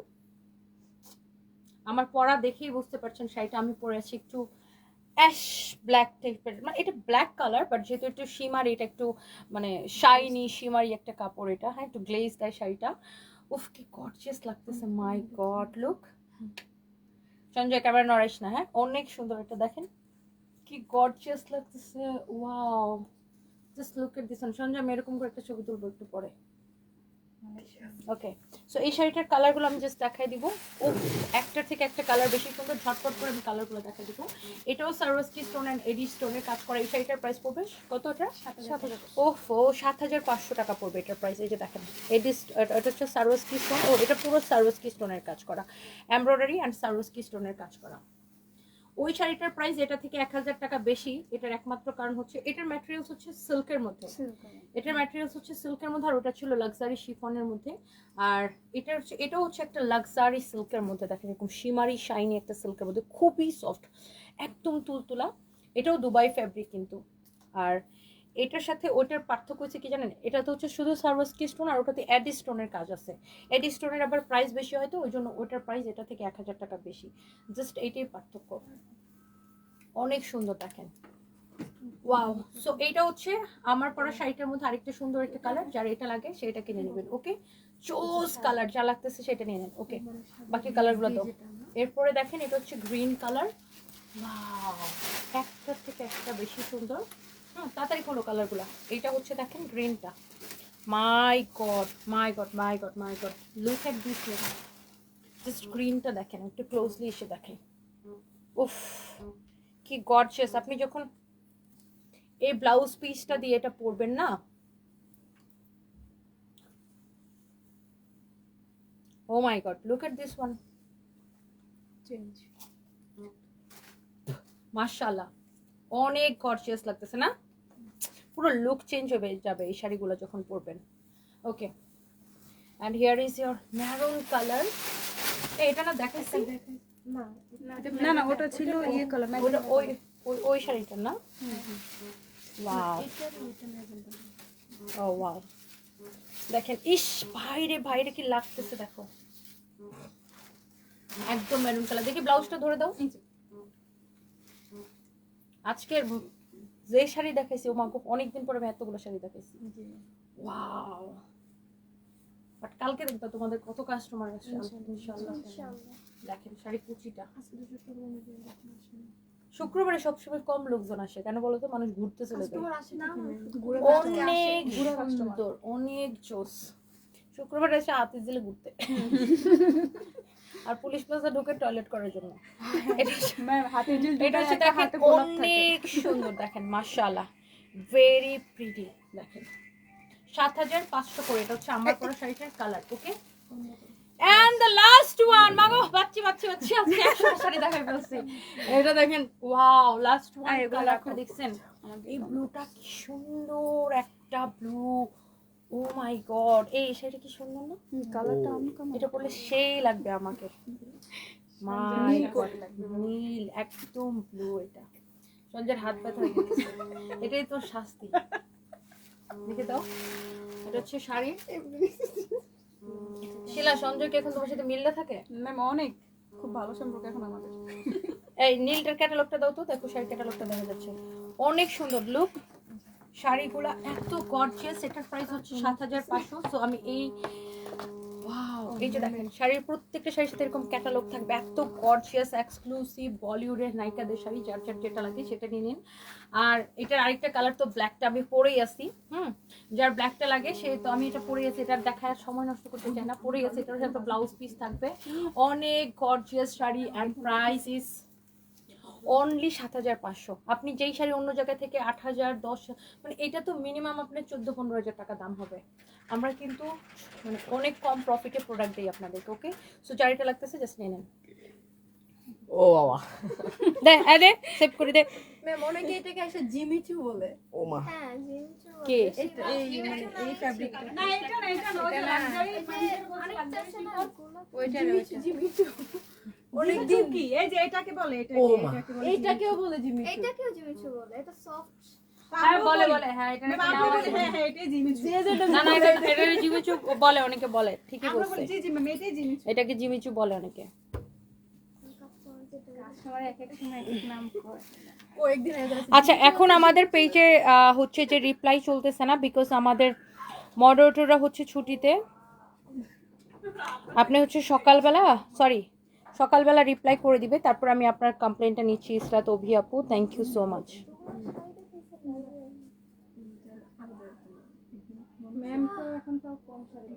আমার পরা দেখেই বুঝতে পারছেন শাড়িটা আমি পরে আছি একটু অ্যাশ ব্ল্যাক টাইপের, মানে এটা ব্ল্যাক কালার বাট যেহেতু একটু শিমারি, এটা একটু মানে শাইনি শিমারি একটা কাপড় এটা। হ্যাঁ, একটু গ্লেজ দেয় শাড়িটা। উফ, কি গর্জিয়াস লাগতেছে, মাই গড। লুক, সঞ্জয় ক্যামেরা নড়াইস না। হ্যাঁ, অনেক সুন্দর এটা, দেখেন কি গর্জিয়াস লাগতেছে। Wow, just look at this one. Sanjay আমি এরকম করে একটা ছবি তুলবো একটু পরে। ওকে, সো এই শাড়িটার কালারগুলো আমি জাস্ট দেখাই দিব। ও, একটার থেকে একটা কালার বেশি সুন্দর, ঝটপট করে আমি কালারগুলো দেখাই দিব। এটাও সারোয়ারস্কি স্টোন অ্যান্ড এডি স্টোনের কাজ করা। এই শাড়িটার প্রাইস পড়বে কত? এটা ৭,০০০। ওফো, ৭৫০০ টাকা পড়বে এটার প্রাইস। এই যে দেখেন, এডি, এটা হচ্ছে সারোয়ারস্কি স্টোন। ও, এটা পুরো সারোয়ারস্কি স্টোনের কাজ করা, এমব্রয়ডারি অ্যান্ড সারোয়ারস্কি স্টোনের কাজ করা। ওই শাড়িটার প্রাইস এটা থেকে ১,০০০ টাকা বেশি। এটার একমাত্র কারণ হচ্ছে এটার ম্যাটেরিয়ালস হচ্ছে সিল্কের মধ্যে, এটার ম্যাটেরিয়ালস হচ্ছে সিল্কের মধ্যে, আর ওটা ছিল লাক্সারি শিফনের মধ্যে। আর এটা হচ্ছে, এটাও হচ্ছে একটা লাক্সারি সিল্কের মধ্যে। দেখেন এরকম শিমারি শাইনি একটা সিল্কের মধ্যে, খুবই সফট, একদম তুলতুলা। এটাও দুবাই ফ্যাব্রিক কিন্তু। আর এটার সাথে ওইটার পার্থক্য হচ্ছে কি জানেন, এটা তো হচ্ছে শুধু সার্ভাসকি স্টোন আর ওটাতে অ্যাডি স্টোনের কাজ আছে। অ্যাডি স্টোনের আবার প্রাইস বেশি হয়তো, ওই জন্য ওইটার প্রাইস এটা থেকে 1000 টাকা বেশি, জাস্ট এইটাই পার্থক্য। অনেক সুন্দর দেখেন, ওয়াও। সো এইটা হচ্ছে আমার পরা শাড়িটার মধ্যে আরেকটা সুন্দর একটা কালার, যার এটা লাগে সেটা কিনে নেবেন। ওকে, চোজ কালার যা লাগতেছে সেটা নিয়ে নেন। ওকে, বাকি কালারগুলো তো। এরপরে দেখেন এটা হচ্ছে গ্রিন কালার, ওয়াও, একটার থেকে একটা বেশি সুন্দর। হ্যাঁ, তাড়াতাড়ি খোলো কালারগুলো। এইটা হচ্ছে দেখেন গ্রিনটা, my god my god my god my god, look at this. Just গ্রিনটা দেখেন, একটু ক্লোজলি এসে দেখেন, উফ কি গর্জিয়াস। আপনি যখন এই ব্লাউজ পিসটা দিয়ে এটা পরবেন না, oh my god, look at this one, change. মাশাআল্লাহ, অনেক গর্জিয়াস লাগতেছে না? পুরো লুক চেঞ্জ হয়ে যাবে এই শাড়িগুলো যখন পরবেন। Okay, and here is your maroon colour. এটা না দেখাইছি না না, ওটা ছিল ইয়ে কালার, ওটা ওই ওই ওই শাড়িটা না? ওয়াও, ও ওয়াও, দেখেন, ইস ভাইরে ভাইরে কি লাগতেছে দেখো, একদম মেরুন কালার। দেখি ব্লাউজটা ধরে দাও। আজকের যে শাড়ি দেখাইছি, ও মা গো, অনেকদিন পরে আমি এতগুলো শাড়ি দেখাইছি। ওয়াও, বাট কালকে দেখবা তোমাদের কত কাস্টমার আসছে ইনশাআল্লাহ। দেখেন শাড়ি কুচিটা, শুক্রবারে সবসময় কম লোকজন আসে কেন বলো তো, মানুষ ঘুরতে চলে যায়। অনেক সুন্দর, অনেক জোস। শুক্রবারে এসে হাতে দিলে ঘুরতে আর পুলিশ প্লাজা ঢুকে টয়লেট করার জন্য। এটা হচ্ছে দেখেন অনেক সুন্দর, দেখেন মাশাআল্লাহ, ভেরি প্রিটি। দেখেন 7500 করে, এটা হচ্ছে আমার পরা শাড়িটার colour. Okay, and the last one, মাগো বাচ্চি বাচ্চি বাচ্চি, আজকে 100 শাড়ি দেখাই ফেলছি। এটা দেখেন, ওয়াও, লাস্ট ওয়ান কালারটা দেখছেন, এই ব্লুটা কি সুন্দর একটা ব্লু, ও মাই গড, এই শাড়িটা কি সুন্দর না? কালারটা এটা পরলে সেই লাগবে আমাকে, মাই গড, নীল একদম ব্লু। এটা সঞ্জয়ের হাত ব্যথা হয়ে গেছে, এটাই তো শাস্তি। দেখে দাও, এটা হচ্ছে শাড়ি। শিলা, সঞ্জয় কি এখন তোমার সাথে মিললে থাকে? ম্যাম অনেক খুব ভালো সম্পর্ক এখন আমাদের। এই নীলটার ক্যাটালগটা দাও তো, দেখো শাড়ির ক্যাটালগটা দেখা যাচ্ছে, অনেক সুন্দর লুক। শাড়িগুলা এত গর্জিয়াস। এটার প্রাইস হচ্ছে 7500। সো আমি এই ওয়াও, এই যে দেখেন শাড়ির প্রত্যেকটা শাড়ির সাথে এরকম ক্যাটালগ থাকবে, এত গর্জিয়াস এক্সক্লুসিভ বলিউডের নায়িকাদের শাড়ি, যার যার যেটা লাগে সেটা নিয়ে নিন। আর এটার আরেকটা কালার তো ব্ল্যাকটা আমি পরেই আছি, যার ব্ল্যাকটা লাগে সে তো, আমি এটা পরেই আছি, এটার দেখার সময় নষ্ট করতে চাই না, পরেই আছে। এটার সাথে ব্লাউজ পিস থাকবে, অনেক gorgeous sari, and price is only 7500। আপনি যেই শাড়ি অন্য জায়গা থেকে 8000 10, মানে এটা তো মিনিমাম আপনার 14-15 হাজার টাকা দাম হবে। আমরা কিন্তু মানে অনেক কম প্রফিটে প্রোডাক্ট দিই আপনাদেরকে। ওকে, সো যার এটা লাগতেছে জাস্ট নিয়ে নেন। ও বাবা, দে সেভ করে দে। ম্যাম অনেকে এটাকে এসে জিমিচু বলে। ও মা, হ্যাঁ, জিমিচু কে? এই মানে এই ফ্যাব্রিকটা না এটা না, এটা না, ওই যে লাক্সারি ওইটা জিমিচু অনেক দিন কি, এই যে এটাকে বলে, ও মা, এটাকেও বলে জিমিচু। এটাকেও জিমিচু বলে, এটা সফট। হ্যাঁ বলে বলে, হ্যাঁ এটা ম্যাম আমরা বলি হ্যাঁ হ্যাঁ এটাই জিমিচু। না না, এটা জিমিচু বলে, অনেকে বলে, ঠিকই আমরা বলছে, বলি জি জি ম্যাম এটাই জিমিচু। এটাকে জিমিচু বলে অনেকে। কাস্টমার এক এক সময় এক নাম করে। ও একদিন আচ্ছা, এখন আমাদের পেজে হচ্ছে যে রিপ্লাই চলতেছে না, বিকজ আমাদের মডারেটররা হচ্ছে ছুটিতে। আপনি হচ্ছে সকালবেলা রিপ্লাই করে দিবে, তারপর আমি আপনার কমপ্লেনটা নিচ্ছি। ইসরাত অভি আপু, thank you so much. Ma'am তো এখন তো কম শাড়ি।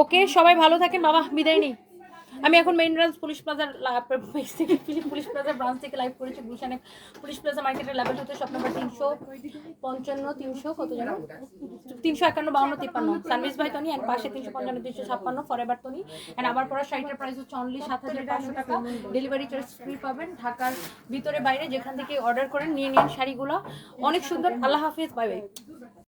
ওকে, সবাই ভালো থাকেন বাবা, বিদায় নেই। আমি এখন মেইন ব্রাঞ্চ পুলিশ প্লাজার পুলিশ প্লাজার ব্রাঞ্চ থেকে লাইভ করেছি। গুলশানে পুলিশ প্লাজা মার্কেটের লেভেল হতে শপ নাম্বার 355 300 কত জানো, 351 52 53 সানভিস ভাই তনি, এন্ড পাশে 355 356 ফরএভার তনি। এন্ড আমার পরা শাড়িটার প্রাইস হচ্ছে অনলি 7500 টাকা। ডেলিভারি চার্জ ফ্রি পাবেন, ঢাকার ভিতরে বাইরে যেখান থেকে অর্ডার করেন নিয়ে নিন শাড়িগুলো, অনেক সুন্দর। আল্লাহ হাফিজ, বাই বাই।